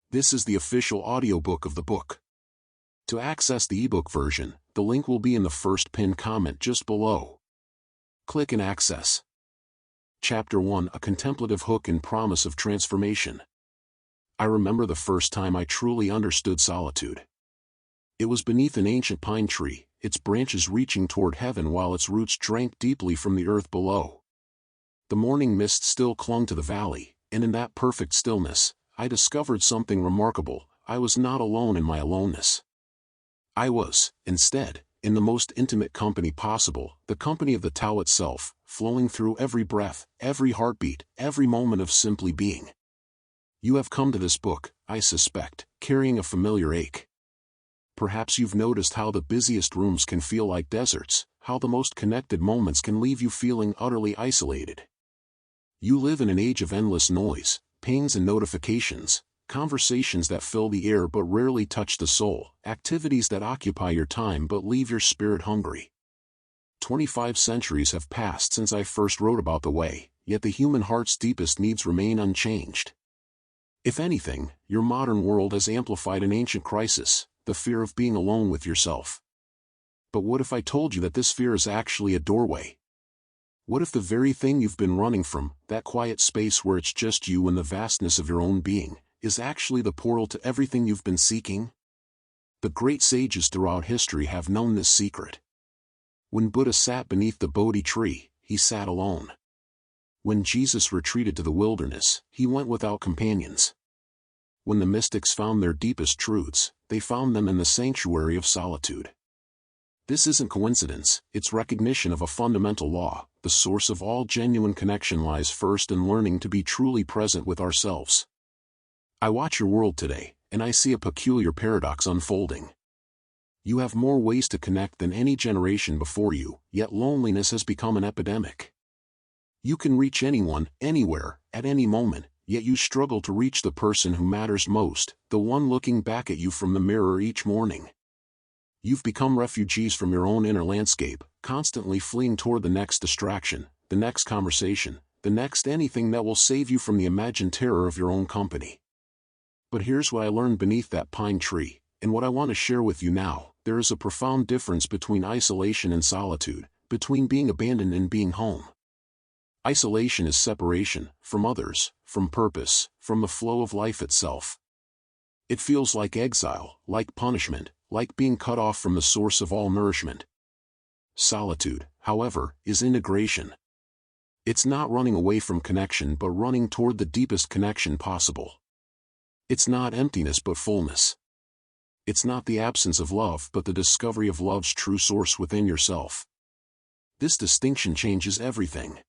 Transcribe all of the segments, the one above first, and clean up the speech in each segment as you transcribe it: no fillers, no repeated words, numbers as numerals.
This is the official audiobook of the book. To access the ebook version, the link will be in the first pinned comment just below. Click and access. Chapter 1: A Contemplative Hook and Promise of Transformation. I remember the first time I truly understood solitude. It was beneath an ancient pine tree, its branches reaching toward heaven while its roots drank deeply from the earth below. The morning mist still clung to the valley, and in that perfect stillness, I discovered something remarkable. I was not alone in my aloneness. I was, instead, in the most intimate company possible, the company of the Tao itself, flowing through every breath, every heartbeat, every moment of simply being. You have come to this book, I suspect, carrying a familiar ache. Perhaps you've noticed how the busiest rooms can feel like deserts, how the most connected moments can leave you feeling utterly isolated. You live in an age of endless noise, pings and notifications, conversations that fill the air but rarely touch the soul, activities that occupy your time but leave your spirit hungry. 25 centuries have passed since I first wrote about the way, yet the human heart's deepest needs remain unchanged. If anything, your modern world has amplified an ancient crisis, the fear of being alone with yourself. But what if I told you that this fear is actually a doorway? What if the very thing you've been running from, that quiet space where it's just you and the vastness of your own being, is actually the portal to everything you've been seeking? The great sages throughout history have known this secret. When Buddha sat beneath the Bodhi tree, he sat alone. When Jesus retreated to the wilderness, he went without companions. When the mystics found their deepest truths, they found them in the sanctuary of solitude. This isn't coincidence, it's recognition of a fundamental law. The source of all genuine connection lies first in learning to be truly present with ourselves. I watch your world today, and I see a peculiar paradox unfolding. You have more ways to connect than any generation before you, yet loneliness has become an epidemic. You can reach anyone, anywhere, at any moment, yet you struggle to reach the person who matters most, the one looking back at you from the mirror each morning. You've become refugees from your own inner landscape, constantly fleeing toward the next distraction, the next conversation, the next anything that will save you from the imagined terror of your own company. But here's what I learned beneath that pine tree, and what I want to share with you now. There is a profound difference between isolation and solitude, between being abandoned and being home. Isolation is separation, from others, from purpose, from the flow of life itself. It feels like exile, like punishment, like being cut off from the source of all nourishment. Solitude, however, is integration. It's not running away from connection but running toward the deepest connection possible. It's not emptiness but fullness. It's not the absence of love but the discovery of love's true source within yourself. This distinction changes everything.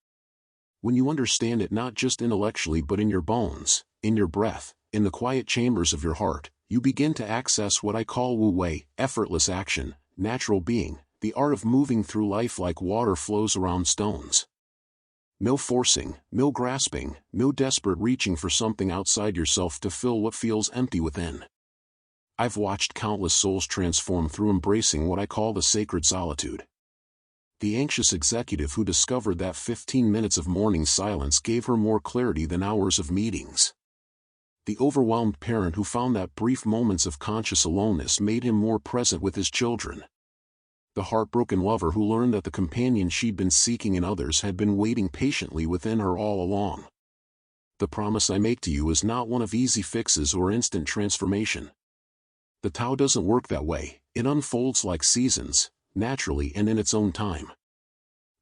When you understand it not just intellectually but in your bones, in your breath, in the quiet chambers of your heart, you begin to access what I call Wu Wei, effortless action, natural being, the art of moving through life like water flows around stones. No forcing, no grasping, no desperate reaching for something outside yourself to fill what feels empty within. I've watched countless souls transform through embracing what I call the sacred solitude. The anxious executive who discovered that 15 minutes of morning silence gave her more clarity than hours of meetings. The overwhelmed parent who found that brief moments of conscious aloneness made him more present with his children. The heartbroken lover who learned that the companion she'd been seeking in others had been waiting patiently within her all along. The promise I make to you is not one of easy fixes or instant transformation. The Tao doesn't work that way. It unfolds like seasons, naturally and in its own time.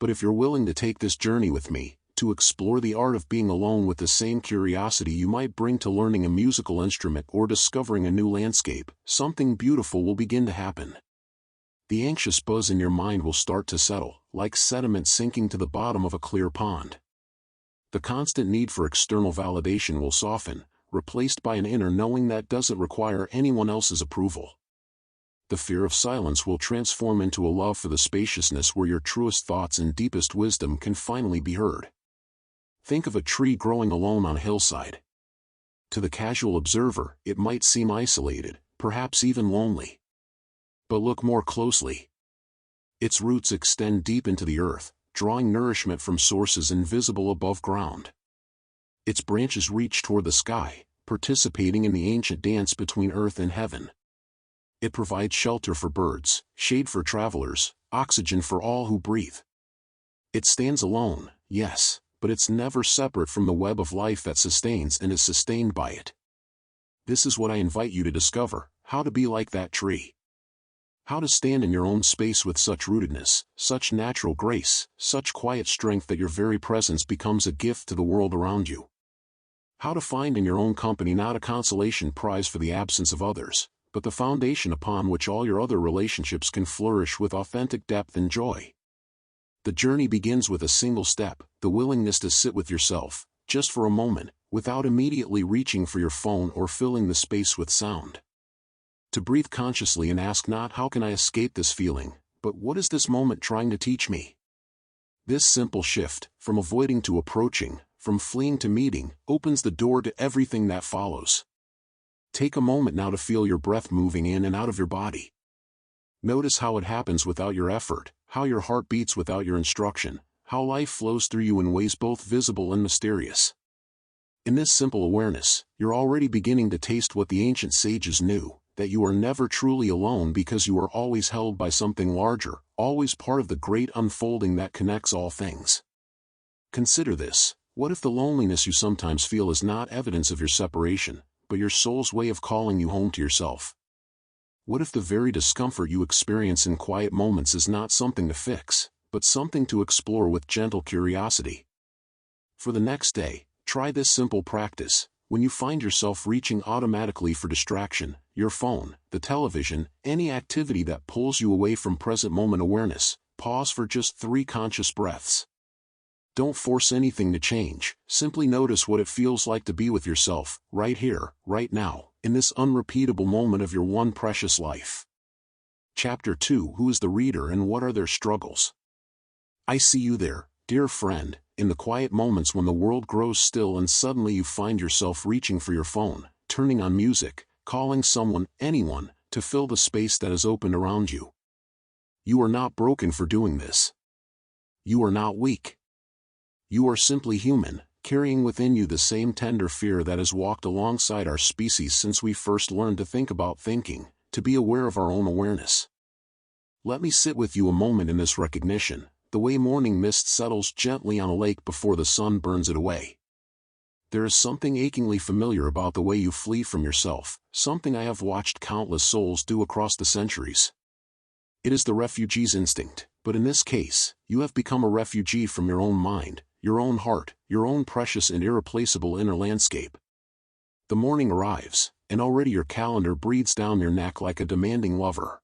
But if you're willing to take this journey with me, to explore the art of being alone with the same curiosity you might bring to learning a musical instrument or discovering a new landscape, something beautiful will begin to happen. The anxious buzz in your mind will start to settle, like sediment sinking to the bottom of a clear pond. The constant need for external validation will soften, replaced by an inner knowing that doesn't require anyone else's approval. The fear of silence will transform into a love for the spaciousness where your truest thoughts and deepest wisdom can finally be heard. Think of a tree growing alone on a hillside. To the casual observer, it might seem isolated, perhaps even lonely. But look more closely. Its roots extend deep into the earth, drawing nourishment from sources invisible above ground. Its branches reach toward the sky, participating in the ancient dance between earth and heaven. It provides shelter for birds, shade for travelers, oxygen for all who breathe. It stands alone, yes, but it's never separate from the web of life that sustains and is sustained by it. This is what I invite you to discover: how to be like that tree. How to stand in your own space with such rootedness, such natural grace, such quiet strength that your very presence becomes a gift to the world around you. How to find in your own company not a consolation prize for the absence of others, but the foundation upon which all your other relationships can flourish with authentic depth and joy. The journey begins with a single step: the willingness to sit with yourself, just for a moment, without immediately reaching for your phone or filling the space with sound. To breathe consciously and ask not how can I escape this feeling, but what is this moment trying to teach me? This simple shift, from avoiding to approaching, from fleeing to meeting, opens the door to everything that follows. Take a moment now to feel your breath moving in and out of your body. Notice how it happens without your effort, how your heart beats without your instruction, how life flows through you in ways both visible and mysterious. In this simple awareness, you're already beginning to taste what the ancient sages knew: that you are never truly alone because you are always held by something larger, always part of the great unfolding that connects all things. Consider this: what if the loneliness you sometimes feel is not evidence of your separation, but your soul's way of calling you home to yourself? What if the very discomfort you experience in quiet moments is not something to fix, but something to explore with gentle curiosity? For the next day, try this simple practice. When you find yourself reaching automatically for distraction, your phone, the television, any activity that pulls you away from present moment awareness, pause for just 3 conscious breaths. Don't force anything to change, simply notice what it feels like to be with yourself, right here, right now, in this unrepeatable moment of your one precious life. Chapter 2: Who is the reader and what are their struggles? I see you there, dear friend, in the quiet moments when the world grows still and suddenly you find yourself reaching for your phone, turning on music, calling someone, anyone, to fill the space that is opened around you. You are not broken for doing this. You are not weak. You are simply human, carrying within you the same tender fear that has walked alongside our species since we first learned to think about thinking, to be aware of our own awareness. Let me sit with you a moment in this recognition, the way morning mist settles gently on a lake before the sun burns it away. There is something achingly familiar about the way you flee from yourself, something I have watched countless souls do across the centuries. It is the refugee's instinct, but in this case, you have become a refugee from your own mind, your own heart, your own precious and irreplaceable inner landscape. The morning arrives, and already your calendar breathes down your neck like a demanding lover.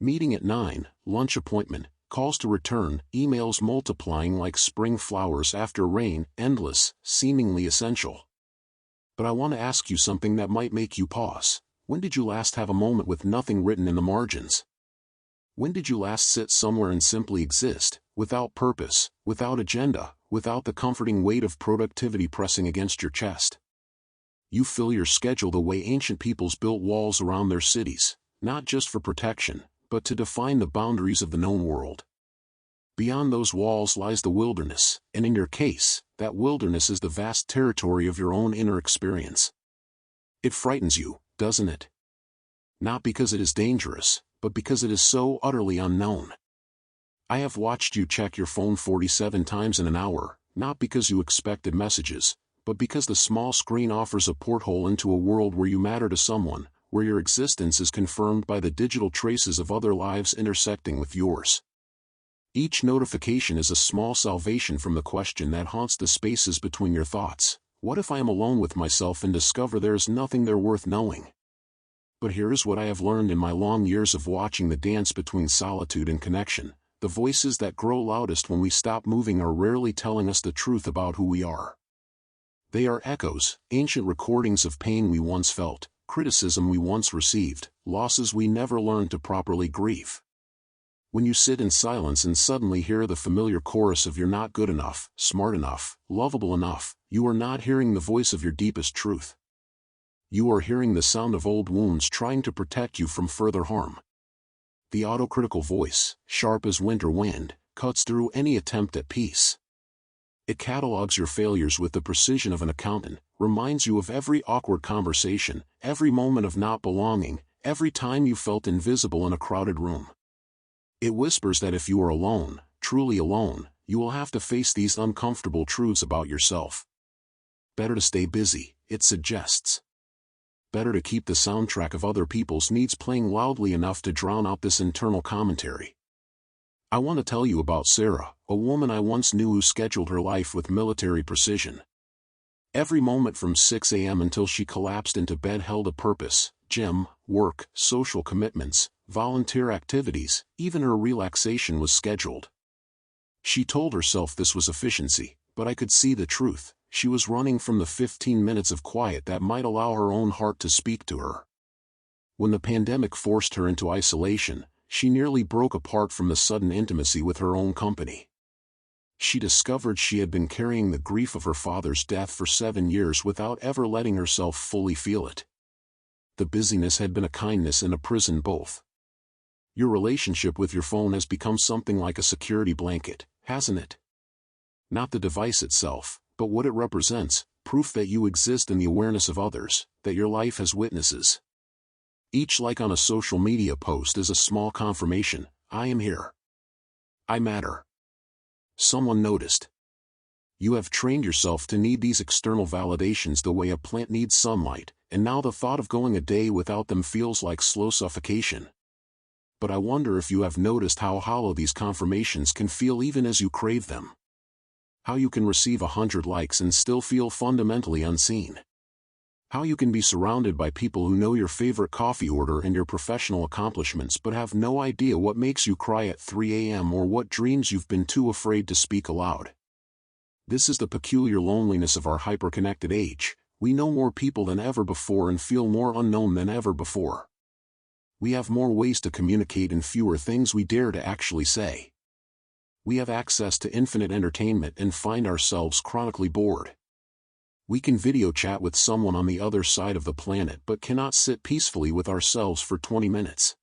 Meeting at 9, lunch appointment, calls to return, emails multiplying like spring flowers after rain, endless, seemingly essential. But I want to ask you something that might make you pause. When did you last have a moment with nothing written in the margins? When did you last sit somewhere and simply exist, without purpose, without agenda, without the comforting weight of productivity pressing against your chest? You fill your schedule the way ancient peoples built walls around their cities, not just for protection, but to define the boundaries of the known world. Beyond those walls lies the wilderness, and in your case, that wilderness is the vast territory of your own inner experience. It frightens you, doesn't it? Not because it is dangerous, but because it is so utterly unknown. I have watched you check your phone 47 times in an hour, not because you expected messages, but because the small screen offers a porthole into a world where you matter to someone, where your existence is confirmed by the digital traces of other lives intersecting with yours. Each notification is a small salvation from the question that haunts the spaces between your thoughts: what if I am alone with myself and discover there is nothing there worth knowing? But here is what I have learned in my long years of watching the dance between solitude and connection: the voices that grow loudest when we stop moving are rarely telling us the truth about who we are. They are echoes, ancient recordings of pain we once felt, criticism we once received, losses we never learned to properly grieve. When you sit in silence and suddenly hear the familiar chorus of "you're not good enough, smart enough, lovable enough," you are not hearing the voice of your deepest truth. You are hearing the sound of old wounds trying to protect you from further harm. The autocritical voice, sharp as winter wind, cuts through any attempt at peace. It catalogs your failures with the precision of an accountant, reminds you of every awkward conversation, every moment of not belonging, every time you felt invisible in a crowded room. It whispers that if you are alone, truly alone, you will have to face these uncomfortable truths about yourself. Better to stay busy, it suggests. Better to keep the soundtrack of other people's needs playing loudly enough to drown out this internal commentary. I want to tell you about Sarah, a woman I once knew who scheduled her life with military precision. Every moment from 6 a.m. until she collapsed into bed held a purpose: gym, work, social commitments, volunteer activities, even her relaxation was scheduled. She told herself this was efficiency, but I could see the truth. She was running from the 15 minutes of quiet that might allow her own heart to speak to her. When the pandemic forced her into isolation, she nearly broke apart from the sudden intimacy with her own company. She discovered she had been carrying the grief of her father's death for 7 years without ever letting herself fully feel it. The busyness had been a kindness and a prison both. Your relationship with your phone has become something like a security blanket, hasn't it? Not the device itself, but what it represents, proof that you exist in the awareness of others, that your life has witnesses. Each like on a social media post is a small confirmation: I am here. I matter. Someone noticed. You have trained yourself to need these external validations the way a plant needs sunlight, and now the thought of going a day without them feels like slow suffocation. But I wonder if you have noticed how hollow these confirmations can feel even as you crave them. How you can receive 100 likes and still feel fundamentally unseen. How you can be surrounded by people who know your favorite coffee order and your professional accomplishments but have no idea what makes you cry at 3 a.m. or what dreams you've been too afraid to speak aloud. This is the peculiar loneliness of our hyper-connected age. We know more people than ever before and feel more unknown than ever before. We have more ways to communicate and fewer things we dare to actually say. We have access to infinite entertainment and find ourselves chronically bored. We can video chat with someone on the other side of the planet but cannot sit peacefully with ourselves for 20 minutes.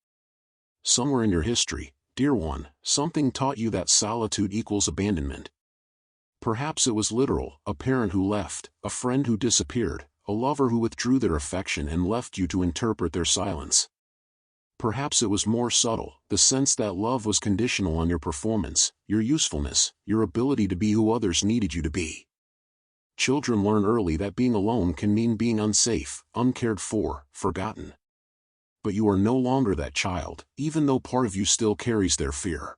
Somewhere in your history, dear one, something taught you that solitude equals abandonment. Perhaps it was literal: a parent who left, a friend who disappeared, a lover who withdrew their affection and left you to interpret their silence. Perhaps it was more subtle: the sense that love was conditional on your performance, your usefulness, your ability to be who others needed you to be. Children learn early that being alone can mean being unsafe, uncared for, forgotten. But you are no longer that child, even though part of you still carries their fear.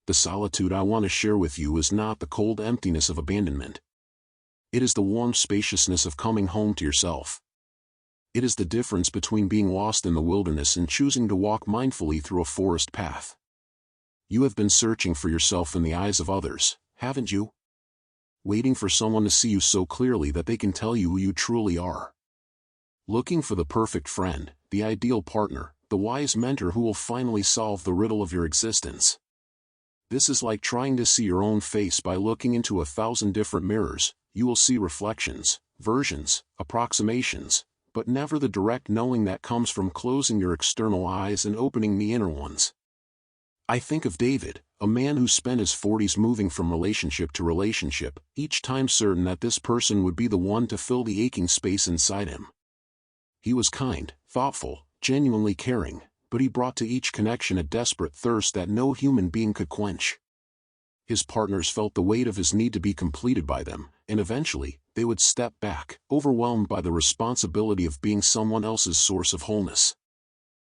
The solitude I want to share with you is not the cold emptiness of abandonment. It is the warm spaciousness of coming home to yourself. It is the difference between being lost in the wilderness and choosing to walk mindfully through a forest path. You have been searching for yourself in the eyes of others, haven't you? Waiting for someone to see you so clearly that they can tell you who you truly are. Looking for the perfect friend, the ideal partner, the wise mentor who will finally solve the riddle of your existence. This is like trying to see your own face by looking into 1,000 different mirrors. You will see reflections, versions, approximations, but never the direct knowing that comes from closing your external eyes and opening the inner ones. I think of David, a man who spent his 40s moving from relationship to relationship, each time certain that this person would be the one to fill the aching space inside him. He was kind, thoughtful, genuinely caring, but he brought to each connection a desperate thirst that no human being could quench. His partners felt the weight of his need to be completed by them, and eventually, they would step back, overwhelmed by the responsibility of being someone else's source of wholeness.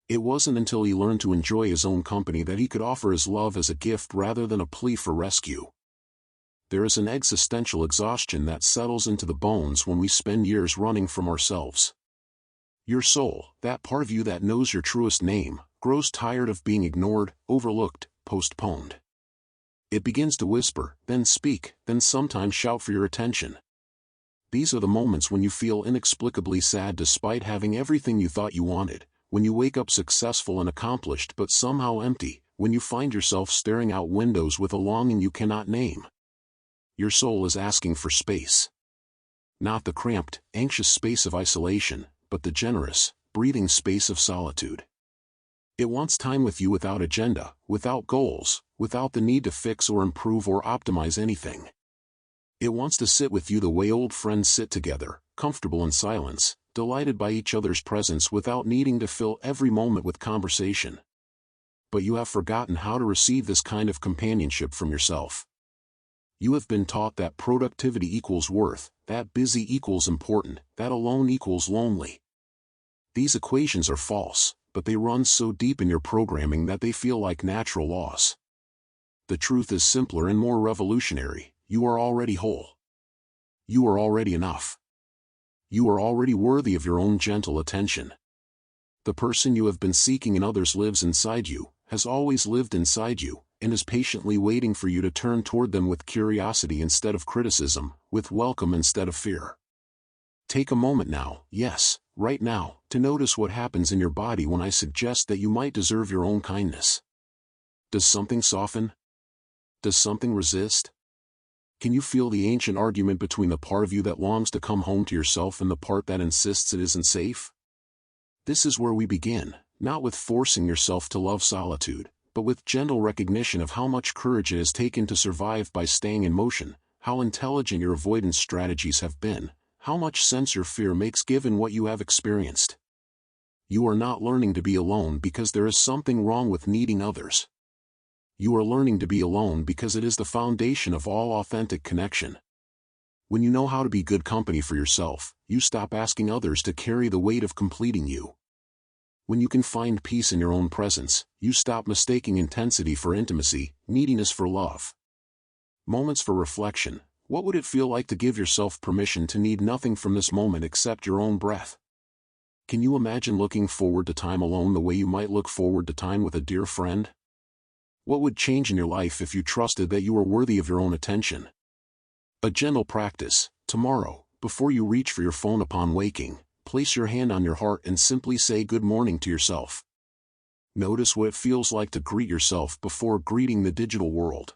It wasn't until he learned to enjoy his own company that he could offer his love as a gift rather than a plea for rescue. There is an existential exhaustion that settles into the bones when we spend years running from ourselves. Your soul, that part of you that knows your truest name, grows tired of being ignored, overlooked, postponed. It begins to whisper, then speak, then sometimes shout for your attention. These are the moments when you feel inexplicably sad despite having everything you thought you wanted. When you wake up successful and accomplished but somehow empty, when you find yourself staring out windows with a longing you cannot name. Your soul is asking for space. Not the cramped, anxious space of isolation, but the generous, breathing space of solitude. It wants time with you without agenda, without goals, without the need to fix or improve or optimize anything. It wants to sit with you the way old friends sit together, comfortable in silence, delighted by each other's presence without needing to fill every moment with conversation. But you have forgotten how to receive this kind of companionship from yourself. You have been taught that productivity equals worth, that busy equals important, that alone equals lonely. These equations are false, but they run so deep in your programming that they feel like natural laws. The truth is simpler and more revolutionary. You are already whole. You are already enough. You are already worthy of your own gentle attention. The person you have been seeking in others lives inside you, has always lived inside you, and is patiently waiting for you to turn toward them with curiosity instead of criticism, with welcome instead of fear. Take a moment now, yes, right now, to notice what happens in your body when I suggest that you might deserve your own kindness. Does something soften? Does something resist? Can you feel the ancient argument between the part of you that longs to come home to yourself and the part that insists it isn't safe? This is where we begin, not with forcing yourself to love solitude, but with gentle recognition of how much courage it has taken to survive by staying in motion, how intelligent your avoidance strategies have been, how much sense your fear makes given what you have experienced. You are not learning to be alone because there is something wrong with needing others. You are learning to be alone because it is the foundation of all authentic connection. When you know how to be good company for yourself, you stop asking others to carry the weight of completing you. When you can find peace in your own presence, you stop mistaking intensity for intimacy, neediness for love. Moments for reflection. What would it feel like to give yourself permission to need nothing from this moment except your own breath? Can you imagine looking forward to time alone the way you might look forward to time with a dear friend? What would change in your life if you trusted that you were worthy of your own attention? A gentle practice. Tomorrow, before you reach for your phone upon waking, place your hand on your heart and simply say good morning to yourself. Notice what it feels like to greet yourself before greeting the digital world.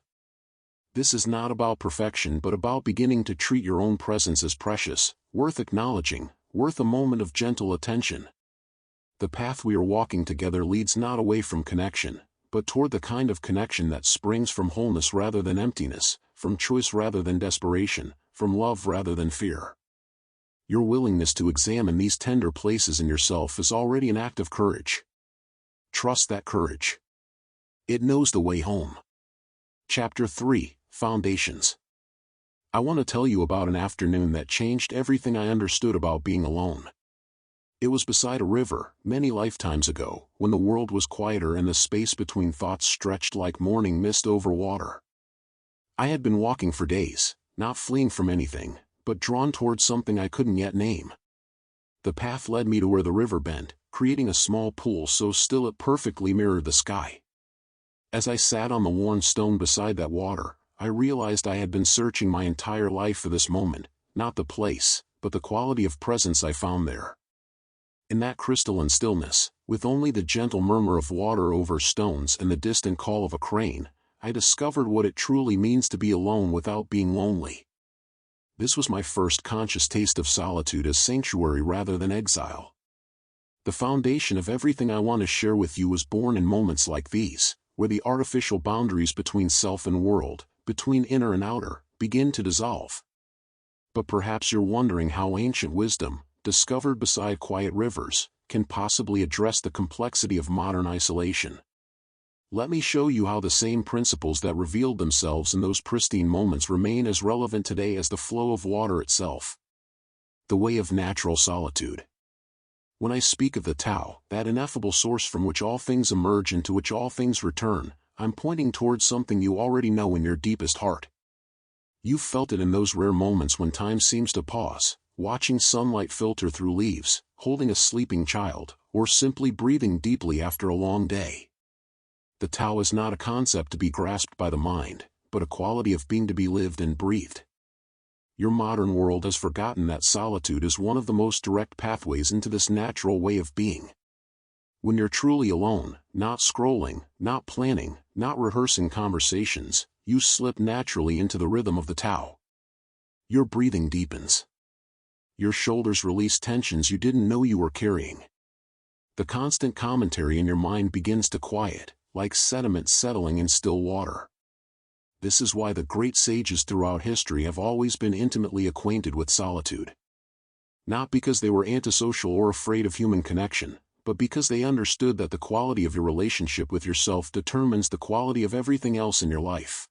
This is not about perfection but about beginning to treat your own presence as precious, worth acknowledging, worth a moment of gentle attention. The path we are walking together leads not away from connection, but toward the kind of connection that springs from wholeness rather than emptiness, from choice rather than desperation, from love rather than fear. Your willingness to examine these tender places in yourself is already an act of courage. Trust that courage. It knows the way home. Chapter 3, Foundations. I want to tell you about an afternoon that changed everything I understood about being alone. It was beside a river, many lifetimes ago, when the world was quieter and the space between thoughts stretched like morning mist over water. I had been walking for days, not fleeing from anything, but drawn towards something I couldn't yet name. The path led me to where the river bent, creating a small pool so still it perfectly mirrored the sky. As I sat on the worn stone beside that water, I realized I had been searching my entire life for this moment, not the place, but the quality of presence I found there. In that crystalline stillness, with only the gentle murmur of water over stones and the distant call of a crane, I discovered what it truly means to be alone without being lonely. This was my first conscious taste of solitude as sanctuary rather than exile. The foundation of everything I want to share with you was born in moments like these, where the artificial boundaries between self and world, between inner and outer, begin to dissolve. But perhaps you're wondering how ancient wisdom, discovered beside quiet rivers, can possibly address the complexity of modern isolation. Let me show you how the same principles that revealed themselves in those pristine moments remain as relevant today as the flow of water itself. The way of natural solitude. When I speak of the Tao, that ineffable source from which all things emerge and to which all things return, I'm pointing towards something you already know in your deepest heart. You've felt it in those rare moments when time seems to pause, watching sunlight filter through leaves, holding a sleeping child, or simply breathing deeply after a long day. The Tao is not a concept to be grasped by the mind, but a quality of being to be lived and breathed. Your modern world has forgotten that solitude is one of the most direct pathways into this natural way of being. When you're truly alone, not scrolling, not planning, not rehearsing conversations, you slip naturally into the rhythm of the Tao. Your breathing deepens. Your shoulders release tensions you didn't know you were carrying. The constant commentary in your mind begins to quiet, like sediment settling in still water. This is why the great sages throughout history have always been intimately acquainted with solitude. Not because they were antisocial or afraid of human connection, but because they understood that the quality of your relationship with yourself determines the quality of everything else in your life.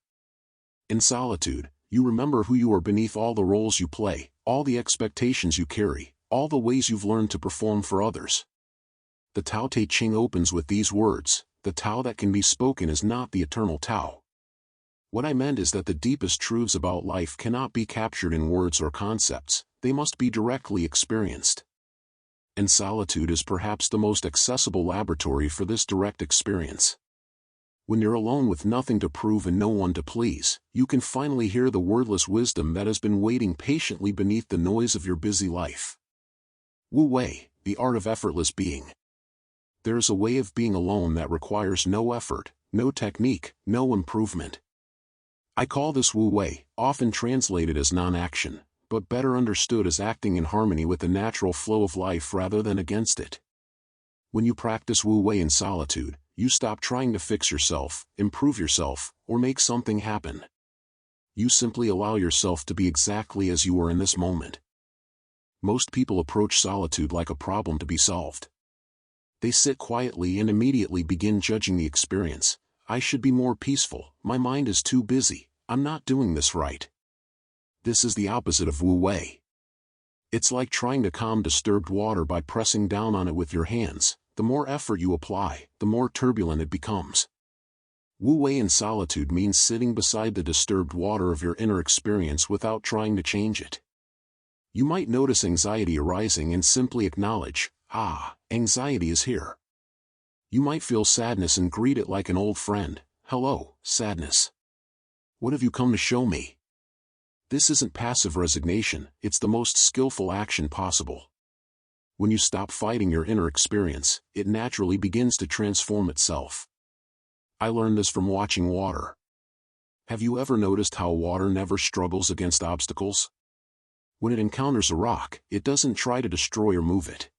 In solitude, you remember who you are beneath all the roles you play, all the expectations you carry, all the ways you've learned to perform for others. The Tao Te Ching opens with these words: "The Tao that can be spoken is not the eternal Tao." What I meant is that the deepest truths about life cannot be captured in words or concepts, they must be directly experienced. And solitude is perhaps the most accessible laboratory for this direct experience. When you're alone with nothing to prove and no one to please, you can finally hear the wordless wisdom that has been waiting patiently beneath the noise of your busy life. Wu Wei, the art of effortless being. There is a way of being alone that requires no effort, no technique, no improvement. I call this Wu Wei, often translated as non-action, but better understood as acting in harmony with the natural flow of life rather than against it. When you practice Wu Wei in solitude, you stop trying to fix yourself, improve yourself, or make something happen. You simply allow yourself to be exactly as you are in this moment. Most people approach solitude like a problem to be solved. They sit quietly and immediately begin judging the experience. I should be more peaceful, my mind is too busy, I'm not doing this right. This is the opposite of Wu Wei. It's like trying to calm disturbed water by pressing down on it with your hands. The more effort you apply, the more turbulent it becomes. Wu Wei in solitude means sitting beside the disturbed water of your inner experience without trying to change it. You might notice anxiety arising and simply acknowledge, anxiety is here. You might feel sadness and greet it like an old friend. Hello, sadness. What have you come to show me? This isn't passive resignation, it's the most skillful action possible. When you stop fighting your inner experience, it naturally begins to transform itself. I learned this from watching water. Have you ever noticed how water never struggles against obstacles? When it encounters a rock, it doesn't try to destroy or move it.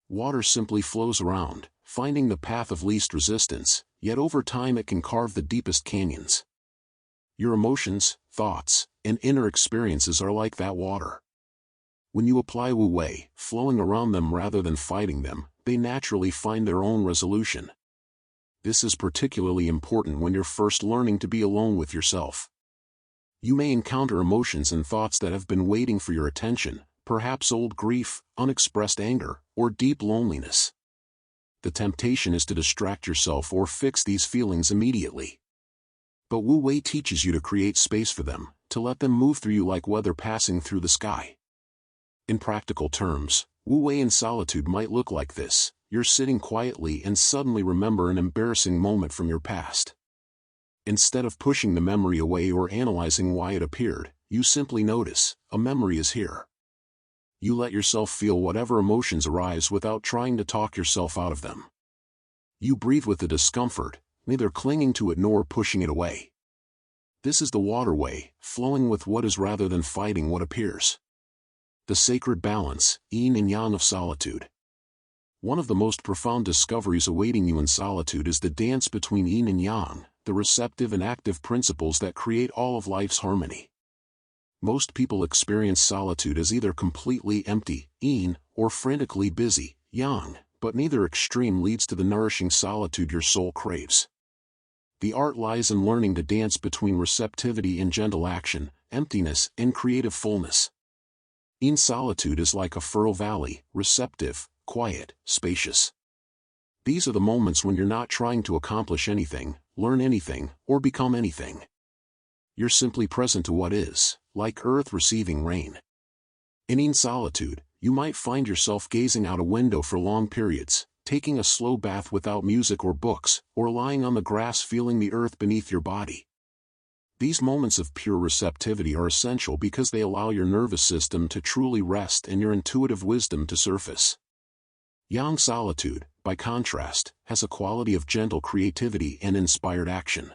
Water simply flows around, finding the path of least resistance, yet over time it can carve the deepest canyons. Your emotions, thoughts, and inner experiences are like that water. When you apply Wu Wei, flowing around them rather than fighting them, they naturally find their own resolution. This is particularly important when you're first learning to be alone with yourself. You may encounter emotions and thoughts that have been waiting for your attention, perhaps old grief, unexpressed anger, or deep loneliness. The temptation is to distract yourself or fix these feelings immediately. But Wu Wei teaches you to create space for them, to let them move through you like weather passing through the sky. In practical terms, Wu Wei in solitude might look like this: you're sitting quietly and suddenly remember an embarrassing moment from your past. Instead of pushing the memory away or analyzing why it appeared, you simply notice, a memory is here. You let yourself feel whatever emotions arise without trying to talk yourself out of them. You breathe with the discomfort, neither clinging to it nor pushing it away. This is the waterway, flowing with what is rather than fighting what appears. The sacred balance, yin and yang of solitude. One of the most profound discoveries awaiting you in solitude is the dance between yin and yang, the receptive and active principles that create all of life's harmony. Most people experience solitude as either completely empty, yin, or frantically busy, yang, but neither extreme leads to the nourishing solitude your soul craves. The art lies in learning to dance between receptivity and gentle action, emptiness and creative fullness. Yin solitude is like a fertile valley, receptive, quiet, spacious. These are the moments when you're not trying to accomplish anything, learn anything, or become anything. You're simply present to what is, like earth receiving rain. In yin solitude, you might find yourself gazing out a window for long periods, taking a slow bath without music or books, or lying on the grass feeling the earth beneath your body. These moments of pure receptivity are essential because they allow your nervous system to truly rest and your intuitive wisdom to surface. Yang solitude, by contrast, has a quality of gentle creativity and inspired action.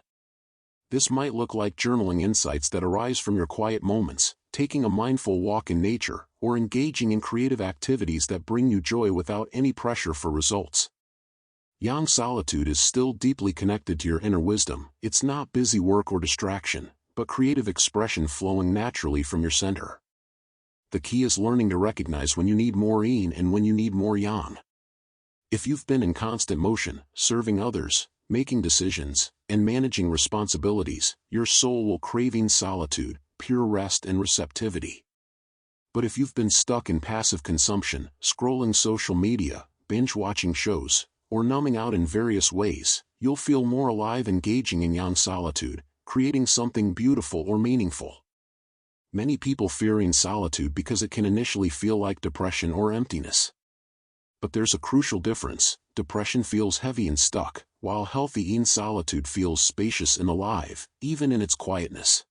This might look like journaling insights that arise from your quiet moments, taking a mindful walk in nature, or engaging in creative activities that bring you joy without any pressure for results. Yang solitude is still deeply connected to your inner wisdom. It's not busy work or distraction, but creative expression flowing naturally from your center. The key is learning to recognize when you need more yin and when you need more yang. If you've been in constant motion, serving others, making decisions, and managing responsibilities, your soul will crave yin solitude, pure rest and receptivity. But if you've been stuck in passive consumption, scrolling social media, binge-watching shows, or numbing out in various ways, you'll feel more alive engaging in yang solitude, creating something beautiful or meaningful. Many people fear yin solitude because it can initially feel like depression or emptiness. But there's a crucial difference. Depression feels heavy and stuck, while healthy yin solitude feels spacious and alive, even in its quietness.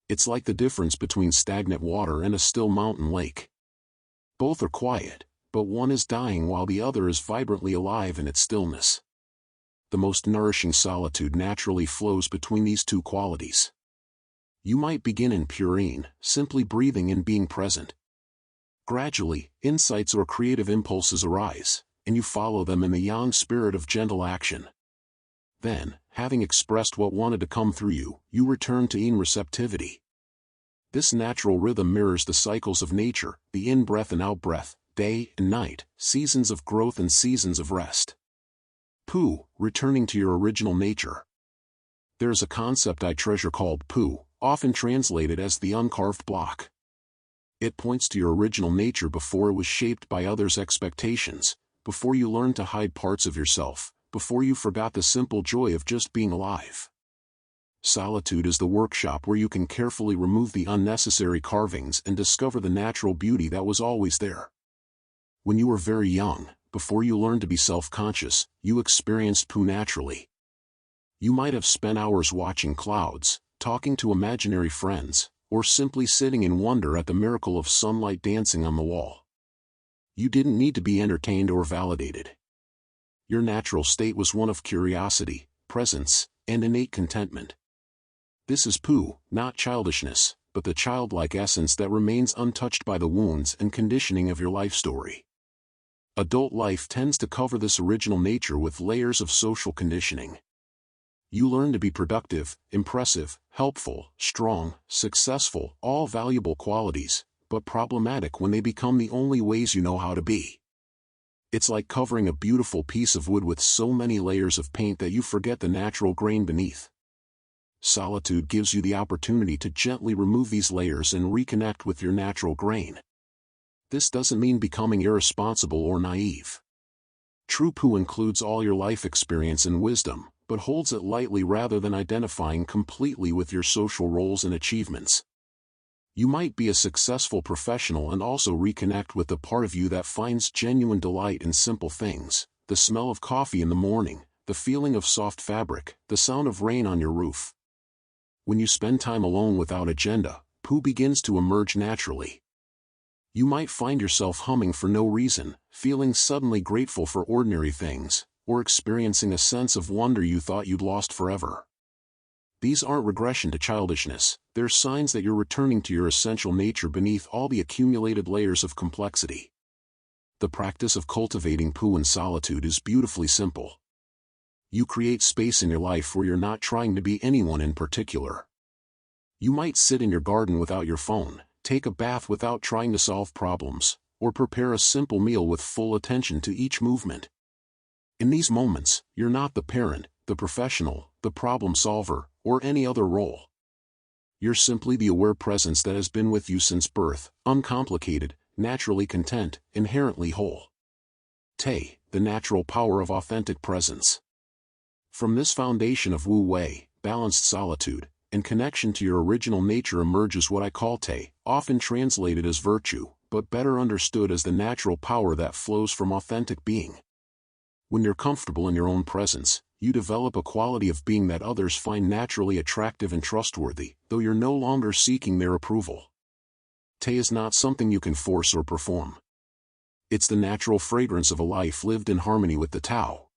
It's like the difference between stagnant water and a still mountain lake. Both are quiet, but one is dying while the other is vibrantly alive in its stillness. The most nourishing solitude naturally flows between these two qualities. You might begin in pure yin, simply breathing and being present. Gradually, insights or creative impulses arise, and you follow them in the yang spirit of gentle action. Then, having expressed what wanted to come through you, you return to yin receptivity. This natural rhythm mirrors the cycles of nature, the in-breath and out-breath, day and night, seasons of growth and seasons of rest. Pu, returning to your original nature. There is a concept I treasure called Pu, often translated as the uncarved block. It points to your original nature before it was shaped by others' expectations, before you learned to hide parts of yourself, before you forgot the simple joy of just being alive. Solitude is the workshop where you can carefully remove the unnecessary carvings and discover the natural beauty that was always there. When you were very young, before you learned to be self-conscious, you experienced Pu naturally. You might have spent hours watching clouds, talking to imaginary friends, or simply sitting in wonder at the miracle of sunlight dancing on the wall. You didn't need to be entertained or validated. Your natural state was one of curiosity, presence, and innate contentment. This is Pu, not childishness, but the childlike essence that remains untouched by the wounds and conditioning of your life story. Adult life tends to cover this original nature with layers of social conditioning. You learn to be productive, impressive, helpful, strong, successful, all valuable qualities, but problematic when they become the only ways you know how to be. It's like covering a beautiful piece of wood with so many layers of paint that you forget the natural grain beneath. Solitude gives you the opportunity to gently remove these layers and reconnect with your natural grain. This doesn't mean becoming irresponsible or naive. True Pu includes all your life experience and wisdom, but holds it lightly rather than identifying completely with your social roles and achievements. You might be a successful professional and also reconnect with the part of you that finds genuine delight in simple things, the smell of coffee in the morning, the feeling of soft fabric, the sound of rain on your roof. When you spend time alone without agenda, Pu begins to emerge naturally. You might find yourself humming for no reason, feeling suddenly grateful for ordinary things, or experiencing a sense of wonder you thought you'd lost forever. These aren't regression to childishness, they're signs that you're returning to your essential nature beneath all the accumulated layers of complexity. The practice of cultivating Pu in solitude is beautifully simple. You create space in your life where you're not trying to be anyone in particular. You might sit in your garden without your phone, take a bath without trying to solve problems, or prepare a simple meal with full attention to each movement. In these moments, you're not the parent, the professional, the problem solver, or any other role. You're simply the aware presence that has been with you since birth, uncomplicated, naturally content, inherently whole. Te, the natural power of authentic presence. From this foundation of Wu Wei, balanced solitude, and connection to your original nature emerges what I call Te, often translated as virtue, but better understood as the natural power that flows from authentic being. When you're comfortable in your own presence, you develop a quality of being that others find naturally attractive and trustworthy, though you're no longer seeking their approval. Te is not something you can force or perform. It's the natural fragrance of a life lived in harmony with the Tao.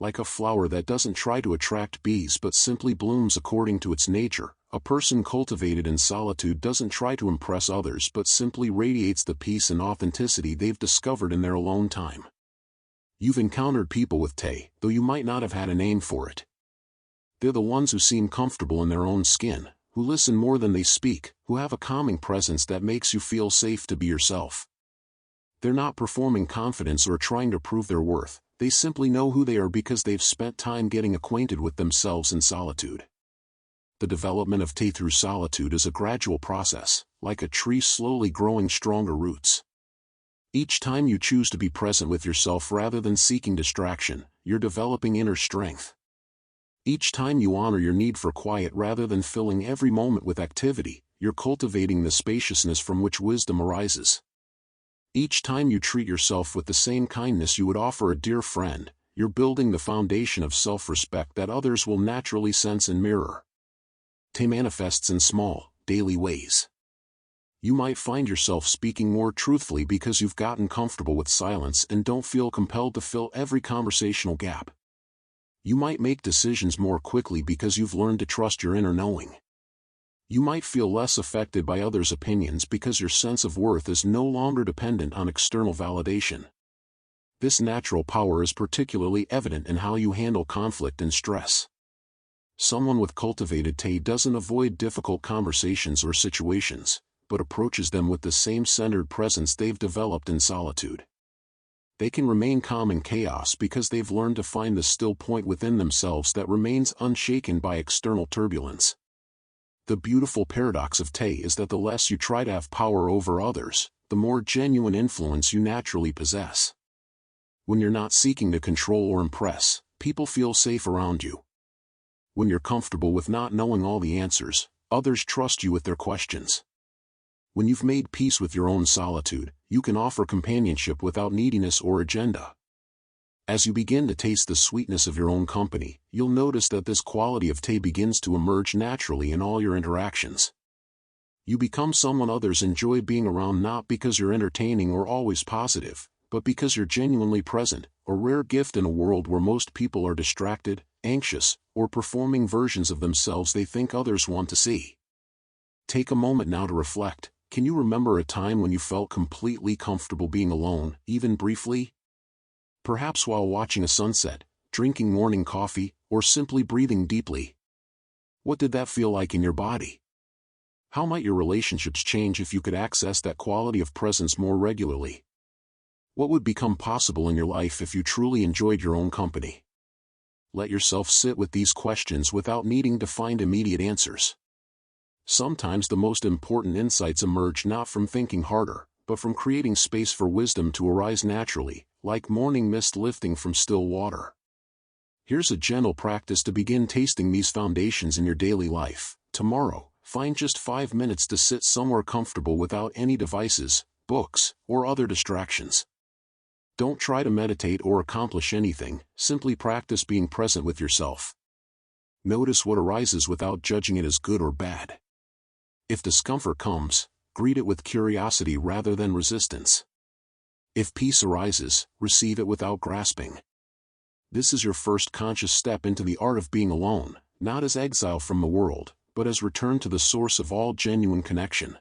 Like a flower that doesn't try to attract bees but simply blooms according to its nature, a person cultivated in solitude doesn't try to impress others but simply radiates the peace and authenticity they've discovered in their alone time. You've encountered people with Tay, though you might not have had a name for it. They're the ones who seem comfortable in their own skin, who listen more than they speak, who have a calming presence that makes you feel safe to be yourself. They're not performing confidence or trying to prove their worth, they simply know who they are because they've spent time getting acquainted with themselves in solitude. The development of Tay through solitude is a gradual process, like a tree slowly growing stronger roots. Each time you choose to be present with yourself rather than seeking distraction, you're developing inner strength. Each time you honor your need for quiet rather than filling every moment with activity, you're cultivating the spaciousness from which wisdom arises. Each time you treat yourself with the same kindness you would offer a dear friend, you're building the foundation of self-respect that others will naturally sense and mirror. Tay manifests in small, daily ways. You might find yourself speaking more truthfully because you've gotten comfortable with silence and don't feel compelled to fill every conversational gap. You might make decisions more quickly because you've learned to trust your inner knowing. You might feel less affected by others' opinions because your sense of worth is no longer dependent on external validation. This natural power is particularly evident in how you handle conflict and stress. Someone with cultivated Tay doesn't avoid difficult conversations or situations, but approaches them with the same centered presence they've developed in solitude. They can remain calm in chaos because they've learned to find the still point within themselves that remains unshaken by external turbulence. The beautiful paradox of Tay is that the less you try to have power over others, the more genuine influence you naturally possess. When you're not seeking to control or impress, people feel safe around you. When you're comfortable with not knowing all the answers, others trust you with their questions. When you've made peace with your own solitude, you can offer companionship without neediness or agenda. As you begin to taste the sweetness of your own company, you'll notice that this quality of Tay begins to emerge naturally in all your interactions. You become someone others enjoy being around not because you're entertaining or always positive, but because you're genuinely present, a rare gift in a world where most people are distracted, anxious, or performing versions of themselves they think others want to see. Take a moment now to reflect. Can you remember a time when you felt completely comfortable being alone, even briefly? Perhaps while watching a sunset, drinking morning coffee, or simply breathing deeply. What did that feel like in your body? How might your relationships change if you could access that quality of presence more regularly? What would become possible in your life if you truly enjoyed your own company? Let yourself sit with these questions without needing to find immediate answers. Sometimes the most important insights emerge not from thinking harder, but from creating space for wisdom to arise naturally, like morning mist lifting from still water. Here's a gentle practice to begin tasting these foundations in your daily life. Tomorrow, find just 5 minutes to sit somewhere comfortable without any devices, books, or other distractions. Don't try to meditate or accomplish anything, simply practice being present with yourself. Notice what arises without judging it as good or bad. If discomfort comes, greet it with curiosity rather than resistance. If peace arises, receive it without grasping. This is your first conscious step into the art of being alone, not as exile from the world, but as return to the source of all genuine connection.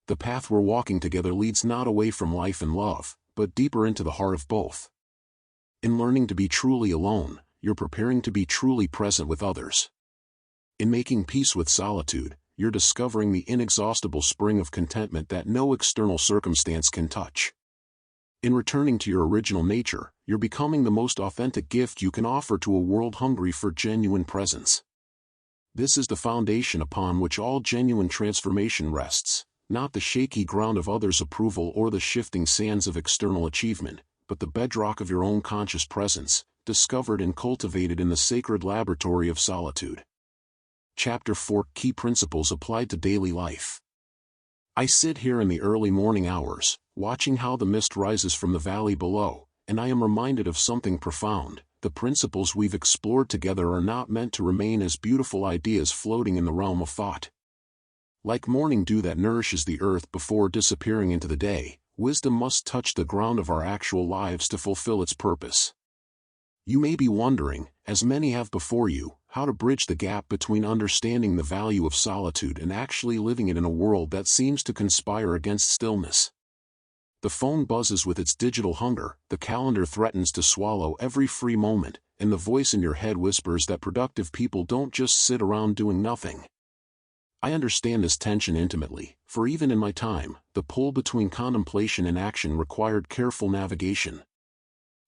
The path we're walking together leads not away from life and love, but deeper into the heart of both. In learning to be truly alone, you're preparing to be truly present with others. In making peace with solitude, you're discovering the inexhaustible spring of contentment that no external circumstance can touch. In returning to your original nature, you're becoming the most authentic gift you can offer to a world hungry for genuine presence. This is the foundation upon which all genuine transformation rests, not the shaky ground of others' approval or the shifting sands of external achievement, but the bedrock of your own conscious presence, discovered and cultivated in the sacred laboratory of solitude. Chapter 4: Key Principles Applied to Daily Life. I sit here in the early morning hours, watching how the mist rises from the valley below, and I am reminded of something profound. The principles we've explored together are not meant to remain as beautiful ideas floating in the realm of thought. Like morning dew that nourishes the earth before disappearing into the day, wisdom must touch the ground of our actual lives to fulfill its purpose. You may be wondering, as many have before you, how to bridge the gap between understanding the value of solitude and actually living it in a world that seems to conspire against stillness. The phone buzzes with its digital hunger, the calendar threatens to swallow every free moment, and the voice in your head whispers that productive people don't just sit around doing nothing. I understand this tension intimately, for even in my time, the pull between contemplation and action required careful navigation.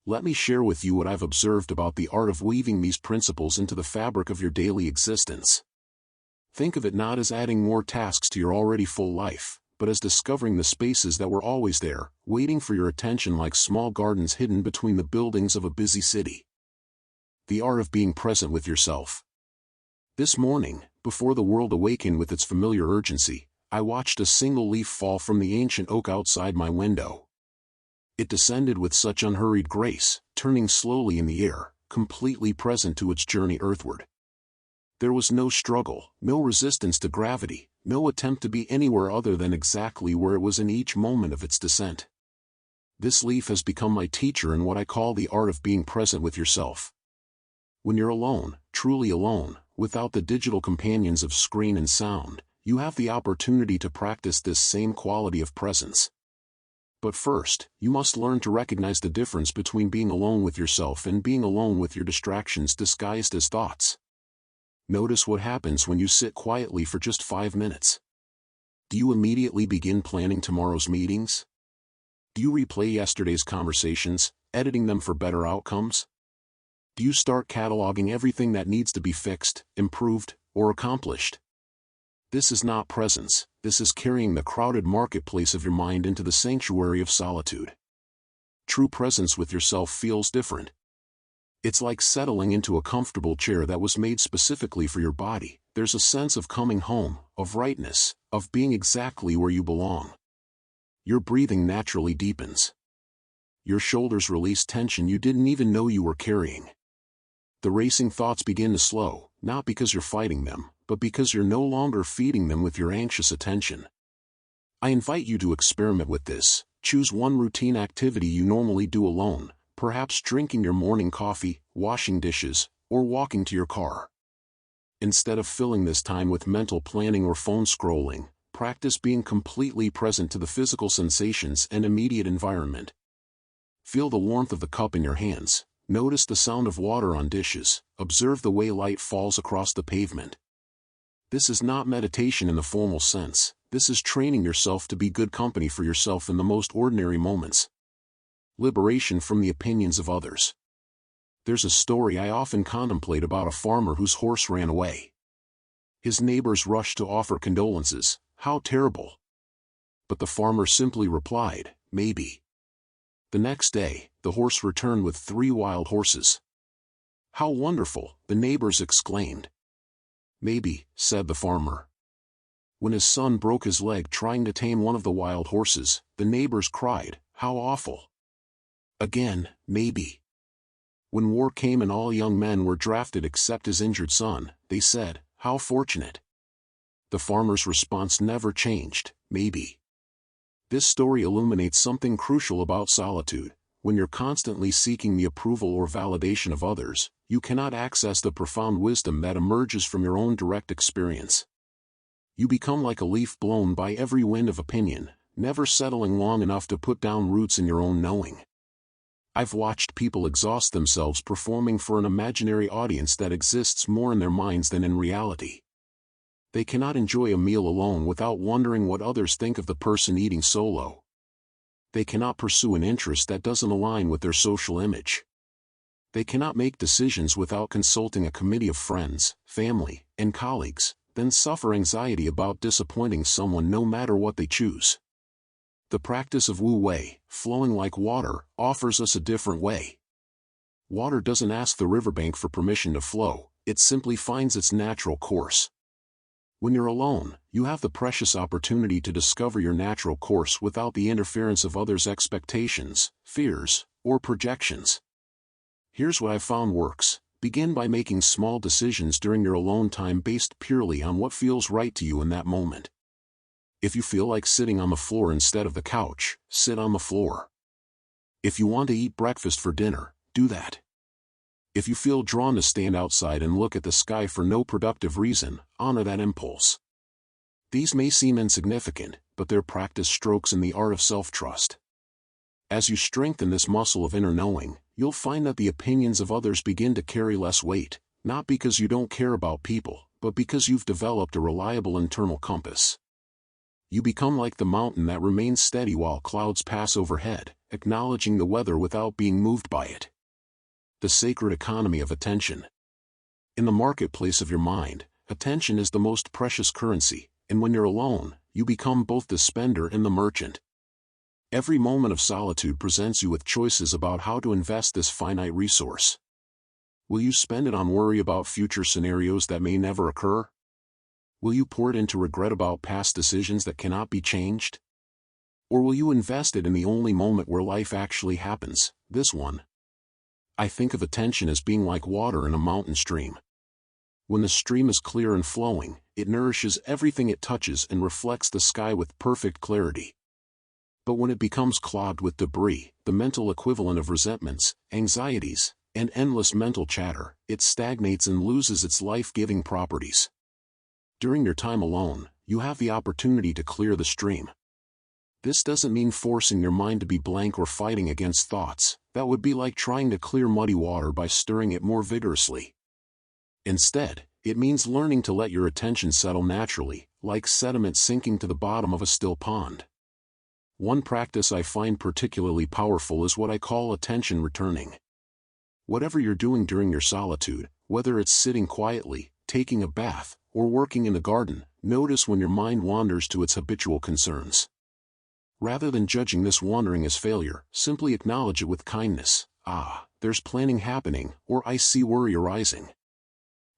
Let me share with you what I've observed about the art of weaving these principles into the fabric of your daily existence. Think of it not as adding more tasks to your already full life, but as discovering the spaces that were always there, waiting for your attention like small gardens hidden between the buildings of a busy city. The art of being present with yourself. This morning, before the world awakened with its familiar urgency, I watched a single leaf fall from the ancient oak outside my window. It descended with such unhurried grace, turning slowly in the air, completely present to its journey earthward. There was no struggle, no resistance to gravity, no attempt to be anywhere other than exactly where it was in each moment of its descent. This leaf has become my teacher in what I call the art of being present with yourself. When you're alone, truly alone, without the digital companions of screen and sound, you have the opportunity to practice this same quality of presence. But first, you must learn to recognize the difference between being alone with yourself and being alone with your distractions disguised as thoughts. Notice what happens when you sit quietly for just 5 minutes. Do you immediately begin planning tomorrow's meetings? Do you replay yesterday's conversations, editing them for better outcomes? Do you start cataloging everything that needs to be fixed, improved, or accomplished? This is not presence, this is carrying the crowded marketplace of your mind into the sanctuary of solitude. True presence with yourself feels different. It's like settling into a comfortable chair that was made specifically for your body. There's a sense of coming home, of rightness, of being exactly where you belong. Your breathing naturally deepens. Your shoulders release tension you didn't even know you were carrying. The racing thoughts begin to slow, not because you're fighting them, but because you're no longer feeding them with your anxious attention. I invite you to experiment with this. Choose one routine activity you normally do alone, perhaps drinking your morning coffee, washing dishes, or walking to your car. Instead of filling this time with mental planning or phone scrolling, practice being completely present to the physical sensations and immediate environment. Feel the warmth of the cup in your hands. Notice the sound of water on dishes, observe the way light falls across the pavement. This is not meditation in the formal sense, this is training yourself to be good company for yourself in the most ordinary moments. Liberation from the opinions of others. There's a story I often contemplate about a farmer whose horse ran away. His neighbors rushed to offer condolences. How terrible! But the farmer simply replied, maybe. The next day, the horse returned with 3 wild horses. How wonderful, the neighbors exclaimed. Maybe, said the farmer. When his son broke his leg trying to tame one of the wild horses, the neighbors cried, how awful. Again, maybe. When war came and all young men were drafted except his injured son, they said, how fortunate. The farmer's response never changed, maybe. This story illuminates something crucial about solitude. When you're constantly seeking the approval or validation of others, you cannot access the profound wisdom that emerges from your own direct experience. You become like a leaf blown by every wind of opinion, never settling long enough to put down roots in your own knowing. I've watched people exhaust themselves performing for an imaginary audience that exists more in their minds than in reality. They cannot enjoy a meal alone without wondering what others think of the person eating solo. They cannot pursue an interest that doesn't align with their social image. They cannot make decisions without consulting a committee of friends, family, and colleagues, then suffer anxiety about disappointing someone no matter what they choose. The practice of Wu Wei, flowing like water, offers us a different way. Water doesn't ask the riverbank for permission to flow, it simply finds its natural course. When you're alone, you have the precious opportunity to discover your natural course without the interference of others' expectations, fears, or projections. Here's what I've found works. Begin by making small decisions during your alone time based purely on what feels right to you in that moment. If you feel like sitting on the floor instead of the couch, sit on the floor. If you want to eat breakfast for dinner, do that. If you feel drawn to stand outside and look at the sky for no productive reason, honor that impulse. These may seem insignificant, but they're practice strokes in the art of self-trust. As you strengthen this muscle of inner knowing, you'll find that the opinions of others begin to carry less weight, not because you don't care about people, but because you've developed a reliable internal compass. You become like the mountain that remains steady while clouds pass overhead, acknowledging the weather without being moved by it. The sacred economy of attention. In the marketplace of your mind, attention is the most precious currency, and when you're alone, you become both the spender and the merchant. Every moment of solitude presents you with choices about how to invest this finite resource. Will you spend it on worry about future scenarios that may never occur? Will you pour it into regret about past decisions that cannot be changed? Or will you invest it in the only moment where life actually happens, this one? I think of attention as being like water in a mountain stream. When the stream is clear and flowing, it nourishes everything it touches and reflects the sky with perfect clarity. But when it becomes clogged with debris, the mental equivalent of resentments, anxieties, and endless mental chatter, it stagnates and loses its life-giving properties. During your time alone, you have the opportunity to clear the stream. This doesn't mean forcing your mind to be blank or fighting against thoughts. That would be like trying to clear muddy water by stirring it more vigorously. Instead, it means learning to let your attention settle naturally, like sediment sinking to the bottom of a still pond. One practice I find particularly powerful is what I call attention returning. Whatever you're doing during your solitude, whether it's sitting quietly, taking a bath, or working in the garden, notice when your mind wanders to its habitual concerns. Rather than judging this wandering as failure, simply acknowledge it with kindness. There's planning happening, or I see worry arising.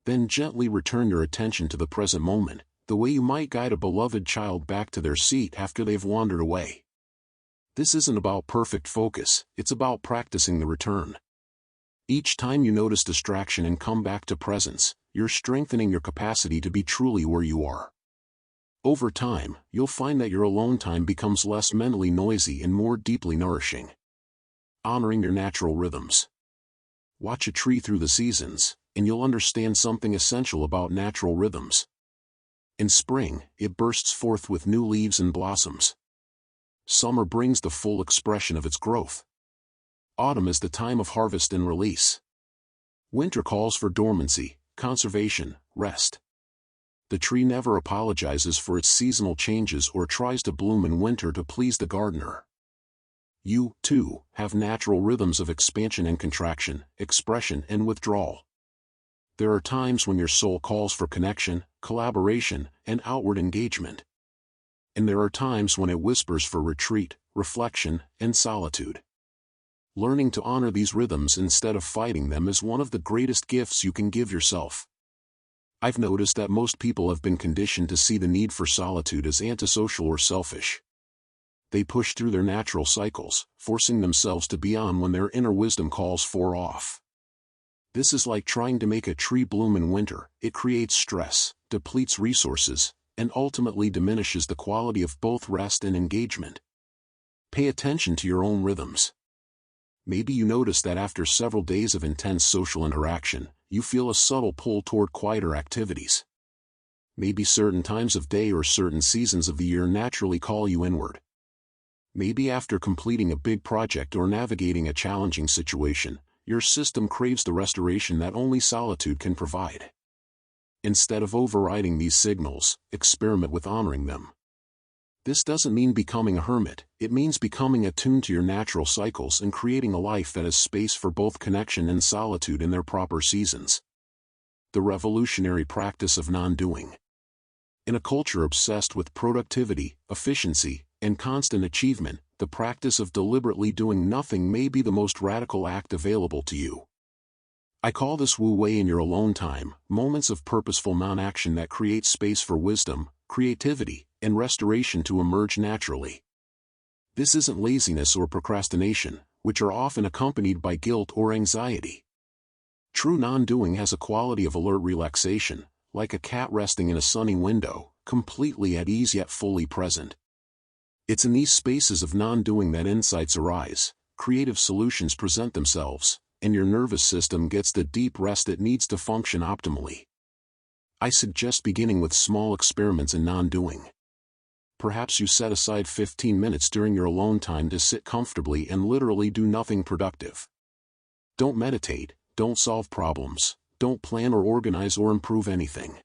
Then gently return your attention to the present moment, the way you might guide a beloved child back to their seat after they've wandered away. This isn't about perfect focus, it's about practicing the return. Each time you notice distraction and come back to presence, you're strengthening your capacity to be truly where you are. Over time, you'll find that your alone time becomes less mentally noisy and more deeply nourishing. Honoring your natural rhythms. Watch a tree through the seasons, and you'll understand something essential about natural rhythms. In spring, it bursts forth with new leaves and blossoms. Summer brings the full expression of its growth. Autumn is the time of harvest and release. Winter calls for dormancy, conservation, rest. The tree never apologizes for its seasonal changes or tries to bloom in winter to please the gardener. You, too, have natural rhythms of expansion and contraction, expression and withdrawal. There are times when your soul calls for connection, collaboration, and outward engagement. And there are times when it whispers for retreat, reflection, and solitude. Learning to honor these rhythms instead of fighting them is one of the greatest gifts you can give yourself. I've noticed that most people have been conditioned to see the need for solitude as antisocial or selfish. They push through their natural cycles, forcing themselves to be on when their inner wisdom calls for off. This is like trying to make a tree bloom in winter. It creates stress, depletes resources, and ultimately diminishes the quality of both rest and engagement. Pay attention to your own rhythms. Maybe you notice that after several days of intense social interaction, you feel a subtle pull toward quieter activities. Maybe certain times of day or certain seasons of the year naturally call you inward. Maybe after completing a big project or navigating a challenging situation, your system craves the restoration that only solitude can provide. Instead of overriding these signals, experiment with honoring them. This doesn't mean becoming a hermit, it means becoming attuned to your natural cycles and creating a life that has space for both connection and solitude in their proper seasons. The revolutionary practice of non-doing. In a culture obsessed with productivity, efficiency, and constant achievement, the practice of deliberately doing nothing may be the most radical act available to you. I call this wu wei in your alone time, moments of purposeful non-action that create space for wisdom, creativity, and restoration to emerge naturally. This isn't laziness or procrastination, which are often accompanied by guilt or anxiety. True non-doing has a quality of alert relaxation, like a cat resting in a sunny window, completely at ease yet fully present. It's in these spaces of non-doing that insights arise, creative solutions present themselves, and your nervous system gets the deep rest it needs to function optimally. I suggest beginning with small experiments in non-doing. Perhaps you set aside 15 minutes during your alone time to sit comfortably and literally do nothing productive. Don't meditate, don't solve problems, don't plan or organize or improve anything.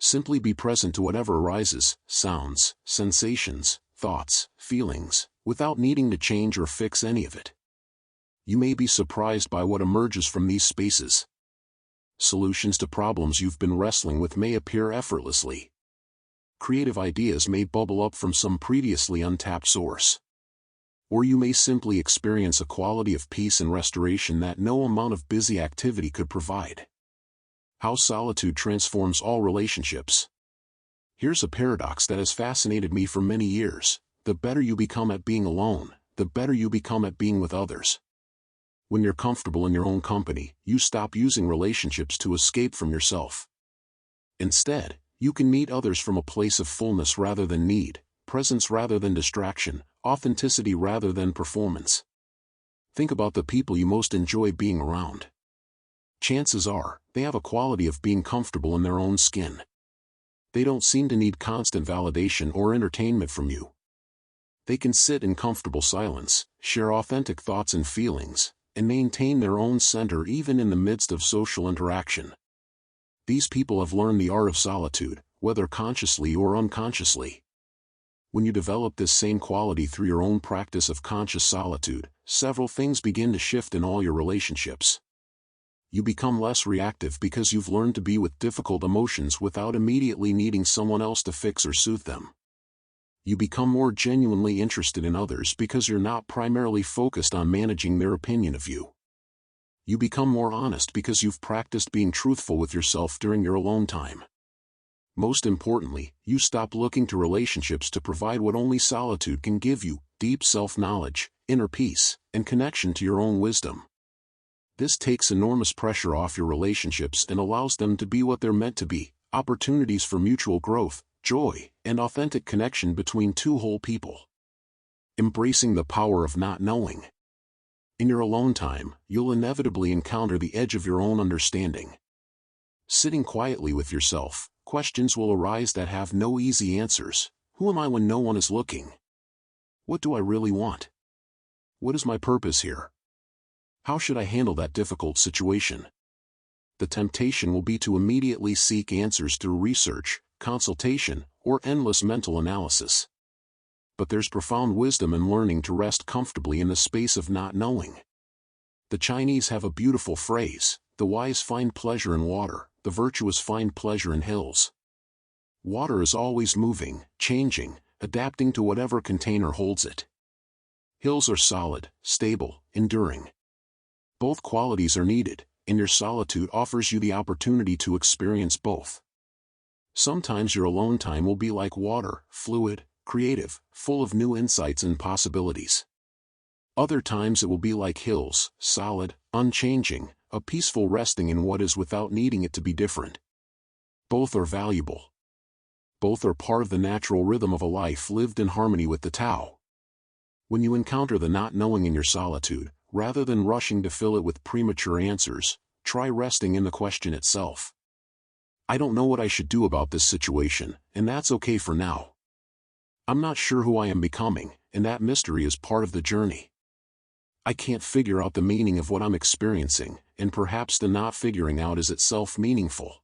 Simply be present to whatever arises, sounds, sensations, thoughts, feelings, without needing to change or fix any of it. You may be surprised by what emerges from these spaces. Solutions to problems you've been wrestling with may appear effortlessly. Creative ideas may bubble up from some previously untapped source. Or you may simply experience a quality of peace and restoration that no amount of busy activity could provide. How solitude transforms all relationships. Here's a paradox that has fascinated me for many years. The better you become at being alone, the better you become at being with others. When you're comfortable in your own company, you stop using relationships to escape from yourself. Instead, you can meet others from a place of fullness rather than need, presence rather than distraction, authenticity rather than performance. Think about the people you most enjoy being around. Chances are, they have a quality of being comfortable in their own skin. They don't seem to need constant validation or entertainment from you. They can sit in comfortable silence, share authentic thoughts and feelings, and maintain their own center even in the midst of social interaction. These people have learned the art of solitude, whether consciously or unconsciously. When you develop this same quality through your own practice of conscious solitude, several things begin to shift in all your relationships. You become less reactive because you've learned to be with difficult emotions without immediately needing someone else to fix or soothe them. You become more genuinely interested in others because you're not primarily focused on managing their opinion of you. You become more honest because you've practiced being truthful with yourself during your alone time. Most importantly, you stop looking to relationships to provide what only solitude can give you: deep self-knowledge, inner peace, and connection to your own wisdom. This takes enormous pressure off your relationships and allows them to be what they're meant to be: opportunities for mutual growth, joy, and authentic connection between two whole people. Embracing the power of not knowing. In your alone time, you'll inevitably encounter the edge of your own understanding. Sitting quietly with yourself, questions will arise that have no easy answers. Who am I when no one is looking? What do I really want? What is my purpose here? How should I handle that difficult situation? The temptation will be to immediately seek answers through research, consultation, or endless mental analysis. But there's profound wisdom in learning to rest comfortably in the space of not knowing. The Chinese have a beautiful phrase: the wise find pleasure in water, the virtuous find pleasure in hills. Water is always moving, changing, adapting to whatever container holds it. Hills are solid, stable, enduring. Both qualities are needed, and your solitude offers you the opportunity to experience both. Sometimes your alone time will be like water, fluid, creative, full of new insights and possibilities. Other times it will be like hills, solid, unchanging, a peaceful resting in what is without needing it to be different. Both are valuable. Both are part of the natural rhythm of a life lived in harmony with the Tao. When you encounter the not knowing in your solitude, rather than rushing to fill it with premature answers, try resting in the question itself. I don't know what I should do about this situation, and that's okay for now. I'm not sure who I am becoming, and that mystery is part of the journey. I can't figure out the meaning of what I'm experiencing, and perhaps the not figuring out is itself meaningful.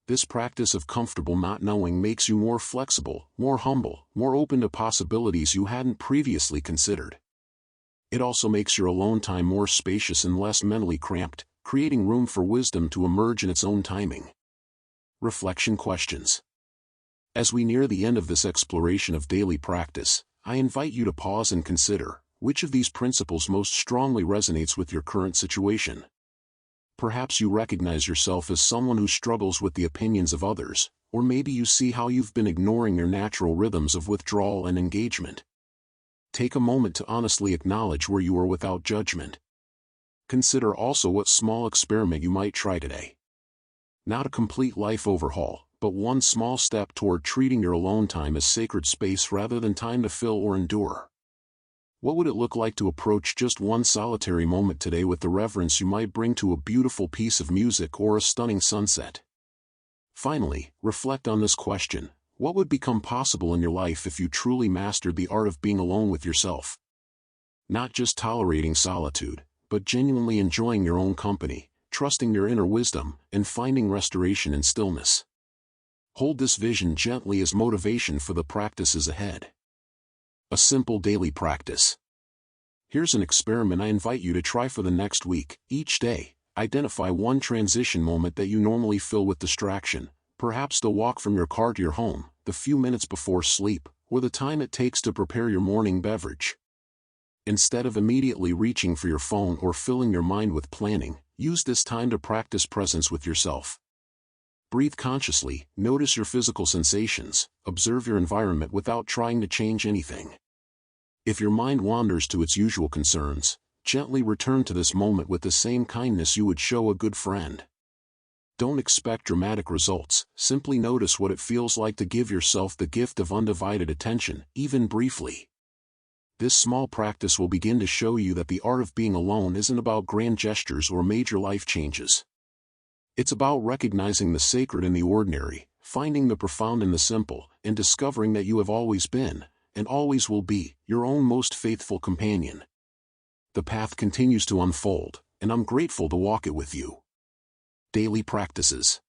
This practice of comfortable not knowing makes you more flexible, more humble, more open to possibilities you hadn't previously considered. It also makes your alone time more spacious and less mentally cramped, creating room for wisdom to emerge in its own timing. Reflection questions. As we near the end of this exploration of daily practice, I invite you to pause and consider, which of these principles most strongly resonates with your current situation? Perhaps you recognize yourself as someone who struggles with the opinions of others, or maybe you see how you've been ignoring your natural rhythms of withdrawal and engagement. Take a moment to honestly acknowledge where you are without judgment. Consider also what small experiment you might try today. Not a complete life overhaul, but one small step toward treating your alone time as sacred space rather than time to fill or endure. What would it look like to approach just one solitary moment today with the reverence you might bring to a beautiful piece of music or a stunning sunset? Finally, reflect on this question: What would become possible in your life if you truly mastered the art of being alone with yourself? Not just tolerating solitude, but genuinely enjoying your own company, trusting your inner wisdom, and finding restoration in stillness. Hold this vision gently as motivation for the practices ahead. A simple daily practice. Here's an experiment I invite you to try for the next week. Each day, identify one transition moment that you normally fill with distraction, perhaps the walk from your car to your home, the few minutes before sleep, or the time it takes to prepare your morning beverage. Instead of immediately reaching for your phone or filling your mind with planning, use this time to practice presence with yourself. Breathe consciously, notice your physical sensations, observe your environment without trying to change anything. If your mind wanders to its usual concerns, gently return to this moment with the same kindness you would show a good friend. Don't expect dramatic results, simply notice what it feels like to give yourself the gift of undivided attention, even briefly. This small practice will begin to show you that the art of being alone isn't about grand gestures or major life changes. It's about recognizing the sacred in the ordinary, finding the profound in the simple, and discovering that you have always been, and always will be, your own most faithful companion. The path continues to unfold, and I'm grateful to walk it with you. Daily practices.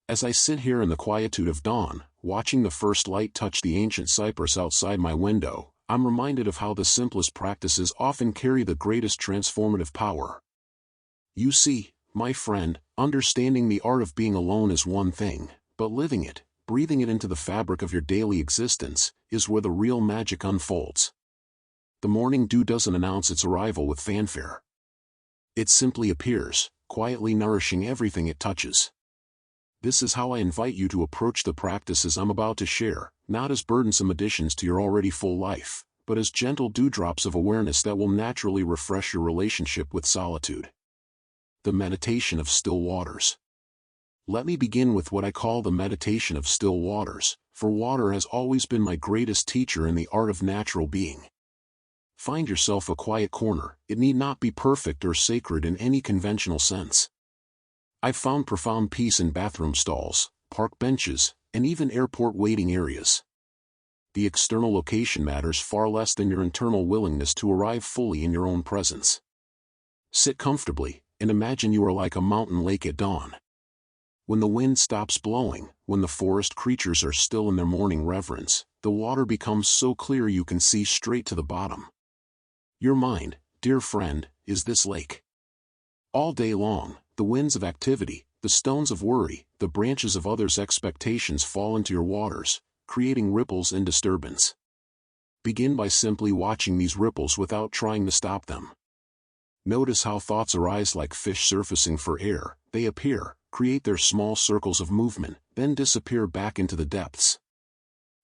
As I sit here in the quietude of dawn, watching the first light touch the ancient cypress outside my window, I'm reminded of how the simplest practices often carry the greatest transformative power. You see, my friend, understanding the art of being alone is one thing, but living it, breathing it into the fabric of your daily existence, is where the real magic unfolds. The morning dew doesn't announce its arrival with fanfare. It simply appears, quietly nourishing everything it touches. This is how I invite you to approach the practices I'm about to share, not as burdensome additions to your already full life, but as gentle dewdrops of awareness that will naturally refresh your relationship with solitude. The meditation of still waters. Let me begin with what I call the meditation of still waters, for water has always been my greatest teacher in the art of natural being. Find yourself a quiet corner. It need not be perfect or sacred in any conventional sense. I've found profound peace in bathroom stalls, park benches, and even airport waiting areas. The external location matters far less than your internal willingness to arrive fully in your own presence. Sit comfortably, and imagine you are like a mountain lake at dawn. When the wind stops blowing, when the forest creatures are still in their morning reverence, the water becomes so clear you can see straight to the bottom. Your mind, dear friend, is this lake. All day long, the winds of activity, the stones of worry, the branches of others' expectations fall into your waters, creating ripples and disturbance. Begin by simply watching these ripples without trying to stop them. Notice how thoughts arise like fish surfacing for air. They appear, create their small circles of movement, then disappear back into the depths.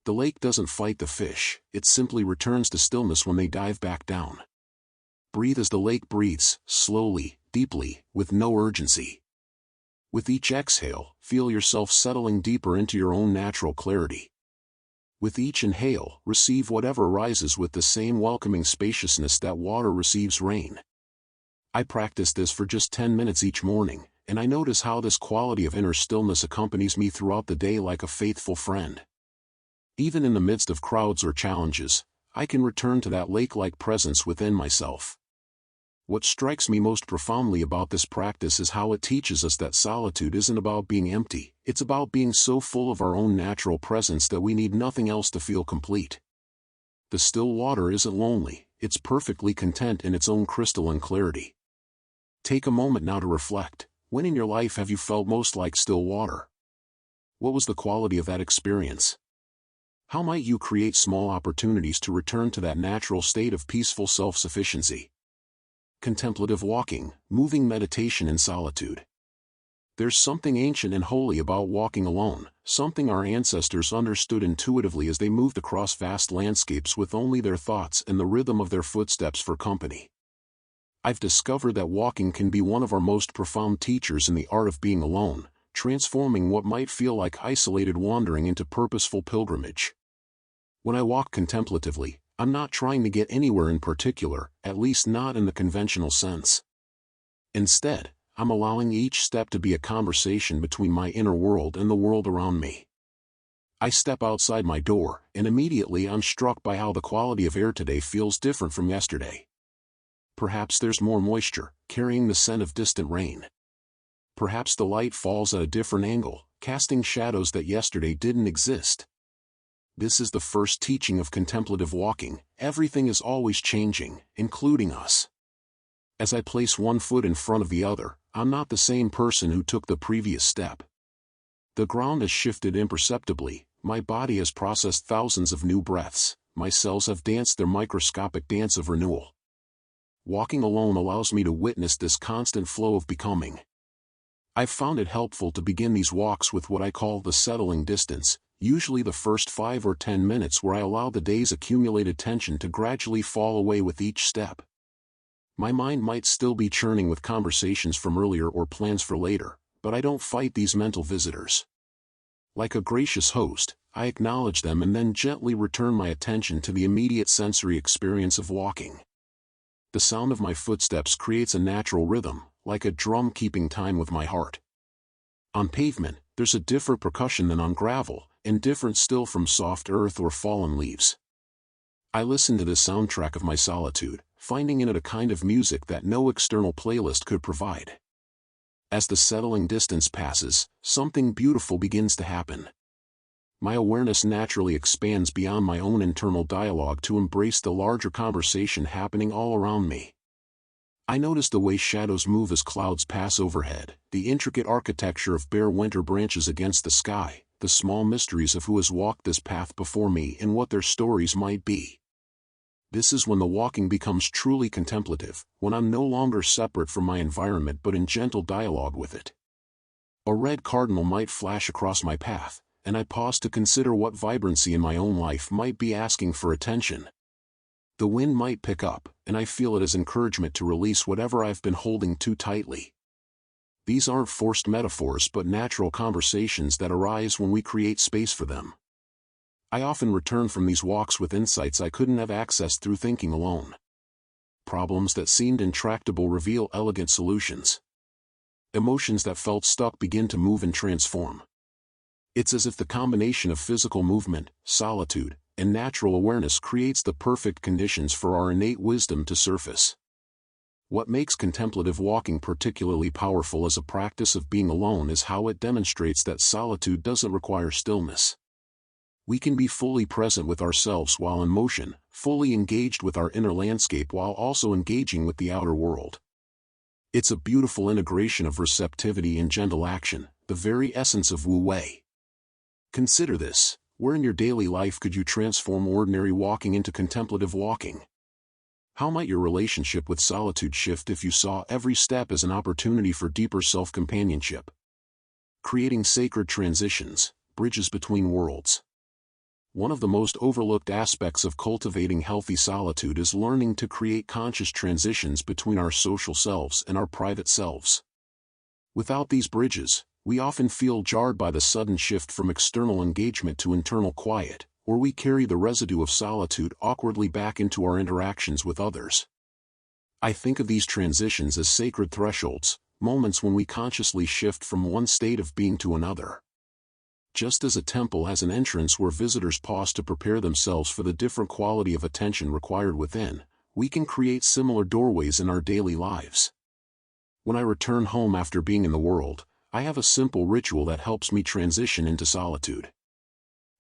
The lake doesn't fight the fish, it simply returns to stillness when they dive back down. Breathe as the lake breathes, slowly, deeply, with no urgency. With each exhale, feel yourself settling deeper into your own natural clarity. With each inhale, receive whatever rises with the same welcoming spaciousness that water receives rain. I practice this for just 10 minutes each morning, and I notice how this quality of inner stillness accompanies me throughout the day like a faithful friend. Even in the midst of crowds or challenges, I can return to that lake-like presence within myself. What strikes me most profoundly about this practice is how it teaches us that solitude isn't about being empty, it's about being so full of our own natural presence that we need nothing else to feel complete. The still water isn't lonely, it's perfectly content in its own crystalline clarity. Take a moment now to reflect. When in your life have you felt most like still water? What was the quality of that experience? How might you create small opportunities to return to that natural state of peaceful self-sufficiency? Contemplative walking, moving meditation in solitude. There's something ancient and holy about walking alone, something our ancestors understood intuitively as they moved across vast landscapes with only their thoughts and the rhythm of their footsteps for company. I've discovered that walking can be one of our most profound teachers in the art of being alone, transforming what might feel like isolated wandering into purposeful pilgrimage. When I walk contemplatively, I'm not trying to get anywhere in particular, at least not in the conventional sense. Instead, I'm allowing each step to be a conversation between my inner world and the world around me. I step outside my door, and immediately I'm struck by how the quality of air today feels different from yesterday. Perhaps there's more moisture, carrying the scent of distant rain. Perhaps the light falls at a different angle, casting shadows that yesterday didn't exist. This is the first teaching of contemplative walking. Everything is always changing, including us. As I place one foot in front of the other, I'm not the same person who took the previous step. The ground has shifted imperceptibly, my body has processed thousands of new breaths, my cells have danced their microscopic dance of renewal. Walking alone allows me to witness this constant flow of becoming. I've found it helpful to begin these walks with what I call the settling distance, usually the first 5 or 10 minutes where I allow the day's accumulated tension to gradually fall away with each step. My mind might still be churning with conversations from earlier or plans for later, but I don't fight these mental visitors. Like a gracious host, I acknowledge them and then gently return my attention to the immediate sensory experience of walking. The sound of my footsteps creates a natural rhythm, like a drum keeping time with my heart. On pavement, there's a different percussion than on gravel, and different still from soft earth or fallen leaves. I listen to the soundtrack of my solitude, finding in it a kind of music that no external playlist could provide. As the settling distance passes, something beautiful begins to happen. My awareness naturally expands beyond my own internal dialogue to embrace the larger conversation happening all around me. I notice the way shadows move as clouds pass overhead, the intricate architecture of bare winter branches against the sky, the small mysteries of who has walked this path before me and what their stories might be. This is when the walking becomes truly contemplative, when I'm no longer separate from my environment but in gentle dialogue with it. A red cardinal might flash across my path, and I pause to consider what vibrancy in my own life might be asking for attention. The wind might pick up, and I feel it as encouragement to release whatever I've been holding too tightly. These aren't forced metaphors but natural conversations that arise when we create space for them. I often return from these walks with insights I couldn't have accessed through thinking alone. Problems that seemed intractable reveal elegant solutions. Emotions that felt stuck begin to move and transform. It's as if the combination of physical movement, solitude, and natural awareness creates the perfect conditions for our innate wisdom to surface. What makes contemplative walking particularly powerful as a practice of being alone is how it demonstrates that solitude doesn't require stillness. We can be fully present with ourselves while in motion, fully engaged with our inner landscape while also engaging with the outer world. It's a beautiful integration of receptivity and gentle action, the very essence of Wu Wei. Consider this: where in your daily life could you transform ordinary walking into contemplative walking? How might your relationship with solitude shift if you saw every step as an opportunity for deeper self-companionship? Creating sacred transitions, bridges between worlds. One of the most overlooked aspects of cultivating healthy solitude is learning to create conscious transitions between our social selves and our private selves. Without these bridges, we often feel jarred by the sudden shift from external engagement to internal quiet, or we carry the residue of solitude awkwardly back into our interactions with others. I think of these transitions as sacred thresholds, moments when we consciously shift from one state of being to another. Just as a temple has an entrance where visitors pause to prepare themselves for the different quality of attention required within, we can create similar doorways in our daily lives. When I return home after being in the world, I have a simple ritual that helps me transition into solitude.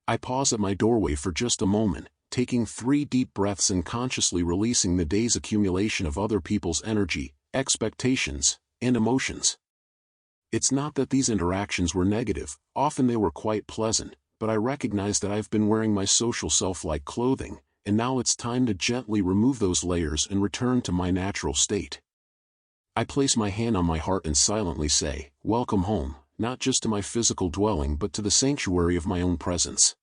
I pause at my doorway for just a moment, taking 3 deep breaths and consciously releasing the day's accumulation of other people's energy, expectations, and emotions. It's not that these interactions were negative, often they were quite pleasant, but I recognize that I've been wearing my social self like clothing, and now it's time to gently remove those layers and return to my natural state. I place my hand on my heart and silently say, "Welcome home," not just to my physical dwelling but to the sanctuary of my own presence.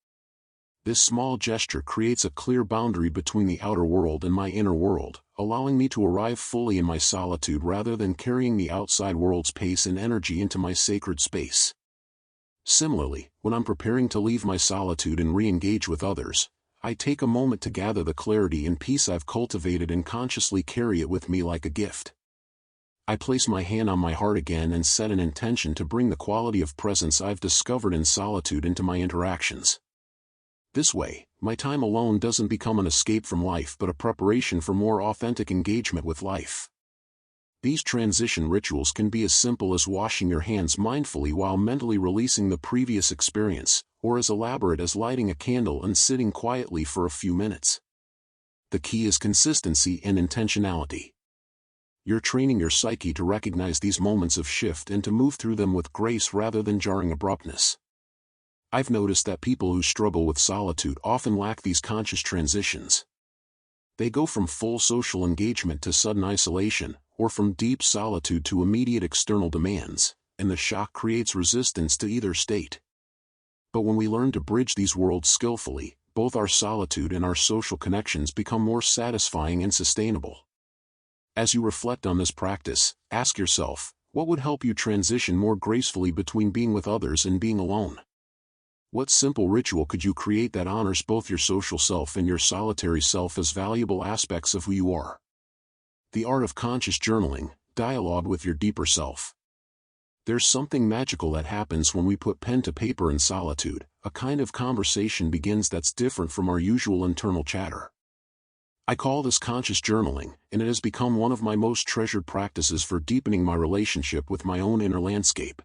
This small gesture creates a clear boundary between the outer world and my inner world, allowing me to arrive fully in my solitude rather than carrying the outside world's pace and energy into my sacred space. Similarly, when I'm preparing to leave my solitude and re-engage with others, I take a moment to gather the clarity and peace I've cultivated and consciously carry it with me like a gift. I place my hand on my heart again and set an intention to bring the quality of presence I've discovered in solitude into my interactions. This way, my time alone doesn't become an escape from life but a preparation for more authentic engagement with life. These transition rituals can be as simple as washing your hands mindfully while mentally releasing the previous experience, or as elaborate as lighting a candle and sitting quietly for a few minutes. The key is consistency and intentionality. You're training your psyche to recognize these moments of shift and to move through them with grace rather than jarring abruptness. I've noticed that people who struggle with solitude often lack these conscious transitions. They go from full social engagement to sudden isolation, or from deep solitude to immediate external demands, and the shock creates resistance to either state. But when we learn to bridge these worlds skillfully, both our solitude and our social connections become more satisfying and sustainable. As you reflect on this practice, ask yourself, what would help you transition more gracefully between being with others and being alone? What simple ritual could you create that honors both your social self and your solitary self as valuable aspects of who you are? The art of conscious journaling, dialogue with your deeper self. There's something magical that happens when we put pen to paper in solitude. A kind of conversation begins that's different from our usual internal chatter. I call this conscious journaling, and it has become one of my most treasured practices for deepening my relationship with my own inner landscape.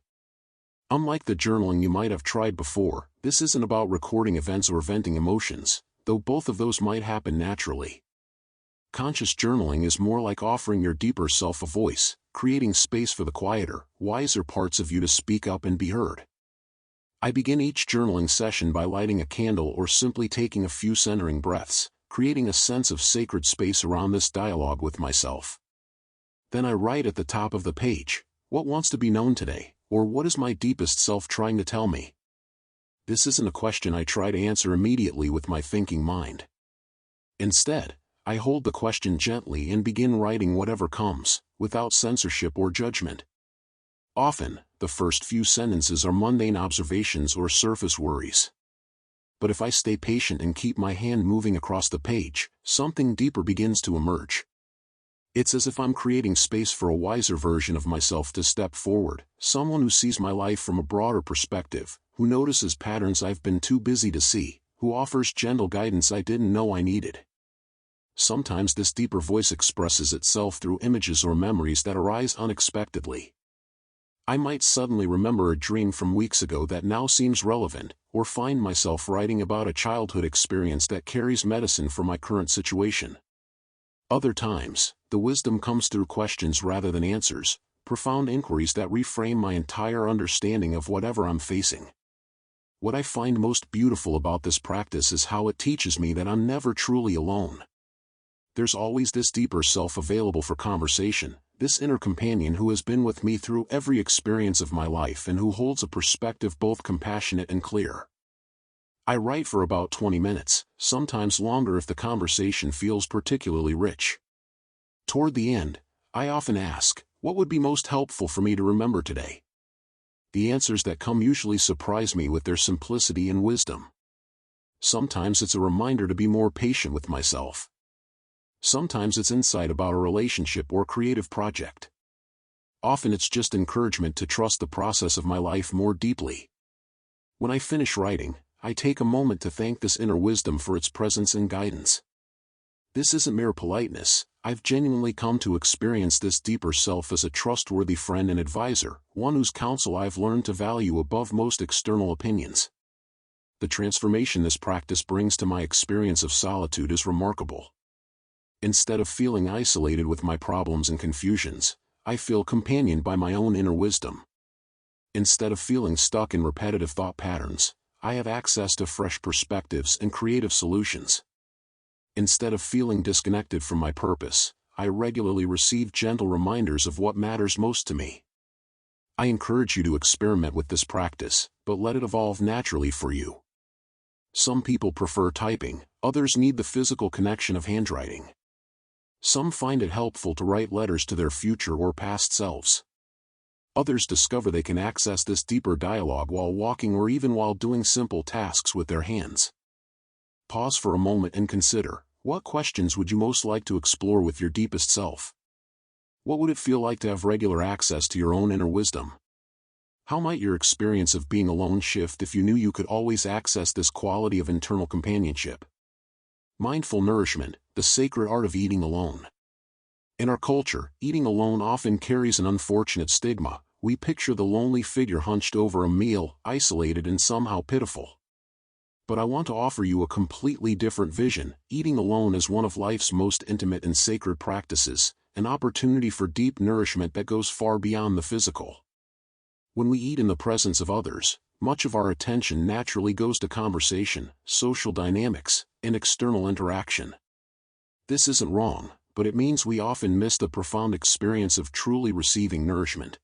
Unlike the journaling you might have tried before, this isn't about recording events or venting emotions, though both of those might happen naturally. Conscious journaling is more like offering your deeper self a voice, creating space for the quieter, wiser parts of you to speak up and be heard. I begin each journaling session by lighting a candle or simply taking a few centering breaths, creating a sense of sacred space around this dialogue with myself. Then I write at the top of the page, what wants to be known today, or what is my deepest self trying to tell me? This isn't a question I try to answer immediately with my thinking mind. Instead, I hold the question gently and begin writing whatever comes, without censorship or judgment. Often, the first few sentences are mundane observations or surface worries. But if I stay patient and keep my hand moving across the page, something deeper begins to emerge. It's as if I'm creating space for a wiser version of myself to step forward, someone who sees my life from a broader perspective, who notices patterns I've been too busy to see, who offers gentle guidance I didn't know I needed. Sometimes this deeper voice expresses itself through images or memories that arise unexpectedly. I might suddenly remember a dream from weeks ago that now seems relevant, or find myself writing about a childhood experience that carries medicine for my current situation. Other times, the wisdom comes through questions rather than answers, profound inquiries that reframe my entire understanding of whatever I'm facing. What I find most beautiful about this practice is how it teaches me that I'm never truly alone. There's always this deeper self available for conversation, this inner companion who has been with me through every experience of my life and who holds a perspective both compassionate and clear. I write for about 20 minutes, sometimes longer if the conversation feels particularly rich. Toward the end, I often ask, what would be most helpful for me to remember today? The answers that come usually surprise me with their simplicity and wisdom. Sometimes it's a reminder to be more patient with myself. Sometimes it's insight about a relationship or creative project. Often it's just encouragement to trust the process of my life more deeply. When I finish writing, I take a moment to thank this inner wisdom for its presence and guidance. This isn't mere politeness. I've genuinely come to experience this deeper self as a trustworthy friend and advisor, one whose counsel I've learned to value above most external opinions. The transformation this practice brings to my experience of solitude is remarkable. Instead of feeling isolated with my problems and confusions, I feel companioned by my own inner wisdom. Instead of feeling stuck in repetitive thought patterns, I have access to fresh perspectives and creative solutions. Instead of feeling disconnected from my purpose, I regularly receive gentle reminders of what matters most to me. I encourage you to experiment with this practice, but let it evolve naturally for you. Some people prefer typing, others need the physical connection of handwriting. Some find it helpful to write letters to their future or past selves. Others discover they can access this deeper dialogue while walking or even while doing simple tasks with their hands. Pause for a moment and consider, what questions would you most like to explore with your deepest self? What would it feel like to have regular access to your own inner wisdom? How might your experience of being alone shift if you knew you could always access this quality of internal companionship? Mindful nourishment, the sacred art of eating alone. In our culture, eating alone often carries an unfortunate stigma. We picture the lonely figure hunched over a meal, isolated and somehow pitiful. But I want to offer you a completely different vision. Eating alone is one of life's most intimate and sacred practices, an opportunity for deep nourishment that goes far beyond the physical. When we eat in the presence of others, much of our attention naturally goes to conversation, social dynamics, and external interaction. This isn't wrong, but it means we often miss the profound experience of truly receiving nourishment.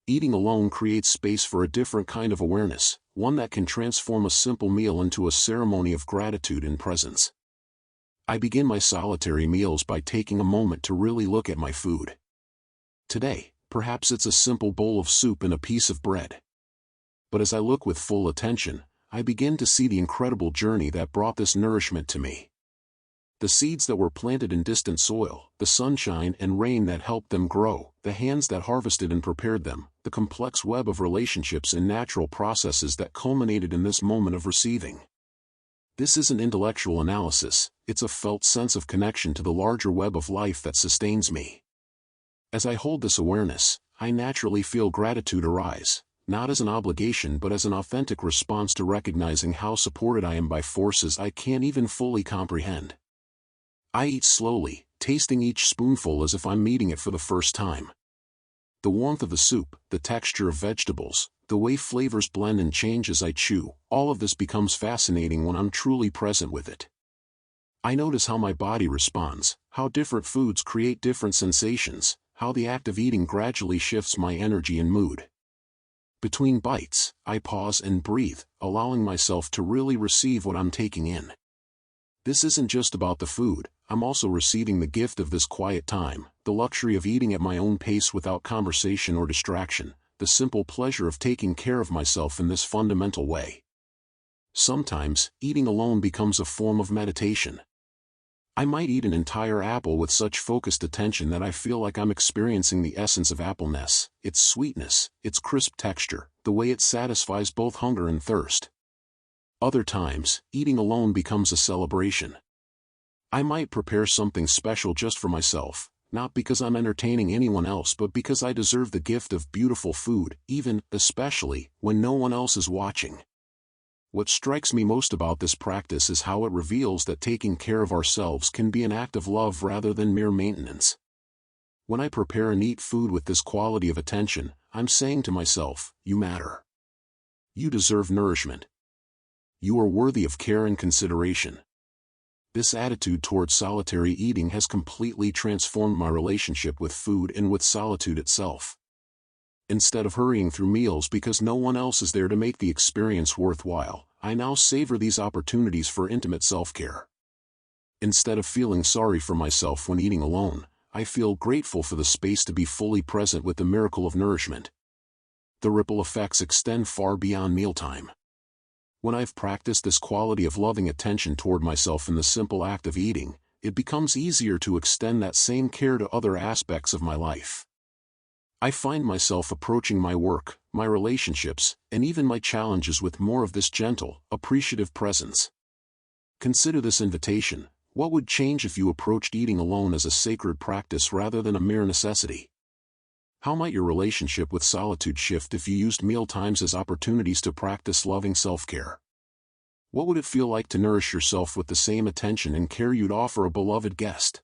Eating alone creates space for a different kind of awareness, one that can transform a simple meal into a ceremony of gratitude and presence. I begin my solitary meals by taking a moment to really look at my food. Today, perhaps it's a simple bowl of soup and a piece of bread. But as I look with full attention, I begin to see the incredible journey that brought this nourishment to me. The seeds that were planted in distant soil, the sunshine and rain that helped them grow, the hands that harvested and prepared them, the complex web of relationships and natural processes that culminated in this moment of receiving. This isn't intellectual analysis, it's a felt sense of connection to the larger web of life that sustains me. As I hold this awareness, I naturally feel gratitude arise, not as an obligation but as an authentic response to recognizing how supported I am by forces I can't even fully comprehend. I eat slowly, tasting each spoonful as if I'm eating it for the first time. The warmth of the soup, the texture of vegetables, the way flavors blend and change as I chew, all of this becomes fascinating when I'm truly present with it. I notice how my body responds, how different foods create different sensations, how the act of eating gradually shifts my energy and mood. Between bites, I pause and breathe, allowing myself to really receive what I'm taking in. This isn't just about the food, I'm also receiving the gift of this quiet time, the luxury of eating at my own pace without conversation or distraction, the simple pleasure of taking care of myself in this fundamental way. Sometimes, eating alone becomes a form of meditation. I might eat an entire apple with such focused attention that I feel like I'm experiencing the essence of appleness, its sweetness, its crisp texture, the way it satisfies both hunger and thirst. Other times, eating alone becomes a celebration. I might prepare something special just for myself, not because I'm entertaining anyone else but because I deserve the gift of beautiful food, especially, when no one else is watching. What strikes me most about this practice is how it reveals that taking care of ourselves can be an act of love rather than mere maintenance. When I prepare and eat food with this quality of attention, I'm saying to myself, you matter. You deserve nourishment. You are worthy of care and consideration. This attitude towards solitary eating has completely transformed my relationship with food and with solitude itself. Instead of hurrying through meals because no one else is there to make the experience worthwhile, I now savor these opportunities for intimate self-care. Instead of feeling sorry for myself when eating alone, I feel grateful for the space to be fully present with the miracle of nourishment. The ripple effects extend far beyond mealtime. When I've practiced this quality of loving attention toward myself in the simple act of eating, it becomes easier to extend that same care to other aspects of my life. I find myself approaching my work, my relationships, and even my challenges with more of this gentle, appreciative presence. Consider this invitation. What would change if you approached eating alone as a sacred practice rather than a mere necessity? How might your relationship with solitude shift if you used mealtimes as opportunities to practice loving self-care? What would it feel like to nourish yourself with the same attention and care you'd offer a beloved guest?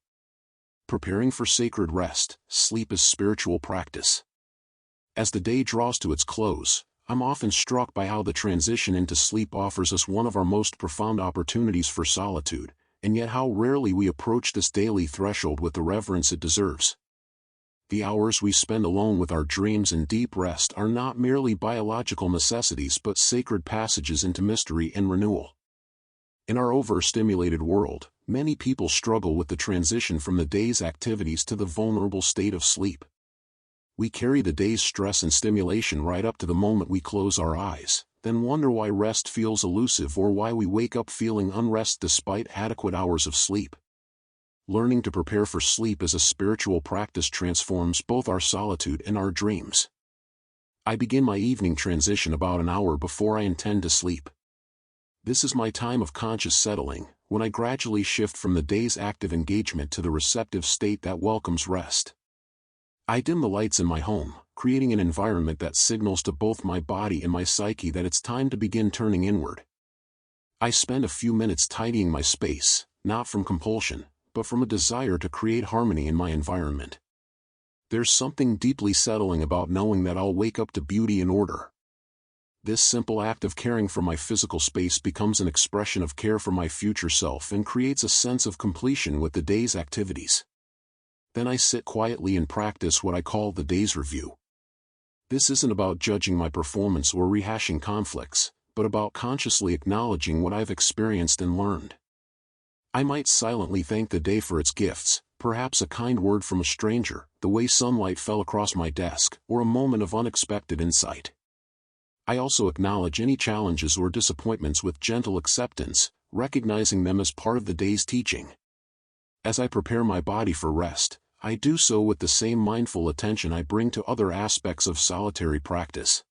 Preparing for sacred rest, sleep is spiritual practice. As the day draws to its close, I'm often struck by how the transition into sleep offers us one of our most profound opportunities for solitude, and yet how rarely we approach this daily threshold with the reverence it deserves. The hours we spend alone with our dreams and deep rest are not merely biological necessities but sacred passages into mystery and renewal. In our overstimulated world, many people struggle with the transition from the day's activities to the vulnerable state of sleep. We carry the day's stress and stimulation right up to the moment we close our eyes, then wonder why rest feels elusive or why we wake up feeling unrest despite adequate hours of sleep. Learning to prepare for sleep as a spiritual practice transforms both our solitude and our dreams. I begin my evening transition about an hour before I intend to sleep. This is my time of conscious settling, when I gradually shift from the day's active engagement to the receptive state that welcomes rest. I dim the lights in my home, creating an environment that signals to both my body and my psyche that it's time to begin turning inward. I spend a few minutes tidying my space, not from compulsion, but from a desire to create harmony in my environment. There's something deeply settling about knowing that I'll wake up to beauty and order. This simple act of caring for my physical space becomes an expression of care for my future self and creates a sense of completion with the day's activities. Then I sit quietly and practice what I call the day's review. This isn't about judging my performance or rehashing conflicts, but about consciously acknowledging what I've experienced and learned. I might silently thank the day for its gifts, perhaps a kind word from a stranger, the way sunlight fell across my desk, or a moment of unexpected insight. I also acknowledge any challenges or disappointments with gentle acceptance, recognizing them as part of the day's teaching. As I prepare my body for rest, I do so with the same mindful attention I bring to other aspects of solitary practice.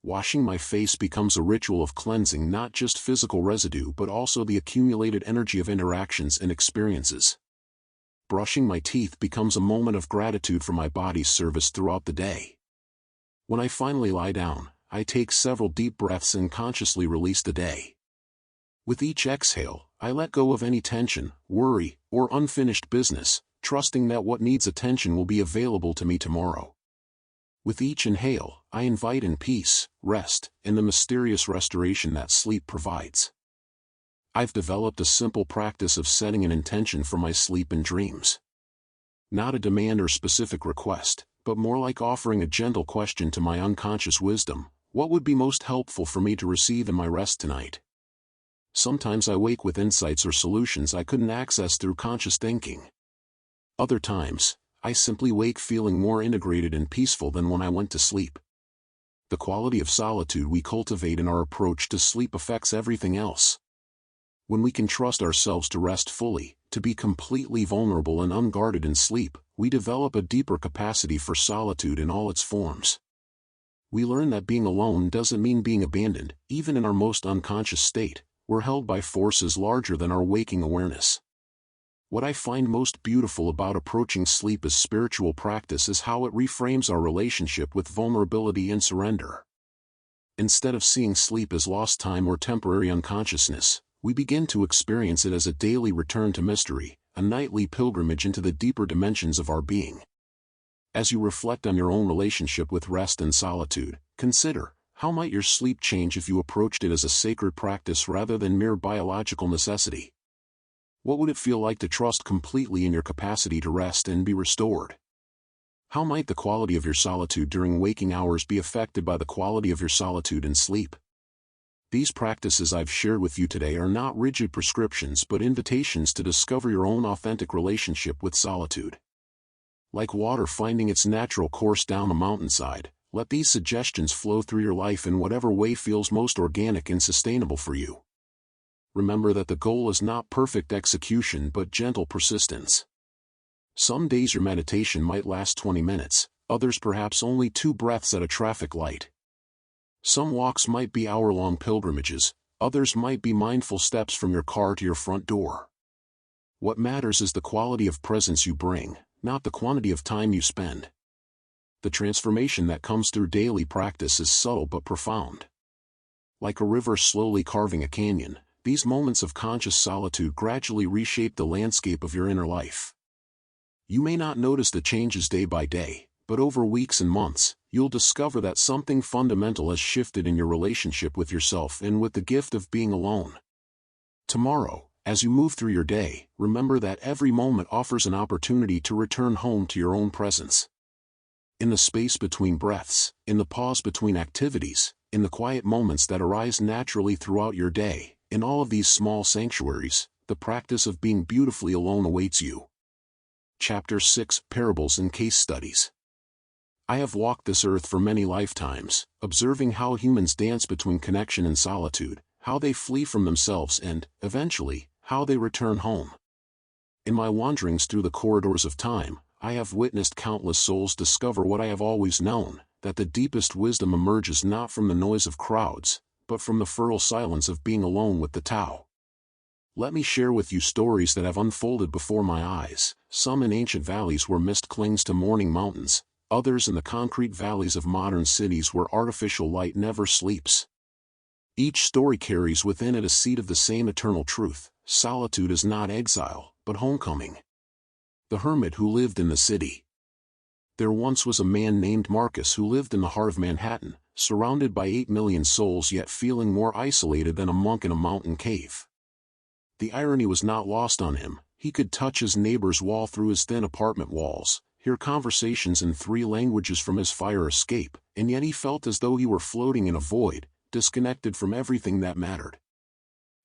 Washing my face becomes a ritual of cleansing not just physical residue but also the accumulated energy of interactions and experiences. Brushing my teeth becomes a moment of gratitude for my body's service throughout the day. When I finally lie down, I take several deep breaths and consciously release the day. With each exhale, I let go of any tension, worry, or unfinished business, trusting that what needs attention will be available to me tomorrow. With each inhale, I invite in peace, rest, and the mysterious restoration that sleep provides. I've developed a simple practice of setting an intention for my sleep and dreams. Not a demand or specific request, but more like offering a gentle question to my unconscious wisdom: what would be most helpful for me to receive in my rest tonight? Sometimes I wake with insights or solutions I couldn't access through conscious thinking. Other times, I simply wake feeling more integrated and peaceful than when I went to sleep. The quality of solitude we cultivate in our approach to sleep affects everything else. When we can trust ourselves to rest fully, to be completely vulnerable and unguarded in sleep, we develop a deeper capacity for solitude in all its forms. We learn that being alone doesn't mean being abandoned. Even in our most unconscious state, we're held by forces larger than our waking awareness. What I find most beautiful about approaching sleep as spiritual practice is how it reframes our relationship with vulnerability and surrender. Instead of seeing sleep as lost time or temporary unconsciousness, we begin to experience it as a daily return to mystery, a nightly pilgrimage into the deeper dimensions of our being. As you reflect on your own relationship with rest and solitude, consider, how might your sleep change if you approached it as a sacred practice rather than mere biological necessity? What would it feel like to trust completely in your capacity to rest and be restored? How might the quality of your solitude during waking hours be affected by the quality of your solitude in sleep? These practices I've shared with you today are not rigid prescriptions but invitations to discover your own authentic relationship with solitude. Like water finding its natural course down a mountainside, let these suggestions flow through your life in whatever way feels most organic and sustainable for you. Remember that the goal is not perfect execution but gentle persistence. Some days your meditation might last 20 minutes, others perhaps only 2 breaths at a traffic light. Some walks might be hour-long pilgrimages, others might be mindful steps from your car to your front door. What matters is the quality of presence you bring, not the quantity of time you spend. The transformation that comes through daily practice is subtle but profound. Like a river slowly carving a canyon, these moments of conscious solitude gradually reshape the landscape of your inner life. You may not notice the changes day by day, but over weeks and months, you'll discover that something fundamental has shifted in your relationship with yourself and with the gift of being alone. Tomorrow, as you move through your day, remember that every moment offers an opportunity to return home to your own presence. In the space between breaths, in the pause between activities, in the quiet moments that arise naturally throughout your day, in all of these small sanctuaries, the practice of being beautifully alone awaits you. Chapter 6: Parables and Case Studies. I have walked this earth for many lifetimes, observing how humans dance between connection and solitude, how they flee from themselves and, eventually, how they return home. In my wanderings through the corridors of time, I have witnessed countless souls discover what I have always known, that the deepest wisdom emerges not from the noise of crowds, but from the fertile silence of being alone with the Tao. Let me share with you stories that have unfolded before my eyes, some in ancient valleys where mist clings to morning mountains, others in the concrete valleys of modern cities where artificial light never sleeps. Each story carries within it a seed of the same eternal truth: solitude is not exile, but homecoming. The hermit who lived in the city. There once was a man named Marcus who lived in the heart of Manhattan, surrounded by 8 million souls yet feeling more isolated than a monk in a mountain cave. The irony was not lost on him. He could touch his neighbor's wall through his thin apartment walls, hear conversations in 3 languages from his fire escape, and yet he felt as though he were floating in a void, disconnected from everything that mattered.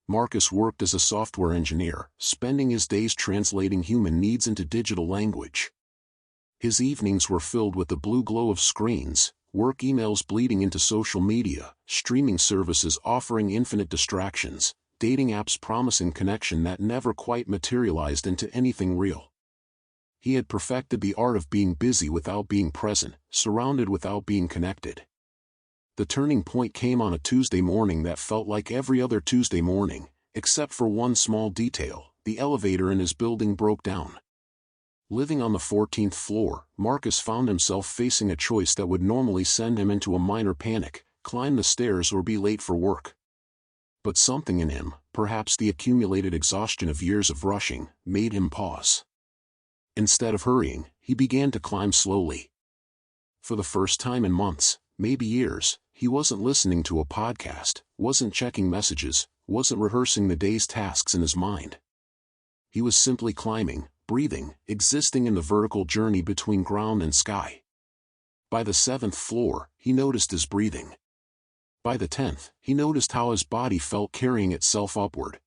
Marcus worked as a software engineer, spending his days translating human needs into digital language. His evenings were filled with the blue glow of screens, work emails bleeding into social media, streaming services offering infinite distractions, dating apps promising connection that never quite materialized into anything real. He had perfected the art of being busy without being present, surrounded without being connected. The turning point came on a Tuesday morning that felt like every other Tuesday morning, except for one small detail: the elevator in his building broke down. Living on the 14th floor, Marcus found himself facing a choice that would normally send him into a minor panic: climb the stairs or be late for work. But something in him, perhaps the accumulated exhaustion of years of rushing, made him pause. Instead of hurrying, he began to climb slowly. For the first time in months, maybe years, he wasn't listening to a podcast, wasn't checking messages, wasn't rehearsing the day's tasks in his mind. He was simply climbing, breathing, existing in the vertical journey between ground and sky. By the 7th floor, he noticed his breathing. By the 10th, he noticed how his body felt carrying itself upward.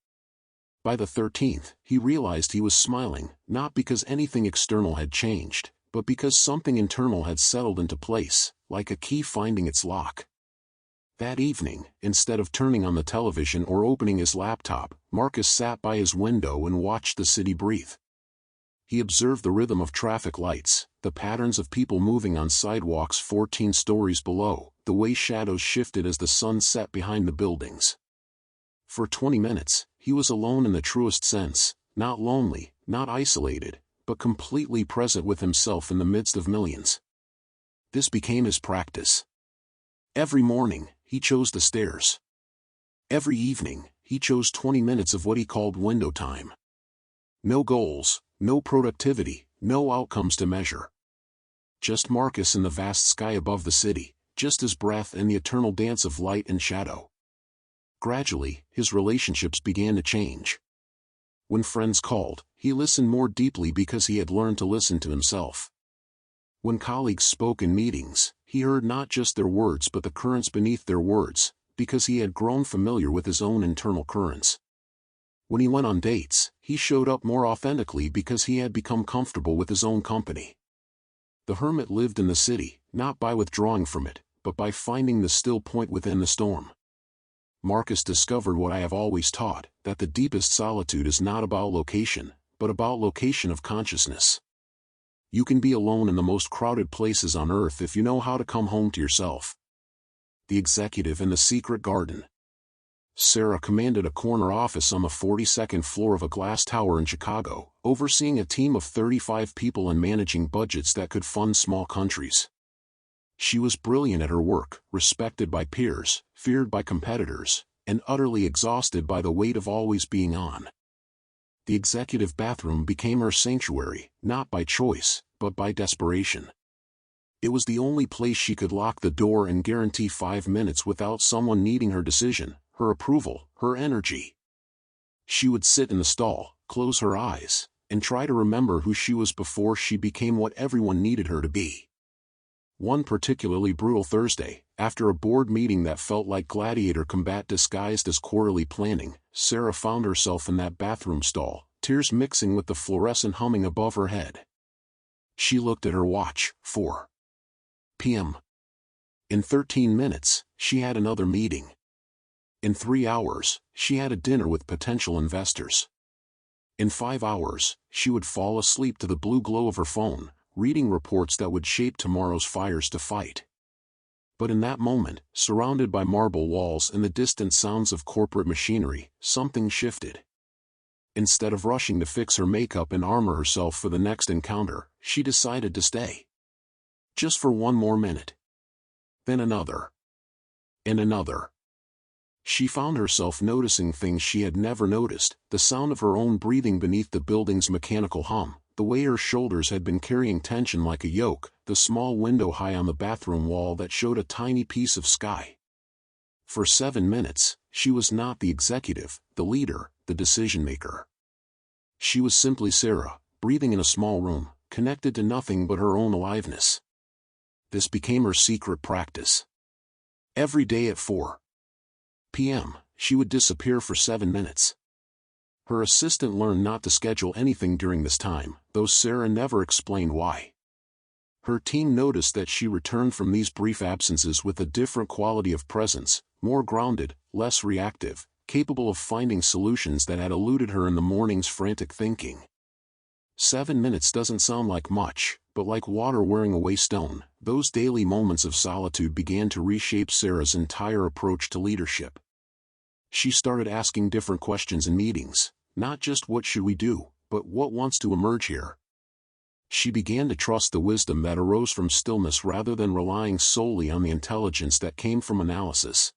By the 13th, he realized he was smiling, not because anything external had changed, but because something internal had settled into place, like a key finding its lock. That evening, instead of turning on the television or opening his laptop, Marcus sat by his window and watched the city breathe. He observed the rhythm of traffic lights, the patterns of people moving on sidewalks 14 stories below, the way shadows shifted as the sun set behind the buildings. For 20 minutes, he was alone in the truest sense, not lonely, not isolated, but completely present with himself in the midst of millions. This became his practice. Every morning, he chose the stairs. Every evening, he chose 20 minutes of what he called window time. No goals, no productivity, no outcomes to measure. Just Marcus in the vast sky above the city, just his breath and the eternal dance of light and shadow. Gradually, his relationships began to change. When friends called, he listened more deeply because he had learned to listen to himself. When colleagues spoke in meetings, he heard not just their words but the currents beneath their words, because he had grown familiar with his own internal currents. When he went on dates, he showed up more authentically because he had become comfortable with his own company. The hermit lived in the city, not by withdrawing from it, but by finding the still point within the storm. Marcus discovered what I have always taught, that the deepest solitude is not about location, but about location of consciousness. You can be alone in the most crowded places on earth if you know how to come home to yourself. The executive in the secret garden. Sarah commanded a corner office on the 42nd floor of a glass tower in Chicago, overseeing a team of 35 people and managing budgets that could fund small countries. She was brilliant at her work, respected by peers, feared by competitors, and utterly exhausted by the weight of always being on. The executive bathroom became her sanctuary, not by choice, but by desperation. It was the only place she could lock the door and guarantee 5 minutes without someone needing her decision, her approval, her energy. She would sit in the stall, close her eyes, and try to remember who she was before she became what everyone needed her to be. One particularly brutal Thursday, after a board meeting that felt like gladiator combat disguised as quarterly planning, Sarah found herself in that bathroom stall, tears mixing with the fluorescent humming above her head. She looked at her watch: 4 p.m. In 13 minutes, she had another meeting. In 3 hours, she had a dinner with potential investors. In 5 hours, she would fall asleep to the blue glow of her phone, reading reports that would shape tomorrow's fires to fight. But in that moment, surrounded by marble walls and the distant sounds of corporate machinery, something shifted. Instead of rushing to fix her makeup and armor herself for the next encounter, she decided to stay. Just for one more minute. Then another. And another. She found herself noticing things she had never noticed, the sound of her own breathing beneath the building's mechanical hum, the way her shoulders had been carrying tension like a yoke, the small window high on the bathroom wall that showed a tiny piece of sky. For 7 minutes, she was not the executive, the leader, the decision-maker. She was simply Sarah, breathing in a small room, connected to nothing but her own aliveness. This became her secret practice. Every day at 4 p.m., she would disappear for 7 minutes. Her assistant learned not to schedule anything during this time, though Sarah never explained why. Her team noticed that she returned from these brief absences with a different quality of presence, more grounded, less reactive, capable of finding solutions that had eluded her in the morning's frantic thinking. 7 minutes doesn't sound like much, but like water wearing away stone, those daily moments of solitude began to reshape Sarah's entire approach to leadership. She started asking different questions in meetings, not just what should we do, but what wants to emerge here. She began to trust the wisdom that arose from stillness rather than relying solely on the intelligence that came from analysis.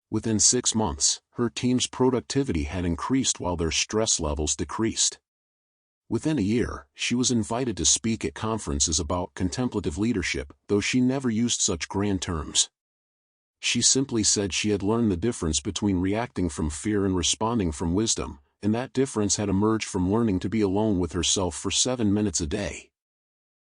Within 6 months, her team's productivity had increased while their stress levels decreased. Within a year, she was invited to speak at conferences about contemplative leadership, though she never used such grand terms. She simply said she had learned the difference between reacting from fear and responding from wisdom, and that difference had emerged from learning to be alone with herself for 7 minutes a day.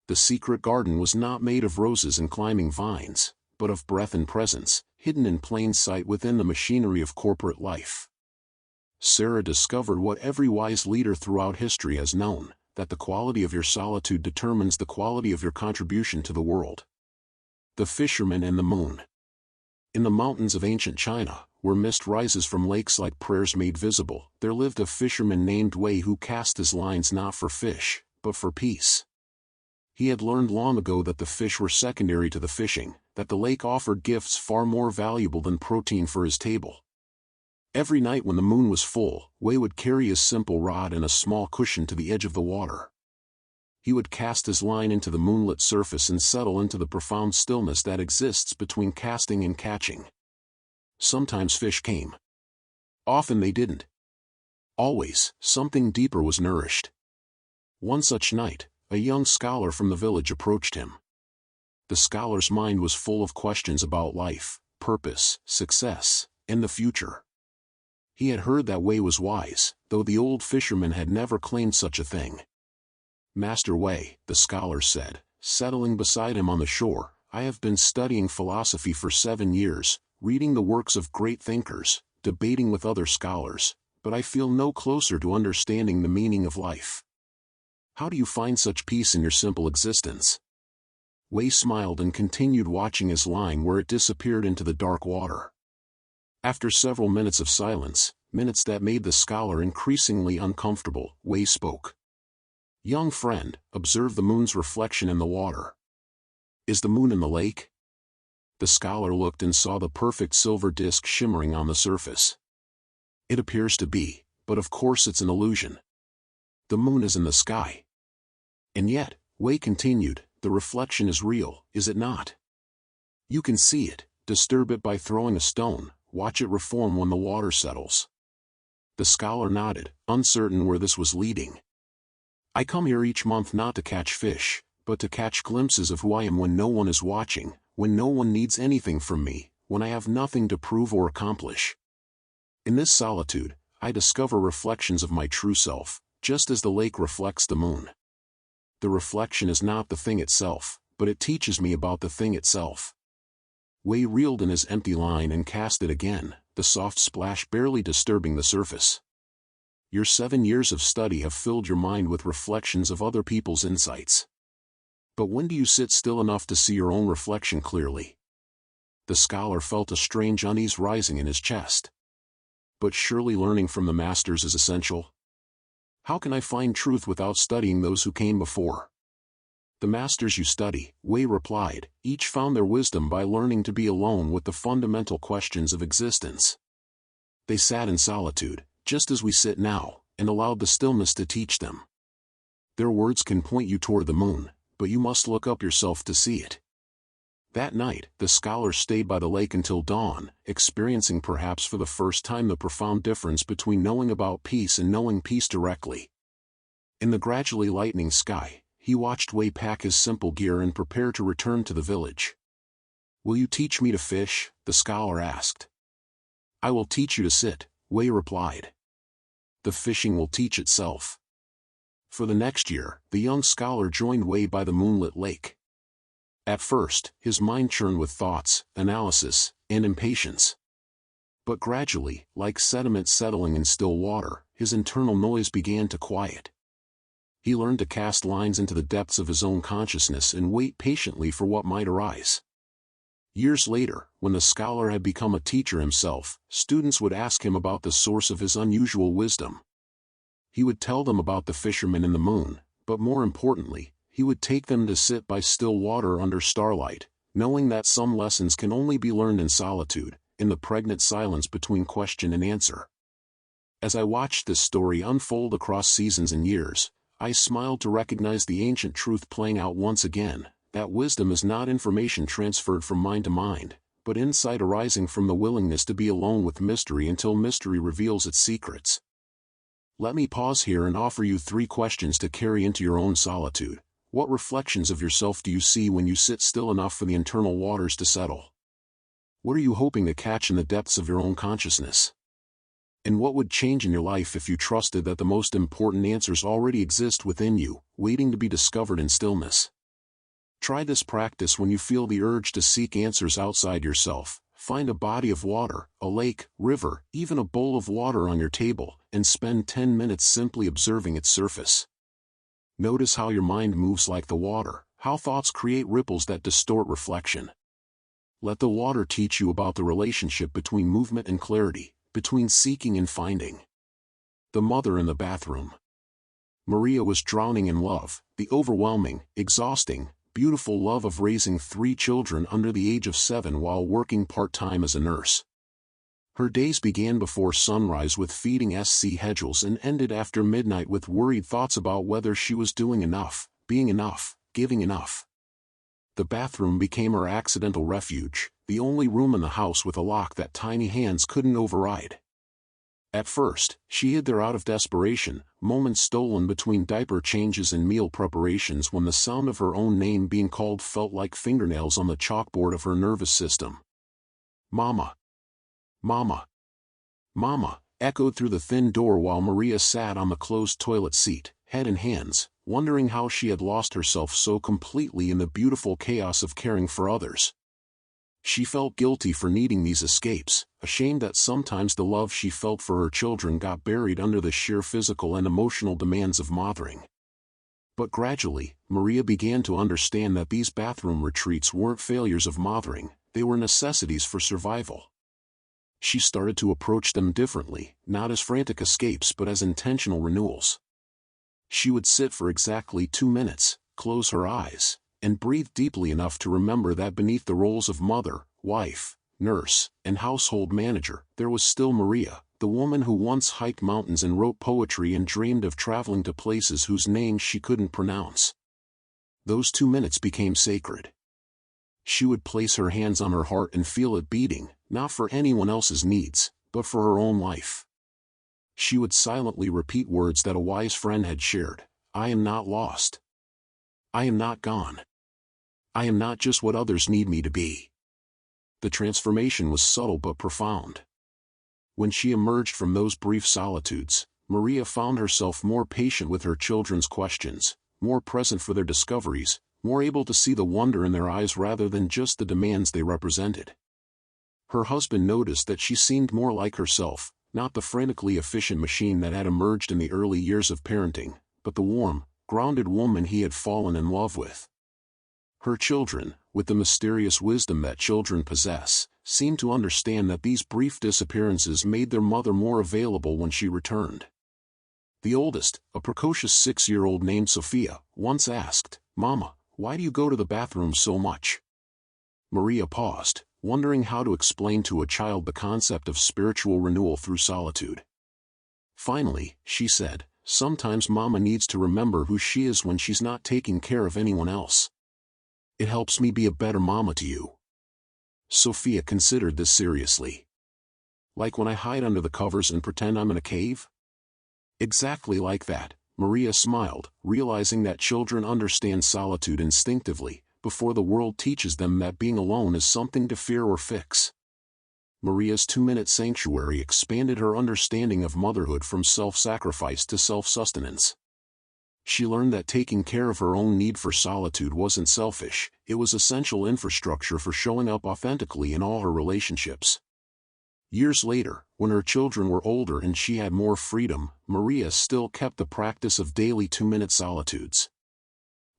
The secret garden was not made of roses and climbing vines, but of breath and presence, hidden in plain sight within the machinery of corporate life. Sarah discovered what every wise leader throughout history has known, that the quality of your solitude determines the quality of your contribution to the world. The Fisherman and the Moon. In the mountains of ancient China, where mist rises from lakes like prayers made visible, there lived a fisherman named Wei who cast his lines not for fish, but for peace. He had learned long ago that the fish were secondary to the fishing, that the lake offered gifts far more valuable than protein for his table. Every night when the moon was full, Wei would carry his simple rod and a small cushion to the edge of the water. He would cast his line into the moonlit surface and settle into the profound stillness that exists between casting and catching. Sometimes fish came. Often they didn't. Always, something deeper was nourished. One such night, a young scholar from the village approached him. The scholar's mind was full of questions about life, purpose, success, and the future. He had heard that Wei was wise, though the old fisherman had never claimed such a thing. "Master Wei," the scholar said, settling beside him on the shore, "I have been studying philosophy for 7 years, reading the works of great thinkers, debating with other scholars, but I feel no closer to understanding the meaning of life. How do you find such peace in your simple existence?" Wei smiled and continued watching his line where it disappeared into the dark water. After several minutes of silence, minutes that made the scholar increasingly uncomfortable, Wei spoke. "Young friend, observe the moon's reflection in the water. Is the moon in the lake?" The scholar looked and saw the perfect silver disk shimmering on the surface. "It appears to be, but of course it's an illusion. The moon is in the sky." "And yet," Wei continued, "the reflection is real, is it not? You can see it, disturb it by throwing a stone, watch it reform when the water settles." The scholar nodded, uncertain where this was leading. "I come here each month not to catch fish, but to catch glimpses of who I am when no one is watching, when no one needs anything from me, when I have nothing to prove or accomplish. In this solitude, I discover reflections of my true self, just as the lake reflects the moon. The reflection is not the thing itself, but it teaches me about the thing itself." Wei reeled in his empty line and cast it again, the soft splash barely disturbing the surface. "Your 7 years of study have filled your mind with reflections of other people's insights. But when do you sit still enough to see your own reflection clearly?" The scholar felt a strange unease rising in his chest. "But surely learning from the masters is essential. How can I find truth without studying those who came before?" The masters you study, Wei replied, each found their wisdom by learning to be alone with the fundamental questions of existence. They sat in solitude, just as we sit now, and allowed the stillness to teach them. Their words can point you toward the moon, but you must look up yourself to see it. That night, the scholars stayed by the lake until dawn, experiencing perhaps for the first time the profound difference between knowing about peace and knowing peace directly. In the gradually lightening sky, he watched Wei pack his simple gear and prepare to return to the village. "Will you teach me to fish?" the scholar asked. "I will teach you to sit," Wei replied. "The fishing will teach itself." For the next year, the young scholar joined Wei by the moonlit lake. At first, his mind churned with thoughts, analysis, and impatience. But gradually, like sediment settling in still water, his internal noise began to quiet. He learned to cast lines into the depths of his own consciousness and wait patiently for what might arise. Years later, when the scholar had become a teacher himself, students would ask him about the source of his unusual wisdom. He would tell them about the fisherman and the moon, but more importantly, he would take them to sit by still water under starlight, knowing that some lessons can only be learned in solitude, in the pregnant silence between question and answer. As I watched this story unfold across seasons and years, I smiled to recognize the ancient truth playing out once again, that wisdom is not information transferred from mind to mind, but insight arising from the willingness to be alone with mystery until mystery reveals its secrets. Let me pause here and offer you 3 questions to carry into your own solitude. What reflections of yourself do you see when you sit still enough for the internal waters to settle? What are you hoping to catch in the depths of your own consciousness? And what would change in your life if you trusted that the most important answers already exist within you, waiting to be discovered in stillness? Try this practice when you feel the urge to seek answers outside yourself. Find a body of water, a lake, river, even a bowl of water on your table, and spend 10 minutes simply observing its surface. Notice how your mind moves like the water, how thoughts create ripples that distort reflection. Let the water teach you about the relationship between movement and clarity, between seeking and finding. The mother in the bathroom. Maria was drowning in love, the overwhelming, exhausting, beautiful love of raising 3 children under the age of 7 while working part-time as a nurse. Her days began before sunrise with feeding SC Hedgels and ended after midnight with worried thoughts about whether she was doing enough, being enough, giving enough. The bathroom became her accidental refuge, the only room in the house with a lock that tiny hands couldn't override. At first, she hid there out of desperation, moments stolen between diaper changes and meal preparations when the sound of her own name being called felt like fingernails on the chalkboard of her nervous system. "Mama! Mama! Mama!" echoed through the thin door while Maria sat on the closed toilet seat, head in hands, wondering how she had lost herself so completely in the beautiful chaos of caring for others. She felt guilty for needing these escapes, ashamed that sometimes the love she felt for her children got buried under the sheer physical and emotional demands of mothering. But gradually, Maria began to understand that these bathroom retreats weren't failures of mothering, they were necessities for survival. She started to approach them differently, not as frantic escapes but as intentional renewals. She would sit for exactly 2 minutes, close her eyes, and breathe deeply enough to remember that beneath the roles of mother, wife, nurse, and household manager, there was still Maria, the woman who once hiked mountains and wrote poetry and dreamed of traveling to places whose names she couldn't pronounce. Those 2 minutes became sacred. She would place her hands on her heart and feel it beating, not for anyone else's needs, but for her own life. She would silently repeat words that a wise friend had shared: "I am not lost. I am not gone. I am not just what others need me to be." The transformation was subtle but profound. When she emerged from those brief solitudes, Maria found herself more patient with her children's questions, more present for their discoveries, more able to see the wonder in their eyes rather than just the demands they represented. Her husband noticed that she seemed more like herself, not the frantically efficient machine that had emerged in the early years of parenting, but the warm, grounded woman he had fallen in love with. Her children, with the mysterious wisdom that children possess, seemed to understand that these brief disappearances made their mother more available when she returned. The oldest, a precocious 6-year-old named Sophia, once asked, "Mama, Why do you go to the bathroom so much?" Maria paused, wondering how to explain to a child the concept of spiritual renewal through solitude. Finally, she said, "Sometimes Mama needs to remember who she is when she's not taking care of anyone else. It helps me be a better mama to you." Sophia considered this seriously. "Like when I hide under the covers and pretend I'm in a cave?" "Exactly like that," Maria smiled, realizing that children understand solitude instinctively, before the world teaches them that being alone is something to fear or fix. Maria's 2-minute sanctuary expanded her understanding of motherhood from self-sacrifice to self-sustenance. She learned that taking care of her own need for solitude wasn't selfish, it was essential infrastructure for showing up authentically in all her relationships. Years later, when her children were older and she had more freedom, Maria still kept the practice of daily 2-minute solitudes.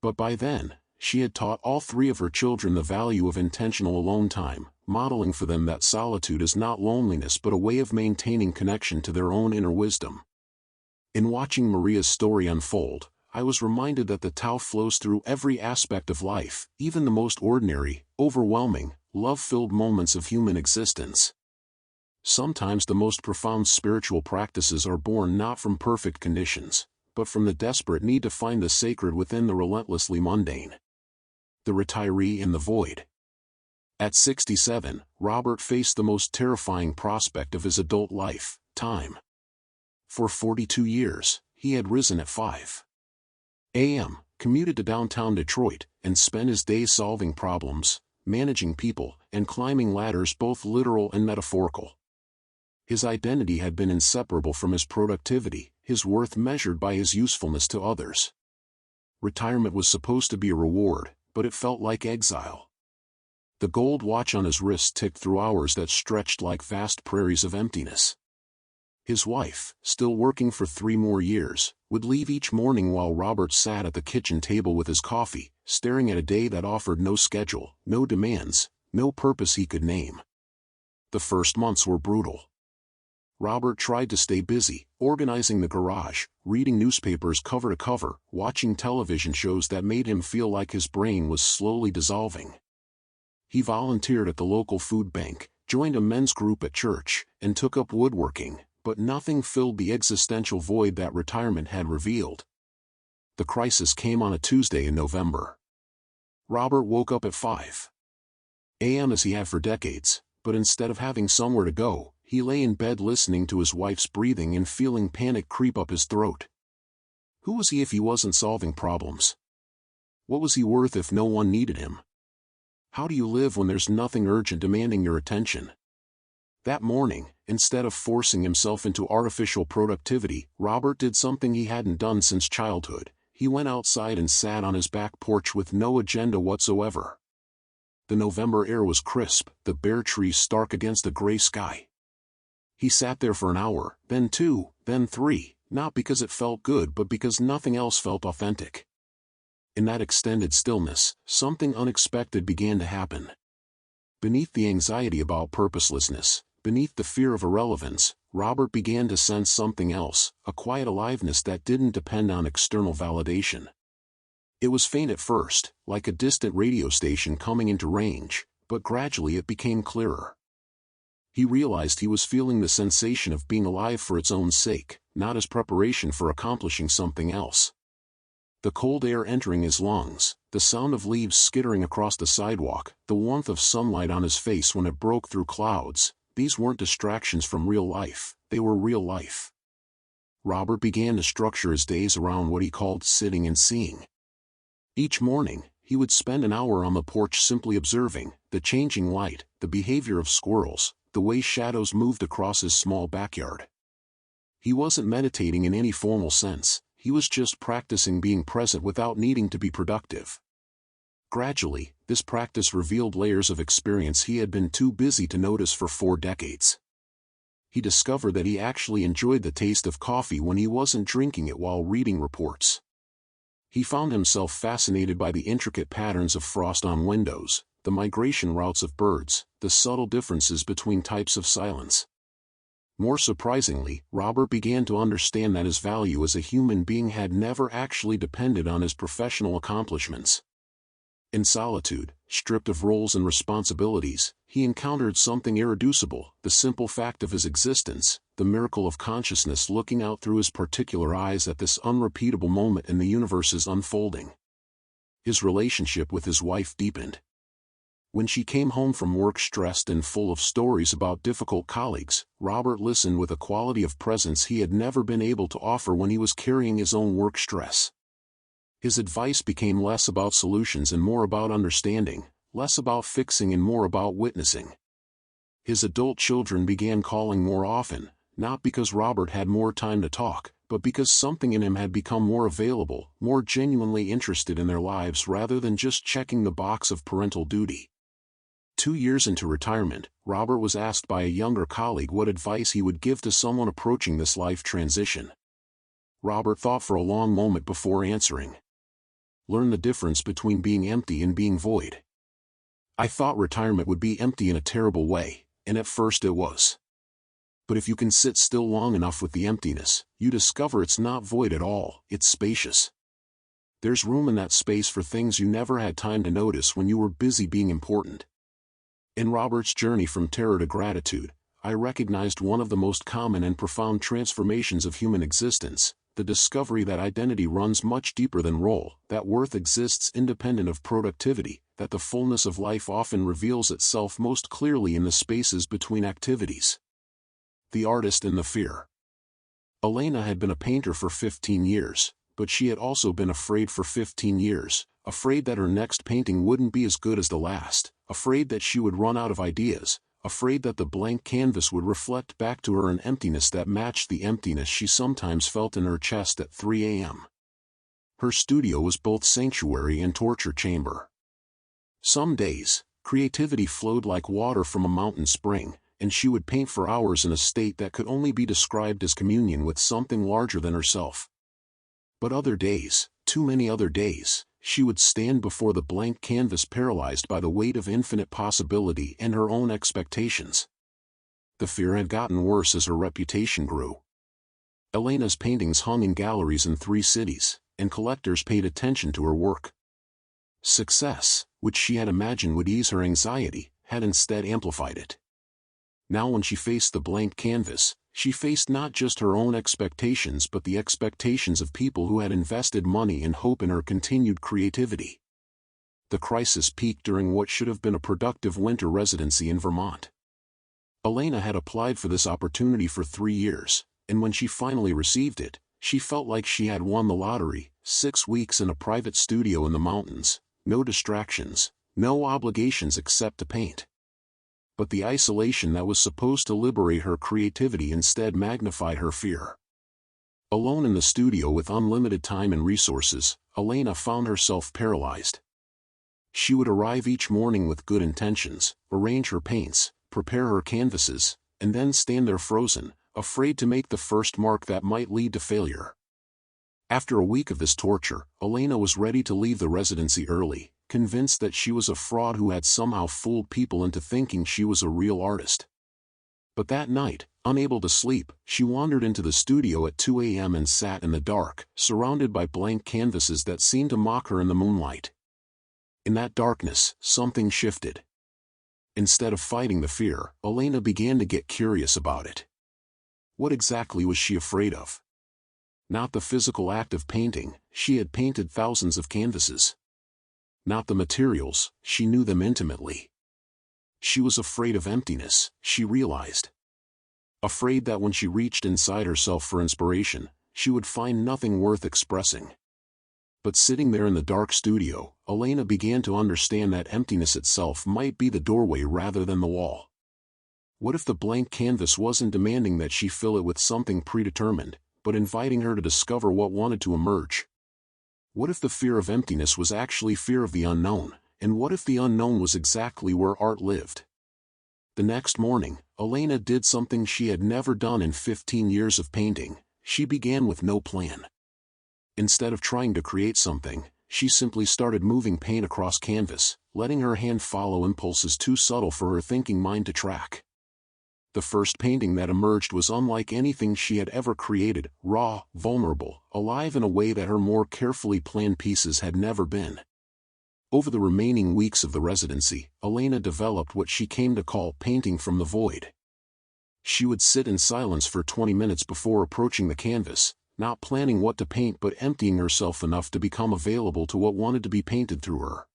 But by then, she had taught all 3 of her children the value of intentional alone time, modeling for them that solitude is not loneliness but a way of maintaining connection to their own inner wisdom. In watching Maria's story unfold, I was reminded that the Tao flows through every aspect of life, even the most ordinary, overwhelming, love-filled moments of human existence. Sometimes the most profound spiritual practices are born not from perfect conditions, but from the desperate need to find the sacred within the relentlessly mundane. The retiree in the void. At 67, Robert faced the most terrifying prospect of his adult life, time. For 42 years, he had risen at 5 a.m., commuted to downtown Detroit, and spent his days solving problems, managing people, and climbing ladders both literal and metaphorical. His identity had been inseparable from his productivity, his worth measured by his usefulness to others. Retirement was supposed to be a reward, but it felt like exile. The gold watch on his wrist ticked through hours that stretched like vast prairies of emptiness. His wife, still working for 3 more years, would leave each morning while Robert sat at the kitchen table with his coffee, staring at a day that offered no schedule, no demands, no purpose he could name. The first months were brutal. Robert tried to stay busy, organizing the garage, reading newspapers cover to cover, watching television shows that made him feel like his brain was slowly dissolving. He volunteered at the local food bank, joined a men's group at church, and took up woodworking, but nothing filled the existential void that retirement had revealed. The crisis came on a Tuesday in November. Robert woke up at 5 a.m. as he had for decades, but instead of having somewhere to go, he lay in bed listening to his wife's breathing and feeling panic creep up his throat. Who was he if he wasn't solving problems? What was he worth if no one needed him? How do you live when there's nothing urgent demanding your attention? That morning, instead of forcing himself into artificial productivity, Robert did something he hadn't done since childhood. He went outside and sat on his back porch with no agenda whatsoever. The November air was crisp, the bare trees stark against the gray sky. He sat there for an hour, then 2, then 3, not because it felt good but because nothing else felt authentic. In that extended stillness, something unexpected began to happen. Beneath the anxiety about purposelessness, beneath the fear of irrelevance, Robert began to sense something else, a quiet aliveness that didn't depend on external validation. It was faint at first, like a distant radio station coming into range, but gradually it became clearer. He realized he was feeling the sensation of being alive for its own sake, not as preparation for accomplishing something else. The cold air entering his lungs, the sound of leaves skittering across the sidewalk, the warmth of sunlight on his face when it broke through clouds, these weren't distractions from real life, they were real life. Robert began to structure his days around what he called sitting and seeing. Each morning, he would spend an hour on the porch simply observing the changing light, the behavior of squirrels, the way shadows moved across his small backyard. He wasn't meditating in any formal sense, he was just practicing being present without needing to be productive. Gradually, this practice revealed layers of experience he had been too busy to notice for 4 decades. He discovered that he actually enjoyed the taste of coffee when he wasn't drinking it while reading reports. He found himself fascinated by the intricate patterns of frost on windows, the migration routes of birds, the subtle differences between types of silence. More surprisingly, Robert began to understand that his value as a human being had never actually depended on his professional accomplishments. In solitude, stripped of roles and responsibilities, he encountered something irreducible, the simple fact of his existence, the miracle of consciousness looking out through his particular eyes at this unrepeatable moment in the universe's unfolding. His relationship with his wife deepened. When she came home from work stressed and full of stories about difficult colleagues, Robert listened with a quality of presence he had never been able to offer when he was carrying his own work stress. His advice became less about solutions and more about understanding, less about fixing and more about witnessing. His adult children began calling more often, not because Robert had more time to talk, but because something in him had become more available, more genuinely interested in their lives rather than just checking the box of parental duty. 2 years into retirement, Robert was asked by a younger colleague what advice he would give to someone approaching this life transition. Robert thought for a long moment before answering. Learn the difference between being empty and being void. I thought retirement would be empty in a terrible way, and at first it was. But if you can sit still long enough with the emptiness, you discover it's not void at all, it's spacious. There's room in that space for things you never had time to notice when you were busy being important. In Robert's journey from terror to gratitude, I recognized one of the most common and profound transformations of human existence, the discovery that identity runs much deeper than role, that worth exists independent of productivity, that the fullness of life often reveals itself most clearly in the spaces between activities. The artist and the fear. Elena had been a painter for 15 years, but she had also been afraid for 15 years, afraid that her next painting wouldn't be as good as the last, afraid that she would run out of ideas, afraid that the blank canvas would reflect back to her an emptiness that matched the emptiness she sometimes felt in her chest at 3 a.m. Her studio was both sanctuary and torture chamber. Some days, creativity flowed like water from a mountain spring, and she would paint for hours in a state that could only be described as communion with something larger than herself. But other days, too many other days, she would stand before the blank canvas paralyzed by the weight of infinite possibility and her own expectations. The fear had gotten worse as her reputation grew. Elena's paintings hung in galleries in 3 cities, and collectors paid attention to her work. Success, which she had imagined would ease her anxiety, had instead amplified it. Now when she faced the blank canvas, she faced not just her own expectations but the expectations of people who had invested money and hope in her continued creativity. The crisis peaked during what should have been a productive winter residency in Vermont. Elena had applied for this opportunity for 3 years, and when she finally received it, she felt like she had won the lottery. 6 weeks in a private studio in the mountains, no distractions, no obligations except to paint. But the isolation that was supposed to liberate her creativity instead magnified her fear. Alone in the studio with unlimited time and resources, Elena found herself paralyzed. She would arrive each morning with good intentions, arrange her paints, prepare her canvases, and then stand there frozen, afraid to make the first mark that might lead to failure. After a week of this torture, Elena was ready to leave the residency early, convinced that she was a fraud who had somehow fooled people into thinking she was a real artist. But that night, unable to sleep, she wandered into the studio at 2 a.m. and sat in the dark, surrounded by blank canvases that seemed to mock her in the moonlight. In that darkness, something shifted. Instead of fighting the fear, Elena began to get curious about it. What exactly was she afraid of? Not the physical act of painting, she had painted thousands of canvases. Not the materials, she knew them intimately. She was afraid of emptiness, she realized. Afraid that when she reached inside herself for inspiration, she would find nothing worth expressing. But sitting there in the dark studio, Elena began to understand that emptiness itself might be the doorway rather than the wall. What if the blank canvas wasn't demanding that she fill it with something predetermined, but inviting her to discover what wanted to emerge? What if the fear of emptiness was actually fear of the unknown, and what if the unknown was exactly where art lived? The next morning, Elena did something she had never done in 15 years of painting. She began with no plan. Instead of trying to create something, she simply started moving paint across canvas, letting her hand follow impulses too subtle for her thinking mind to track. The first painting that emerged was unlike anything she had ever created, raw, vulnerable, alive in a way that her more carefully planned pieces had never been. Over the remaining weeks of the residency, Elena developed what she came to call painting from the void. She would sit in silence for 20 minutes before approaching the canvas, not planning what to paint but emptying herself enough to become available to what wanted to be painted through her.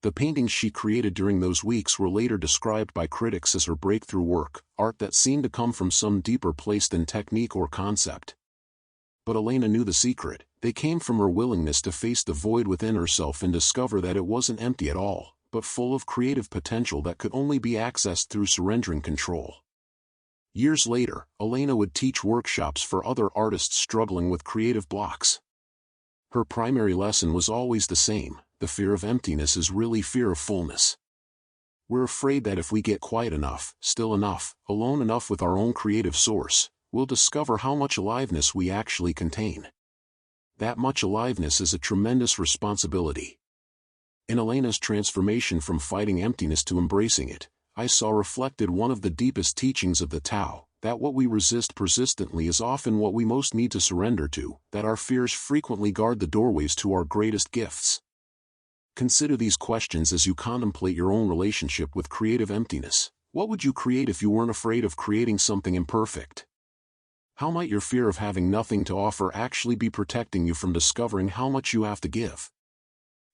The paintings she created during those weeks were later described by critics as her breakthrough work, art that seemed to come from some deeper place than technique or concept. But Elena knew the secret. They came from her willingness to face the void within herself and discover that it wasn't empty at all, but full of creative potential that could only be accessed through surrendering control. Years later, Elena would teach workshops for other artists struggling with creative blocks. Her primary lesson was always the same: the fear of emptiness is really fear of fullness. We're afraid that if we get quiet enough, still enough, alone enough with our own creative source, we'll discover how much aliveness we actually contain. That much aliveness is a tremendous responsibility. In Elena's transformation from fighting emptiness to embracing it, I saw reflected one of the deepest teachings of the Tao, that what we resist persistently is often what we most need to surrender to, that our fears frequently guard the doorways to our greatest gifts. Consider these questions as you contemplate your own relationship with creative emptiness. What would you create if you weren't afraid of creating something imperfect? How might your fear of having nothing to offer actually be protecting you from discovering how much you have to give?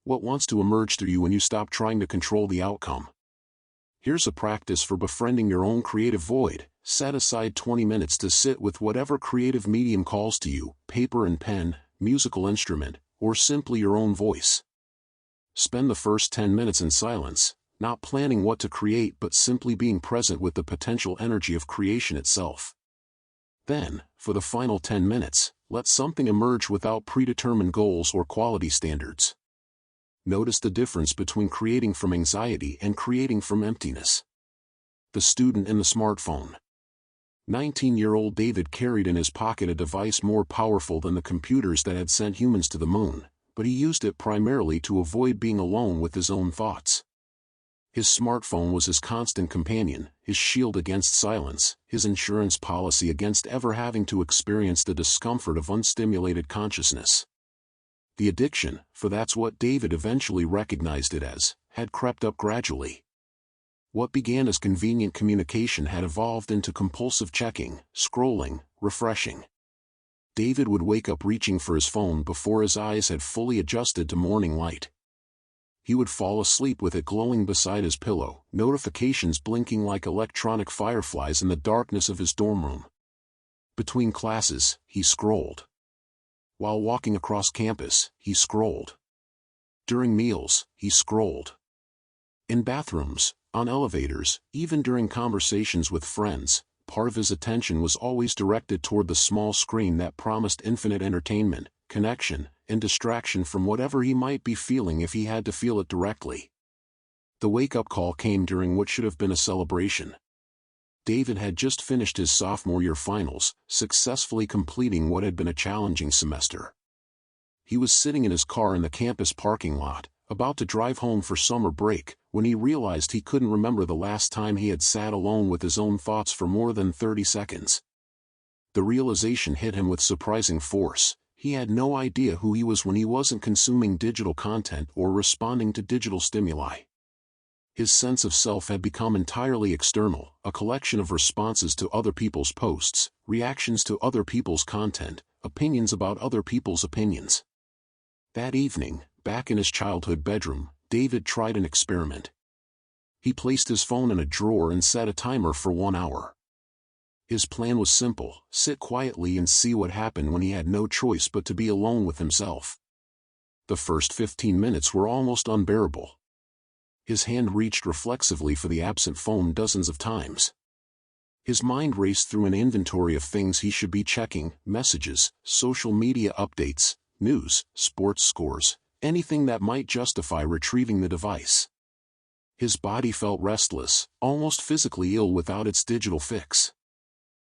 What wants to emerge through you when you stop trying to control the outcome? Here's a practice for befriending your own creative void. Set aside 20 minutes to sit with whatever creative medium calls to you: paper and pen, musical instrument, or simply your own voice. Spend the first 10 minutes in silence, not planning what to create but simply being present with the potential energy of creation itself. Then, for the final 10 minutes, let something emerge without predetermined goals or quality standards. Notice the difference between creating from anxiety and creating from emptiness. The student and the smartphone. 19-year-old David carried in his pocket a device more powerful than the computers that had sent humans to the moon, but he used it primarily to avoid being alone with his own thoughts. His smartphone was his constant companion, his shield against silence, his insurance policy against ever having to experience the discomfort of unstimulated consciousness. The addiction, for that's what David eventually recognized it as, had crept up gradually. What began as convenient communication had evolved into compulsive checking, scrolling, refreshing. David would wake up reaching for his phone before his eyes had fully adjusted to morning light. He would fall asleep with it glowing beside his pillow, notifications blinking like electronic fireflies in the darkness of his dorm room. Between classes, he scrolled. While walking across campus, he scrolled. During meals, he scrolled. In bathrooms, on elevators, even during conversations with friends, part of his attention was always directed toward the small screen that promised infinite entertainment, connection, and distraction from whatever he might be feeling if he had to feel it directly. The wake-up call came during what should have been a celebration. David had just finished his sophomore year finals, successfully completing what had been a challenging semester. He was sitting in his car in the campus parking lot, about to drive home for summer break, when he realized he couldn't remember the last time he had sat alone with his own thoughts for more than 30 seconds. The realization hit him with surprising force. He had no idea who he was when he wasn't consuming digital content or responding to digital stimuli. His sense of self had become entirely external, a collection of responses to other people's posts, reactions to other people's content, opinions about other people's opinions. That evening, back in his childhood bedroom, David tried an experiment. He placed his phone in a drawer and set a timer for 1 hour. His plan was simple: sit quietly and see what happened when he had no choice but to be alone with himself. The first 15 minutes were almost unbearable. His hand reached reflexively for the absent phone dozens of times. His mind raced through an inventory of things he should be checking: messages, social media updates, news, sports scores, anything that might justify retrieving the device. His body felt restless, almost physically ill without its digital fix.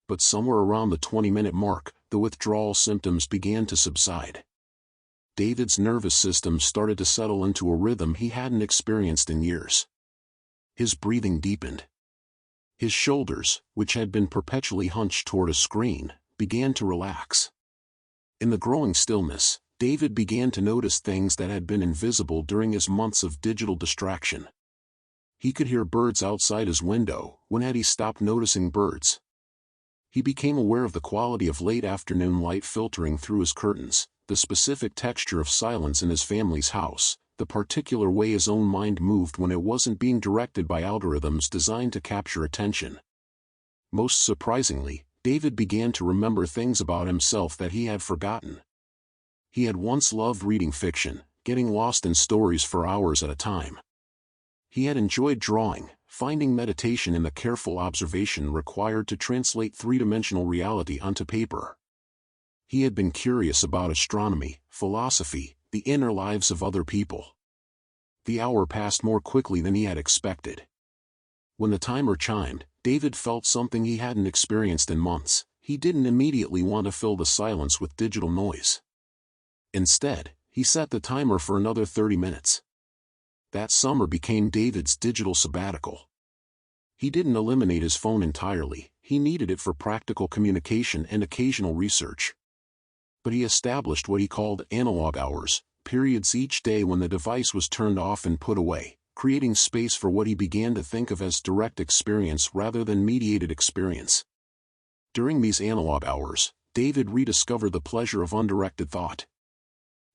But somewhere around the 20-minute mark, the withdrawal symptoms began to subside. David's nervous system started to settle into a rhythm he hadn't experienced in years. His breathing deepened. His shoulders, which had been perpetually hunched toward a screen, began to relax. In the growing stillness, David began to notice things that had been invisible during his months of digital distraction. He could hear birds outside his window. When had he stopped noticing birds? He became aware of the quality of late afternoon light filtering through his curtains, the specific texture of silence in his family's house, the particular way his own mind moved when it wasn't being directed by algorithms designed to capture attention. Most surprisingly, David began to remember things about himself that he had forgotten. He had once loved reading fiction, getting lost in stories for hours at a time. He had enjoyed drawing, finding meditation in the careful observation required to translate three-dimensional reality onto paper. He had been curious about astronomy, philosophy, the inner lives of other people. The hour passed more quickly than he had expected. When the timer chimed, David felt something he hadn't experienced in months. He didn't immediately want to fill the silence with digital noise. Instead, he set the timer for another 30 minutes. That summer became David's digital sabbatical. He didn't eliminate his phone entirely. He needed it for practical communication and occasional research. But he established what he called analog hours, periods each day when the device was turned off and put away, creating space for what he began to think of as direct experience rather than mediated experience. During these analog hours, David rediscovered the pleasure of undirected thought.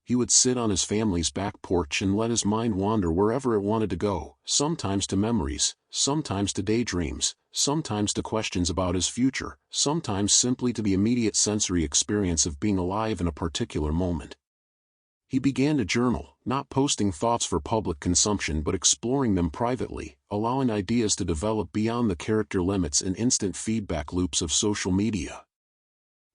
He would sit on his family's back porch and let his mind wander wherever it wanted to go, sometimes to memories, sometimes to daydreams, sometimes to questions about his future, sometimes simply to the immediate sensory experience of being alive in a particular moment. He began to journal, not posting thoughts for public consumption but exploring them privately, allowing ideas to develop beyond the character limits and instant feedback loops of social media.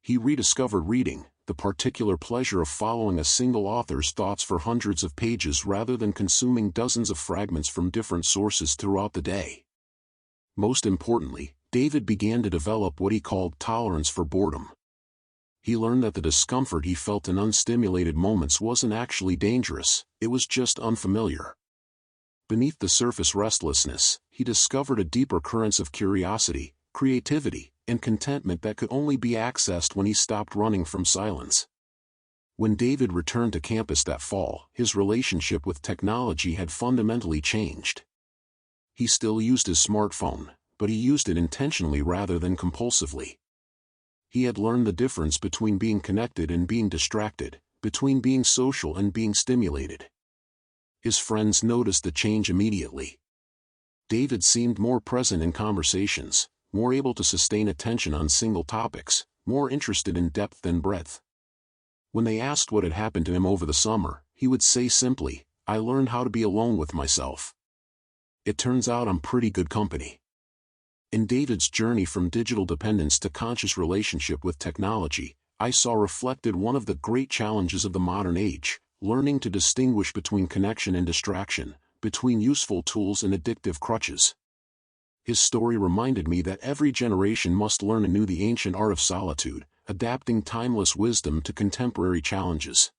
He rediscovered reading, the particular pleasure of following a single author's thoughts for hundreds of pages rather than consuming dozens of fragments from different sources throughout the day. Most importantly, David began to develop what he called tolerance for boredom. He learned that the discomfort he felt in unstimulated moments wasn't actually dangerous, it was just unfamiliar. Beneath the surface restlessness, he discovered a deeper current of curiosity, creativity, and contentment that could only be accessed when he stopped running from silence. When David returned to campus that fall, his relationship with technology had fundamentally changed. He still used his smartphone, but he used it intentionally rather than compulsively. He had learned the difference between being connected and being distracted, between being social and being stimulated. His friends noticed the change immediately. David seemed more present in conversations, more able to sustain attention on single topics, more interested in depth than breadth. When they asked what had happened to him over the summer, he would say simply, "I learned how to be alone with myself. It turns out I'm pretty good company." In David's journey from digital dependence to conscious relationship with technology, I saw reflected one of the great challenges of the modern age, learning to distinguish between connection and distraction, between useful tools and addictive crutches. His story reminded me that every generation must learn anew the ancient art of solitude, adapting timeless wisdom to contemporary challenges.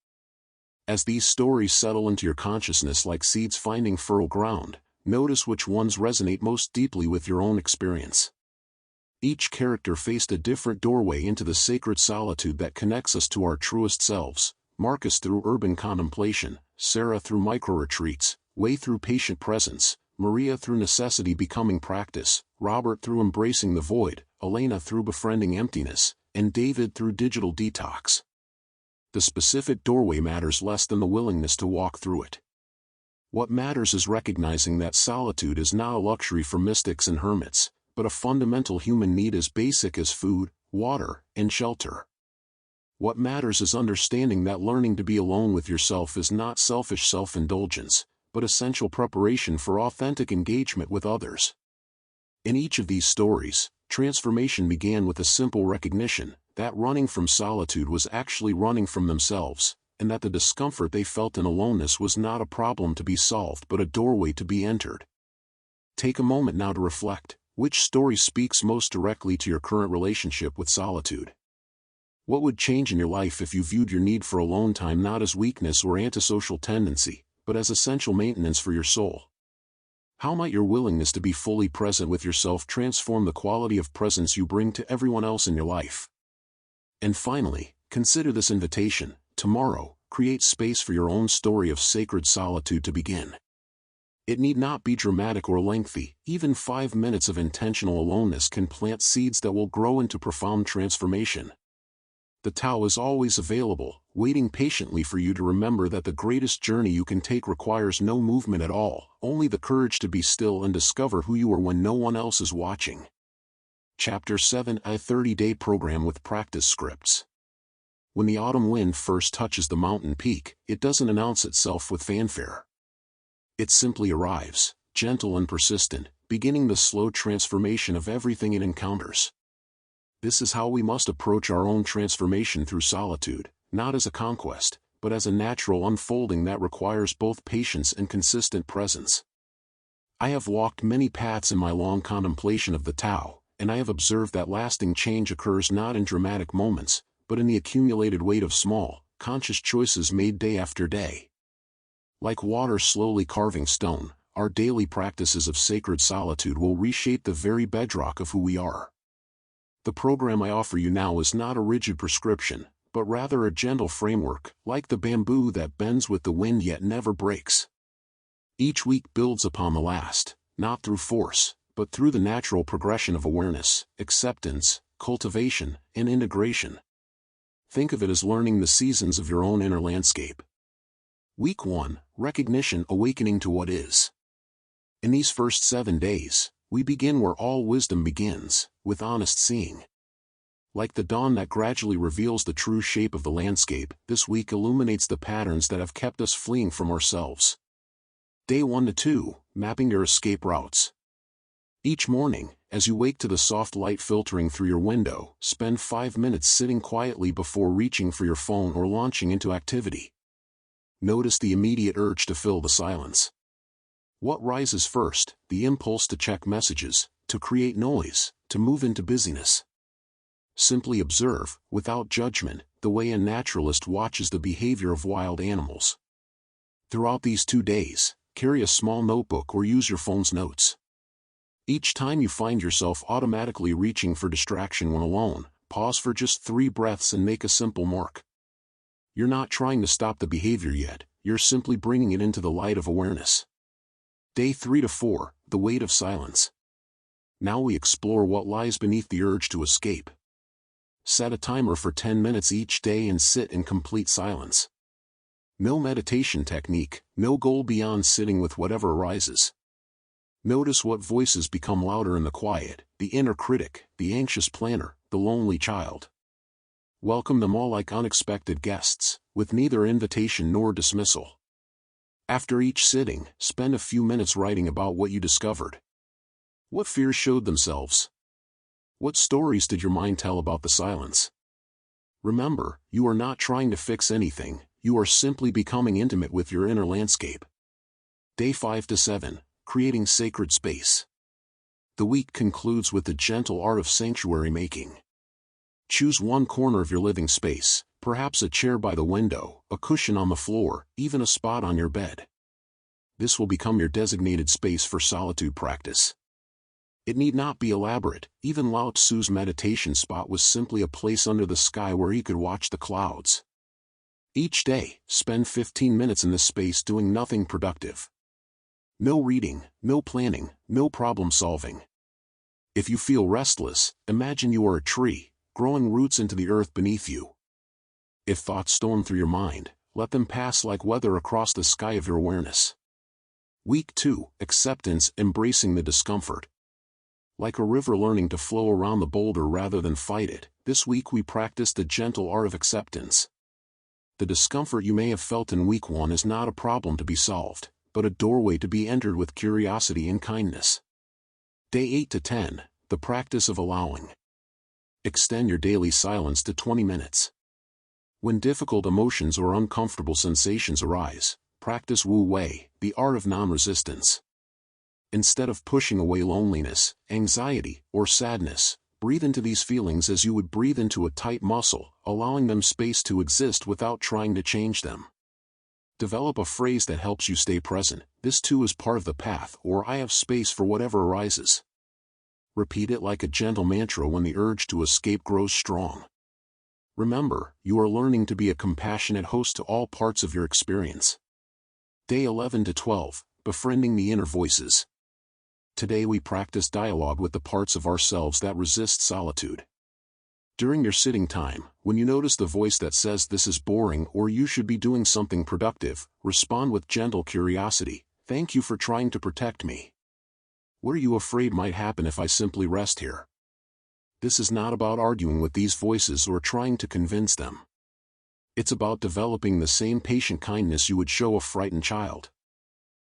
As these stories settle into your consciousness like seeds finding fertile ground, notice which ones resonate most deeply with your own experience. Each character faced a different doorway into the sacred solitude that connects us to our truest selves: Marcus through urban contemplation, Sarah through micro-retreats, Wei through patient presence, Maria through necessity becoming practice, Robert through embracing the void, Elena through befriending emptiness, and David through digital detox. The specific doorway matters less than the willingness to walk through it. What matters is recognizing that solitude is not a luxury for mystics and hermits, but a fundamental human need as basic as food, water, and shelter. What matters is understanding that learning to be alone with yourself is not selfish self-indulgence, but essential preparation for authentic engagement with others. In each of these stories, transformation began with a simple recognition that running from solitude was actually running from themselves, and that the discomfort they felt in aloneness was not a problem to be solved but a doorway to be entered. Take a moment now to reflect, which story speaks most directly to your current relationship with solitude? What would change in your life if you viewed your need for alone time not as weakness or antisocial tendency, but as essential maintenance for your soul? How might your willingness to be fully present with yourself transform the quality of presence you bring to everyone else in your life? And finally, consider this invitation: tomorrow, create space for your own story of sacred solitude to begin. It need not be dramatic or lengthy. Even 5 minutes of intentional aloneness can plant seeds that will grow into profound transformation. The Tao is always available, waiting patiently for you to remember that the greatest journey you can take requires no movement at all, only the courage to be still and discover who you are when no one else is watching. Chapter 7: A 30-Day Program with Practice Scripts. When the autumn wind first touches the mountain peak, it doesn't announce itself with fanfare. It simply arrives, gentle and persistent, beginning the slow transformation of everything it encounters. This is how we must approach our own transformation through solitude, not as a conquest, but as a natural unfolding that requires both patience and consistent presence. I have walked many paths in my long contemplation of the Tao, and I have observed that lasting change occurs not in dramatic moments, but in the accumulated weight of small, conscious choices made day after day. Like water slowly carving stone, our daily practices of sacred solitude will reshape the very bedrock of who we are. The program I offer you now is not a rigid prescription, but rather a gentle framework, like the bamboo that bends with the wind yet never breaks. Each week builds upon the last, not through force, but through the natural progression of awareness, acceptance, cultivation, and integration. Think of it as learning the seasons of your own inner landscape. Week 1, Recognition, awakening to what is. In these first 7 days, we begin where all wisdom begins, with honest seeing. Like the dawn that gradually reveals the true shape of the landscape, this week illuminates the patterns that have kept us fleeing from ourselves. Day 1 to 2, Mapping your escape routes. Each morning, as you wake to the soft light filtering through your window, spend 5 minutes sitting quietly before reaching for your phone or launching into activity. Notice the immediate urge to fill the silence. What rises first? The impulse to check messages, to create noise, to move into busyness. Simply observe, without judgment, the way a naturalist watches the behavior of wild animals. Throughout these 2 days, carry a small notebook or use your phone's notes. Each time you find yourself automatically reaching for distraction when alone, pause for just 3 breaths and make a simple mark. You're not trying to stop the behavior yet, you're simply bringing it into the light of awareness. Day 3 to 4, The Weight of Silence. Now we explore what lies beneath the urge to escape. Set a timer for 10 minutes each day and sit in complete silence. No meditation technique, no goal beyond sitting with whatever arises. Notice what voices become louder in the quiet, the inner critic, the anxious planner, the lonely child. Welcome them all like unexpected guests, with neither invitation nor dismissal. After each sitting, spend a few minutes writing about what you discovered. What fears showed themselves? What stories did your mind tell about the silence? Remember, you are not trying to fix anything, you are simply becoming intimate with your inner landscape. Day 5 to 7, Creating Sacred Space. The week concludes with the gentle art of sanctuary making. Choose one corner of your living space, perhaps a chair by the window, a cushion on the floor, even a spot on your bed. This will become your designated space for solitude practice. It need not be elaborate, even Lao Tzu's meditation spot was simply a place under the sky where he could watch the clouds. Each day, spend 15 minutes in this space doing nothing productive. No reading, no planning, no problem solving. If you feel restless, imagine you are a tree, growing roots into the earth beneath you. If thoughts storm through your mind, let them pass like weather across the sky of your awareness. Week 2, Acceptance, embracing the discomfort. Like a river learning to flow around the boulder rather than fight it, this week we practice the gentle art of acceptance. The discomfort you may have felt in week 1 is not a problem to be solved, but a doorway to be entered with curiosity and kindness. Day 8 to 10, The Practice of Allowing. Extend your daily silence to 20 minutes. When difficult emotions or uncomfortable sensations arise, practice Wu Wei, the art of non-resistance. Instead of pushing away loneliness, anxiety, or sadness, breathe into these feelings as you would breathe into a tight muscle, allowing them space to exist without trying to change them. Develop a phrase that helps you stay present. This too is part of the path, or I have space for whatever arises. Repeat it like a gentle mantra when the urge to escape grows strong. Remember, you are learning to be a compassionate host to all parts of your experience. Day 11 to 12, Befriending the Inner Voices. Today we practice dialogue with the parts of ourselves that resist solitude. During your sitting time, when you notice the voice that says this is boring or you should be doing something productive, respond with gentle curiosity. Thank you for trying to protect me. What are you afraid might happen if I simply rest here? This is not about arguing with these voices or trying to convince them. It's about developing the same patient kindness you would show a frightened child.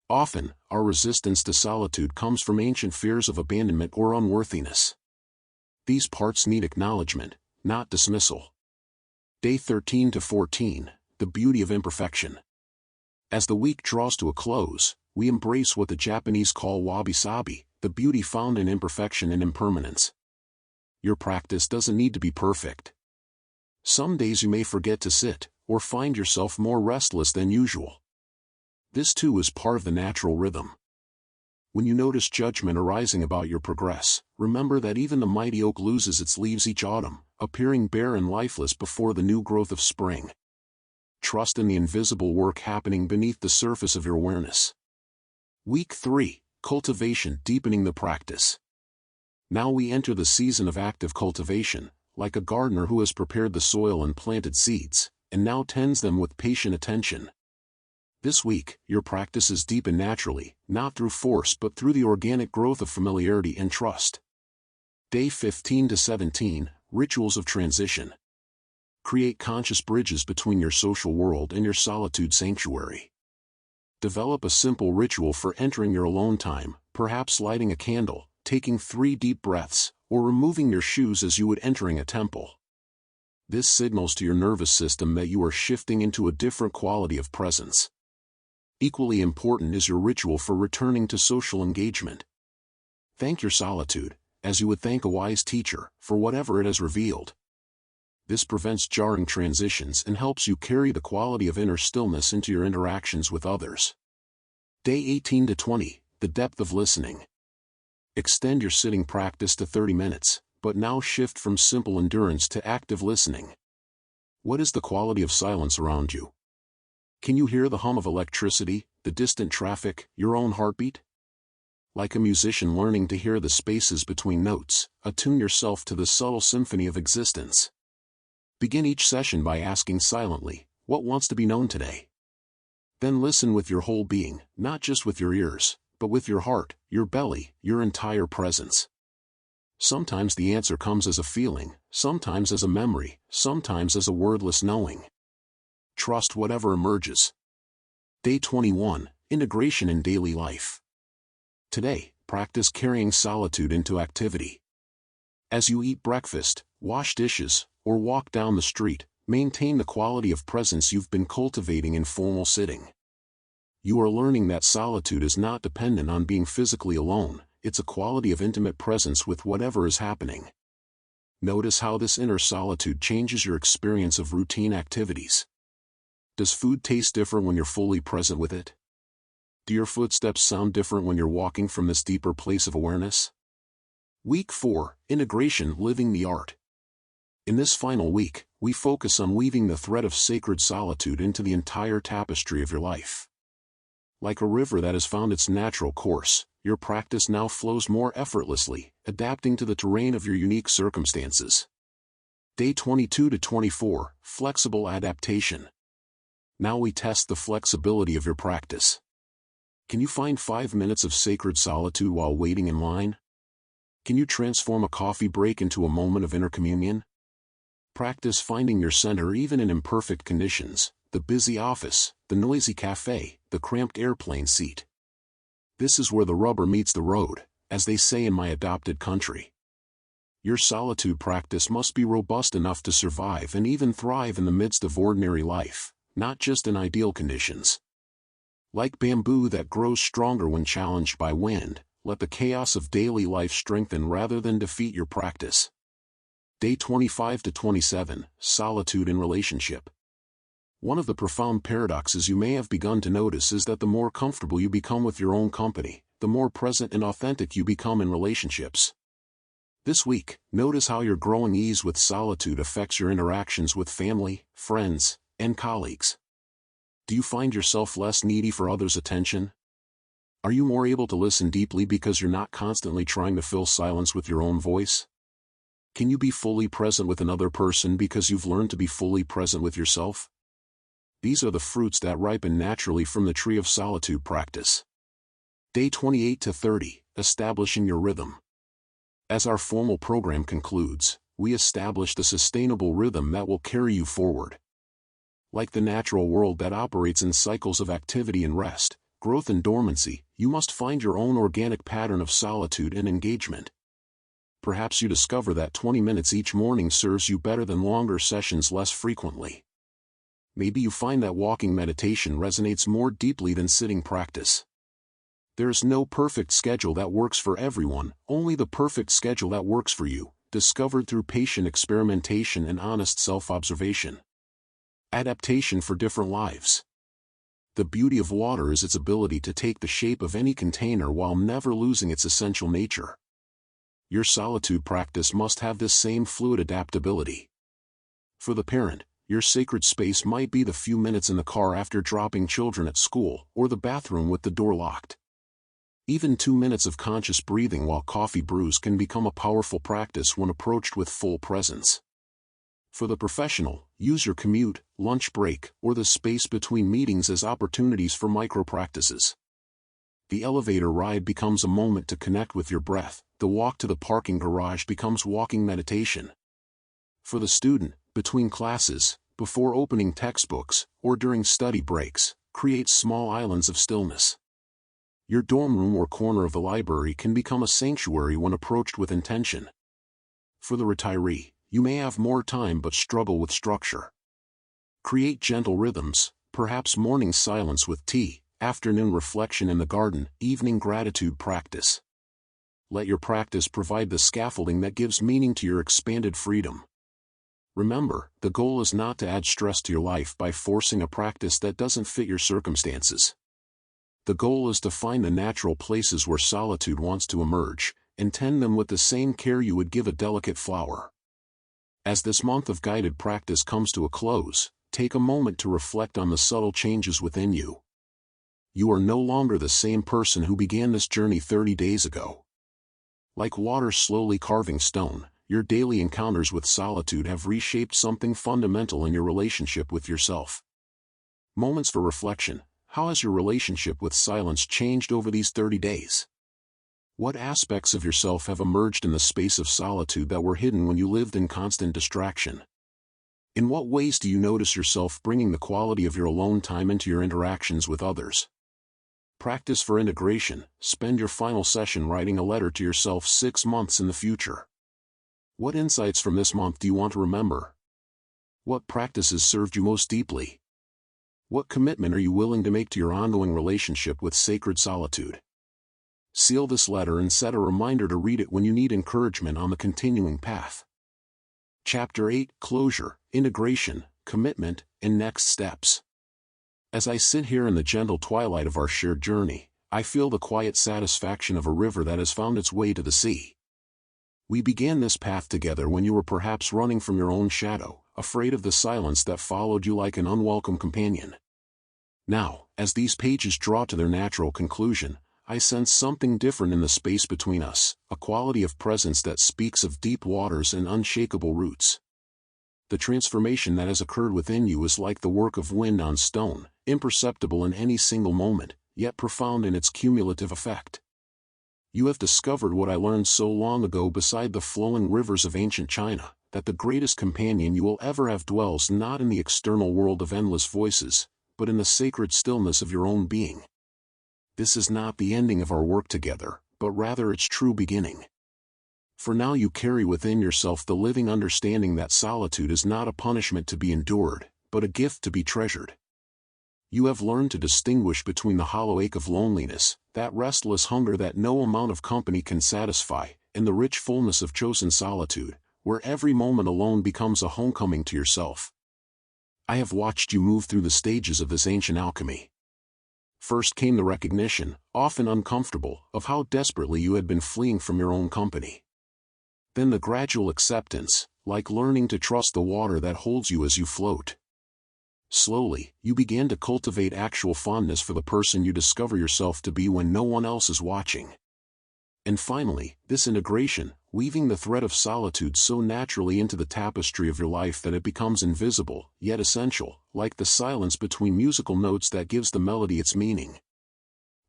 Often, our resistance to solitude comes from ancient fears of abandonment or unworthiness. These parts need acknowledgement, not dismissal. Day 13 to 14, The Beauty of Imperfection. As the week draws to a close, we embrace what the Japanese call wabi-sabi, the beauty found in imperfection and impermanence. Your practice doesn't need to be perfect. Some days you may forget to sit, or find yourself more restless than usual. This too is part of the natural rhythm. When you notice judgment arising about your progress, remember that even the mighty oak loses its leaves each autumn, appearing bare and lifeless before the new growth of spring. Trust in the invisible work happening beneath the surface of your awareness. Week 3, Cultivation, Deepening the Practice. Now we enter the season of active cultivation, like a gardener who has prepared the soil and planted seeds, and now tends them with patient attention. This week, your practices deepen naturally, not through force but through the organic growth of familiarity and trust. Day 15 to 17, Rituals of Transition. Create conscious bridges between your social world and your solitude sanctuary. Develop a simple ritual for entering your alone time, perhaps lighting a candle, taking 3 deep breaths, or removing your shoes as you would entering a temple. This signals to your nervous system that you are shifting into a different quality of presence. Equally important is your ritual for returning to social engagement. Thank your solitude, as you would thank a wise teacher, for whatever it has revealed. This prevents jarring transitions and helps you carry the quality of inner stillness into your interactions with others. Day 18 to 20, The Depth of Listening. Extend your sitting practice to 30 minutes, but now shift from simple endurance to active listening. What is the quality of silence around you? Can you hear the hum of electricity, the distant traffic, your own heartbeat? Like a musician learning to hear the spaces between notes, attune yourself to the subtle symphony of existence. Begin each session by asking silently, what wants to be known today? Then listen with your whole being, not just with your ears, but with your heart, your belly, your entire presence. Sometimes the answer comes as a feeling, sometimes as a memory, sometimes as a wordless knowing. Trust whatever emerges. Day 21, Integration in Daily Life. Today, practice carrying solitude into activity. As you eat breakfast, wash dishes, or walk down the street, maintain the quality of presence you've been cultivating in formal sitting. You are learning that solitude is not dependent on being physically alone, it's a quality of intimate presence with whatever is happening. Notice how this inner solitude changes your experience of routine activities. Does food taste different when you're fully present with it? Do your footsteps sound different when you're walking from this deeper place of awareness? Week 4, Integration, Living the Art. In this final week, we focus on weaving the thread of sacred solitude into the entire tapestry of your life. Like a river that has found its natural course, your practice now flows more effortlessly, adapting to the terrain of your unique circumstances. Day 22 to 24, Flexible Adaptation. Now we test the flexibility of your practice. Can you find 5 minutes of sacred solitude while waiting in line? Can you transform a coffee break into a moment of inner communion? Practice finding your center even in imperfect conditions, the busy office, the noisy cafe, the cramped airplane seat. This is where the rubber meets the road, as they say in my adopted country. Your solitude practice must be robust enough to survive and even thrive in the midst of ordinary life, not just in ideal conditions. Like bamboo that grows stronger when challenged by wind, let the chaos of daily life strengthen rather than defeat your practice. Day 25 to 27, Solitude in Relationship. One of the profound paradoxes you may have begun to notice is that the more comfortable you become with your own company, the more present and authentic you become in relationships. This week, notice how your growing ease with solitude affects your interactions with family, friends, and colleagues. Do you find yourself less needy for others' attention? Are you more able to listen deeply because you're not constantly trying to fill silence with your own voice? Can you be fully present with another person because you've learned to be fully present with yourself? These are the fruits that ripen naturally from the tree of solitude practice. Day 28 to 30, establishing your rhythm. As our formal program concludes, we establish the sustainable rhythm that will carry you forward. Like the natural world that operates in cycles of activity and rest, growth and dormancy, you must find your own organic pattern of solitude and engagement. Perhaps you discover that 20 minutes each morning serves you better than longer sessions less frequently. Maybe you find that walking meditation resonates more deeply than sitting practice. There is no perfect schedule that works for everyone, only the perfect schedule that works for you, discovered through patient experimentation and honest self-observation. Adaptation for different lives. The beauty of water is its ability to take the shape of any container while never losing its essential nature. Your solitude practice must have this same fluid adaptability. For the parent, your sacred space might be the few minutes in the car after dropping children at school, or the bathroom with the door locked. Even 2 minutes of conscious breathing while coffee brews can become a powerful practice when approached with full presence. For the professional, use your commute, lunch break, or the space between meetings as opportunities for micro-practices. The elevator ride becomes a moment to connect with your breath, the walk to the parking garage becomes walking meditation. For the student, between classes, before opening textbooks, or during study breaks, create small islands of stillness. Your dorm room or corner of the library can become a sanctuary when approached with intention. For the retiree, you may have more time but struggle with structure. Create gentle rhythms, perhaps morning silence with tea, afternoon reflection in the garden, evening gratitude practice. Let your practice provide the scaffolding that gives meaning to your expanded freedom. Remember, the goal is not to add stress to your life by forcing a practice that doesn't fit your circumstances. The goal is to find the natural places where solitude wants to emerge, and tend them with the same care you would give a delicate flower. As this month of guided practice comes to a close, take a moment to reflect on the subtle changes within you. You are no longer the same person who began this journey 30 days ago. Like water slowly carving stone, your daily encounters with solitude have reshaped something fundamental in your relationship with yourself. Moments for reflection. How has your relationship with silence changed over these 30 days? What aspects of yourself have emerged in the space of solitude that were hidden when you lived in constant distraction? In what ways do you notice yourself bringing the quality of your alone time into your interactions with others? Practice for integration. Spend your final session writing a letter to yourself 6 months in the future. What insights from this month do you want to remember? What practices served you most deeply? What commitment are you willing to make to your ongoing relationship with sacred solitude? Seal this letter and set a reminder to read it when you need encouragement on the continuing path. Chapter 8: Closure, Integration, Commitment, and Next Steps. As I sit here in the gentle twilight of our shared journey, I feel the quiet satisfaction of a river that has found its way to the sea. We began this path together when you were perhaps running from your own shadow, afraid of the silence that followed you like an unwelcome companion. Now, as these pages draw to their natural conclusion, I sense something different in the space between us, a quality of presence that speaks of deep waters and unshakable roots. The transformation that has occurred within you is like the work of wind on stone, imperceptible in any single moment, yet profound in its cumulative effect. You have discovered what I learned so long ago beside the flowing rivers of ancient China, that the greatest companion you will ever have dwells not in the external world of endless voices, but in the sacred stillness of your own being. This is not the ending of our work together, but rather its true beginning. For now you carry within yourself the living understanding that solitude is not a punishment to be endured, but a gift to be treasured. You have learned to distinguish between the hollow ache of loneliness, that restless hunger that no amount of company can satisfy, and the rich fullness of chosen solitude, where every moment alone becomes a homecoming to yourself. I have watched you move through the stages of this ancient alchemy. First came the recognition, often uncomfortable, of how desperately you had been fleeing from your own company. Then the gradual acceptance, like learning to trust the water that holds you as you float. Slowly, you begin to cultivate actual fondness for the person you discover yourself to be when no one else is watching. And finally, this integration, weaving the thread of solitude so naturally into the tapestry of your life that it becomes invisible, yet essential, like the silence between musical notes that gives the melody its meaning.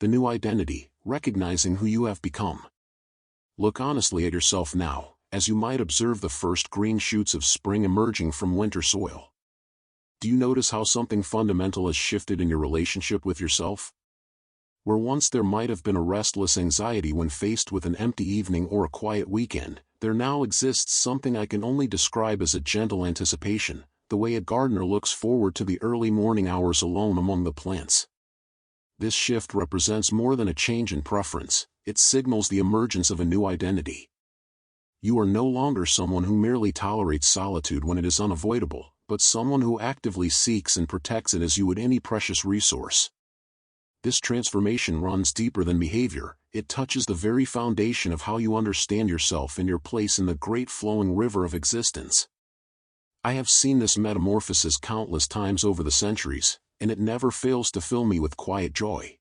The new identity, recognizing who you have become. Look honestly at yourself now, as you might observe the first green shoots of spring emerging from winter soil. Do you notice how something fundamental has shifted in your relationship with yourself? Where once there might have been a restless anxiety when faced with an empty evening or a quiet weekend, there now exists something I can only describe as a gentle anticipation, the way a gardener looks forward to the early morning hours alone among the plants. This shift represents more than a change in preference, it signals the emergence of a new identity. You are no longer someone who merely tolerates solitude when it is unavoidable, but someone who actively seeks and protects it as you would any precious resource. This transformation runs deeper than behavior, it touches the very foundation of how you understand yourself and your place in the great flowing river of existence. I have seen this metamorphosis countless times over the centuries, and it never fails to fill me with quiet joy.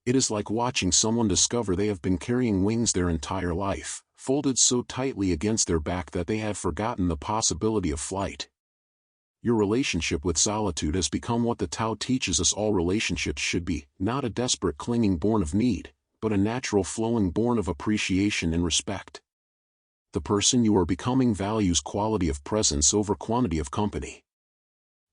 It is like watching someone discover they have been carrying wings their entire life, folded so tightly against their back that they have forgotten the possibility of flight. Your relationship with solitude has become what the Tao teaches us all relationships should be, not a desperate clinging born of need, but a natural flowing born of appreciation and respect. The person you are becoming values quality of presence over quantity of company.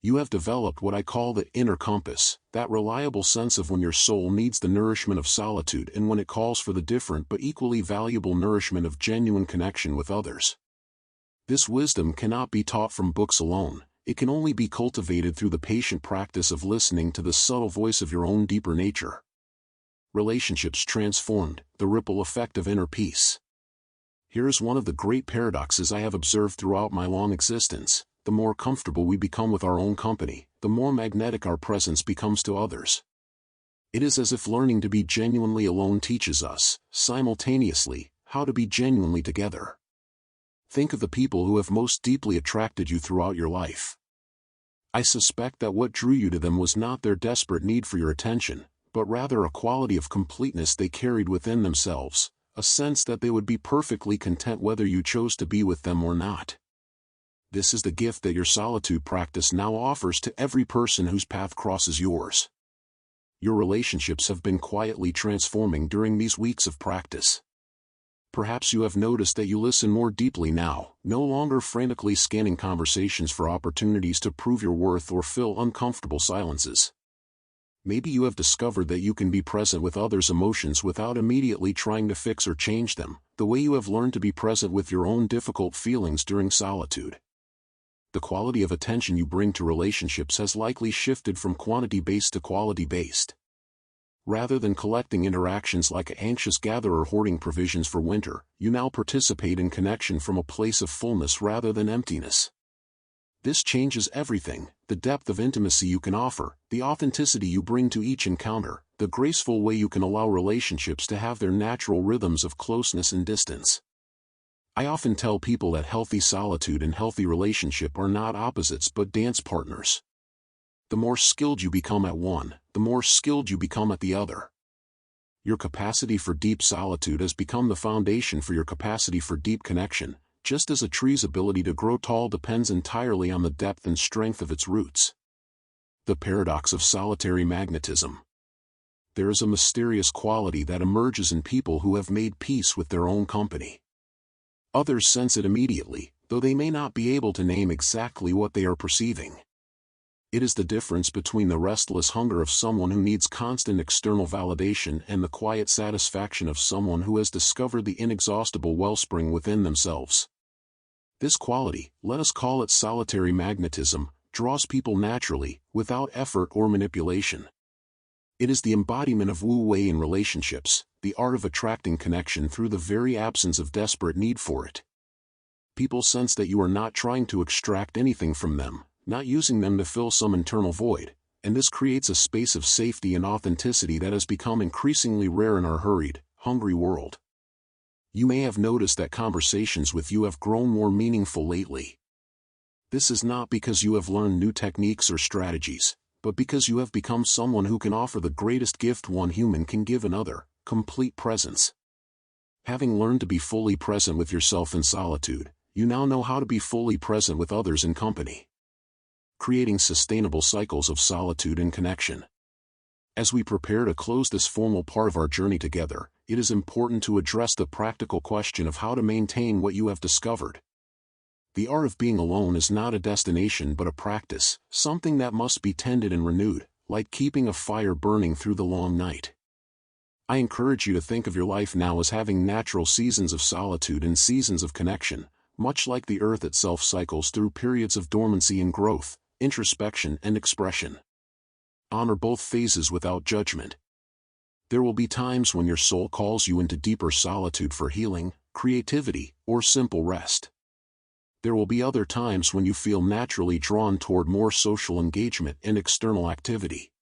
You have developed what I call the inner compass, that reliable sense of when your soul needs the nourishment of solitude and when it calls for the different but equally valuable nourishment of genuine connection with others. This wisdom cannot be taught from books alone. It can only be cultivated through the patient practice of listening to the subtle voice of your own deeper nature. Relationships transformed, the ripple effect of inner peace. Here is one of the great paradoxes I have observed throughout my long existence: the more comfortable we become with our own company, the more magnetic our presence becomes to others. It is as if learning to be genuinely alone teaches us, simultaneously, how to be genuinely together. Think of the people who have most deeply attracted you throughout your life. I suspect that what drew you to them was not their desperate need for your attention, but rather a quality of completeness they carried within themselves, a sense that they would be perfectly content whether you chose to be with them or not. This is the gift that your solitude practice now offers to every person whose path crosses yours. Your relationships have been quietly transforming during these weeks of practice. Perhaps you have noticed that you listen more deeply now, no longer frantically scanning conversations for opportunities to prove your worth or fill uncomfortable silences. Maybe you have discovered that you can be present with others' emotions without immediately trying to fix or change them, the way you have learned to be present with your own difficult feelings during solitude. The quality of attention you bring to relationships has likely shifted from quantity-based to quality-based. Rather than collecting interactions like an anxious gatherer hoarding provisions for winter, you now participate in connection from a place of fullness rather than emptiness. This changes everything: the depth of intimacy you can offer, the authenticity you bring to each encounter, the graceful way you can allow relationships to have their natural rhythms of closeness and distance. I often tell people that healthy solitude and healthy relationship are not opposites but dance partners. The more skilled you become at one, the more skilled you become at the other. Your capacity for deep solitude has become the foundation for your capacity for deep connection, just as a tree's ability to grow tall depends entirely on the depth and strength of its roots. The paradox of solitary magnetism. There is a mysterious quality that emerges in people who have made peace with their own company. Others sense it immediately, though they may not be able to name exactly what they are perceiving. It is the difference between the restless hunger of someone who needs constant external validation and the quiet satisfaction of someone who has discovered the inexhaustible wellspring within themselves. This quality, let us call it solitary magnetism, draws people naturally, without effort or manipulation. It is the embodiment of Wu Wei in relationships, the art of attracting connection through the very absence of desperate need for it. People sense that you are not trying to extract anything from them, not using them to fill some internal void, and this creates a space of safety and authenticity that has become increasingly rare in our hurried, hungry world. You may have noticed that conversations with you have grown more meaningful lately. This is not because you have learned new techniques or strategies, but because you have become someone who can offer the greatest gift one human can give another: complete presence. Having learned to be fully present with yourself in solitude, you now know how to be fully present with others in company, creating sustainable cycles of solitude and connection. As we prepare to close this formal part of our journey together, it is important to address the practical question of how to maintain what you have discovered. The art of being alone is not a destination but a practice, something that must be tended and renewed, like keeping a fire burning through the long night. I encourage you to think of your life now as having natural seasons of solitude and seasons of connection, much like the earth itself cycles through periods of dormancy and growth, introspection and expression. Honor both phases without judgment. There will be times when your soul calls you into deeper solitude for healing, creativity, or simple rest. There will be other times when you feel naturally drawn toward more social engagement and external activity.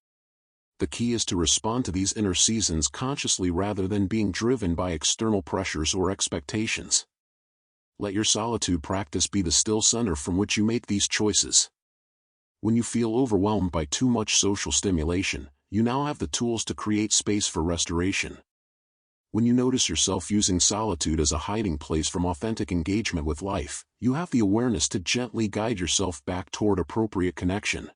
The key is to respond to these inner seasons consciously rather than being driven by external pressures or expectations. Let your solitude practice be the still center from which you make these choices. When you feel overwhelmed by too much social stimulation, you now have the tools to create space for restoration. When you notice yourself using solitude as a hiding place from authentic engagement with life, you have the awareness to gently guide yourself back toward appropriate connection.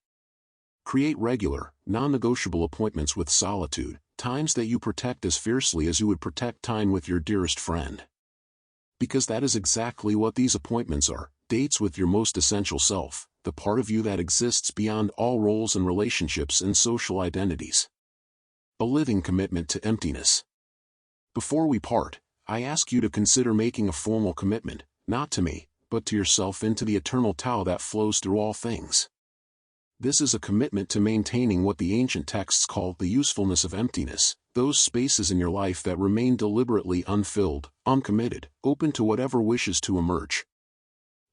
Create regular, non-negotiable appointments with solitude, times that you protect as fiercely as you would protect time with your dearest friend. Because that is exactly what these appointments are: dates with your most essential self, the part of you that exists beyond all roles and relationships and social identities. A living commitment to emptiness. Before we part, I ask you to consider making a formal commitment, not to me, but to yourself, into the eternal Tao that flows through all things. This is a commitment to maintaining what the ancient texts call the usefulness of emptiness, those spaces in your life that remain deliberately unfilled, uncommitted, open to whatever wishes to emerge.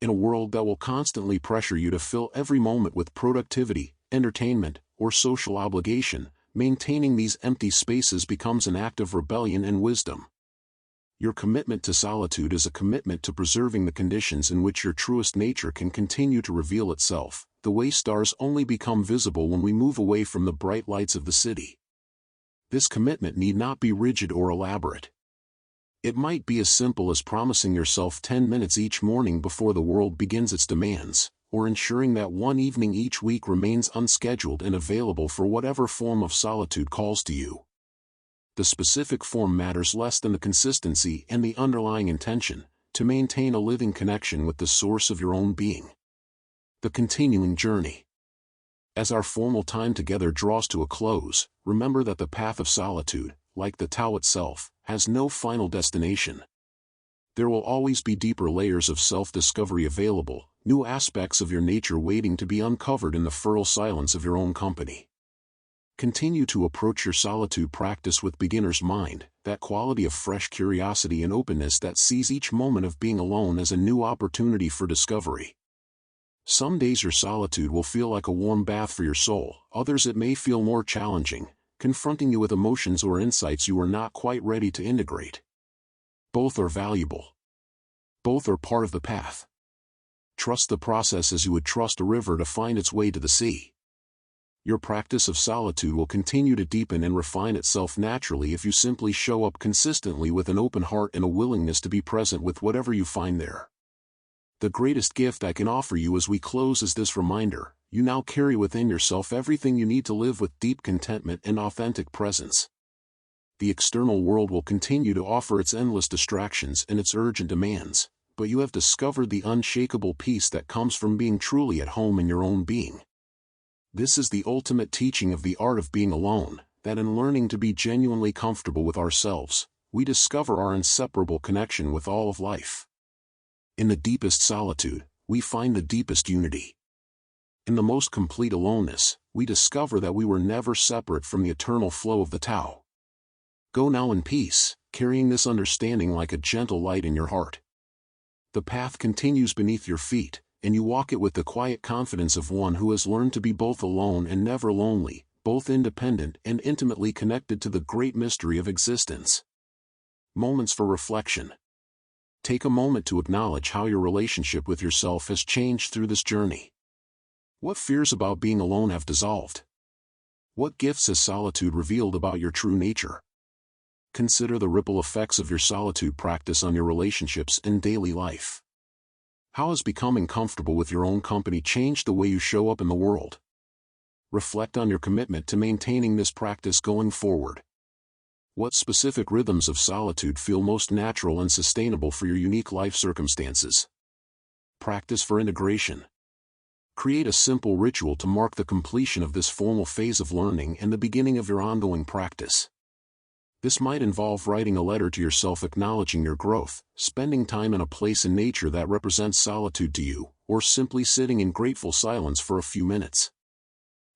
In a world that will constantly pressure you to fill every moment with productivity, entertainment, or social obligation, maintaining these empty spaces becomes an act of rebellion and wisdom. Your commitment to solitude is a commitment to preserving the conditions in which your truest nature can continue to reveal itself, the way stars only become visible when we move away from the bright lights of the city. This commitment need not be rigid or elaborate. It might be as simple as promising yourself 10 minutes each morning before the world begins its demands, or ensuring that one evening each week remains unscheduled and available for whatever form of solitude calls to you. The specific form matters less than the consistency and the underlying intention, to maintain a living connection with the source of your own being. The continuing journey. As our formal time together draws to a close, remember that the path of solitude, like the Tao itself, has no final destination. There will always be deeper layers of self-discovery available, new aspects of your nature waiting to be uncovered in the fertile silence of your own company. Continue to approach your solitude practice with beginner's mind, that quality of fresh curiosity and openness that sees each moment of being alone as a new opportunity for discovery. Some days your solitude will feel like a warm bath for your soul, others it may feel more challenging, confronting you with emotions or insights you are not quite ready to integrate. Both are valuable. Both are part of the path. Trust the process as you would trust a river to find its way to the sea. Your practice of solitude will continue to deepen and refine itself naturally if you simply show up consistently with an open heart and a willingness to be present with whatever you find there. The greatest gift I can offer you as we close is this reminder: you now carry within yourself everything you need to live with deep contentment and authentic presence. The external world will continue to offer its endless distractions and its urgent demands, but you have discovered the unshakable peace that comes from being truly at home in your own being. This is the ultimate teaching of the art of being alone, that in learning to be genuinely comfortable with ourselves, we discover our inseparable connection with all of life. In the deepest solitude, we find the deepest unity. In the most complete aloneness, we discover that we were never separate from the eternal flow of the Tao. Go now in peace, carrying this understanding like a gentle light in your heart. The path continues beneath your feet, and you walk it with the quiet confidence of one who has learned to be both alone and never lonely, both independent and intimately connected to the great mystery of existence. Moments for reflection. Take a moment to acknowledge how your relationship with yourself has changed through this journey. What fears about being alone have dissolved? What gifts has solitude revealed about your true nature? Consider the ripple effects of your solitude practice on your relationships and daily life. How has becoming comfortable with your own company changed the way you show up in the world? Reflect on your commitment to maintaining this practice going forward. What specific rhythms of solitude feel most natural and sustainable for your unique life circumstances? Practice for integration. Create a simple ritual to mark the completion of this formal phase of learning and the beginning of your ongoing practice. This might involve writing a letter to yourself acknowledging your growth, spending time in a place in nature that represents solitude to you, or simply sitting in grateful silence for a few minutes.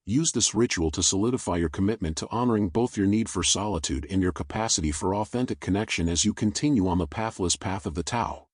Use this ritual to solidify your commitment to honoring both your need for solitude and your capacity for authentic connection as you continue on the pathless path of the Tao.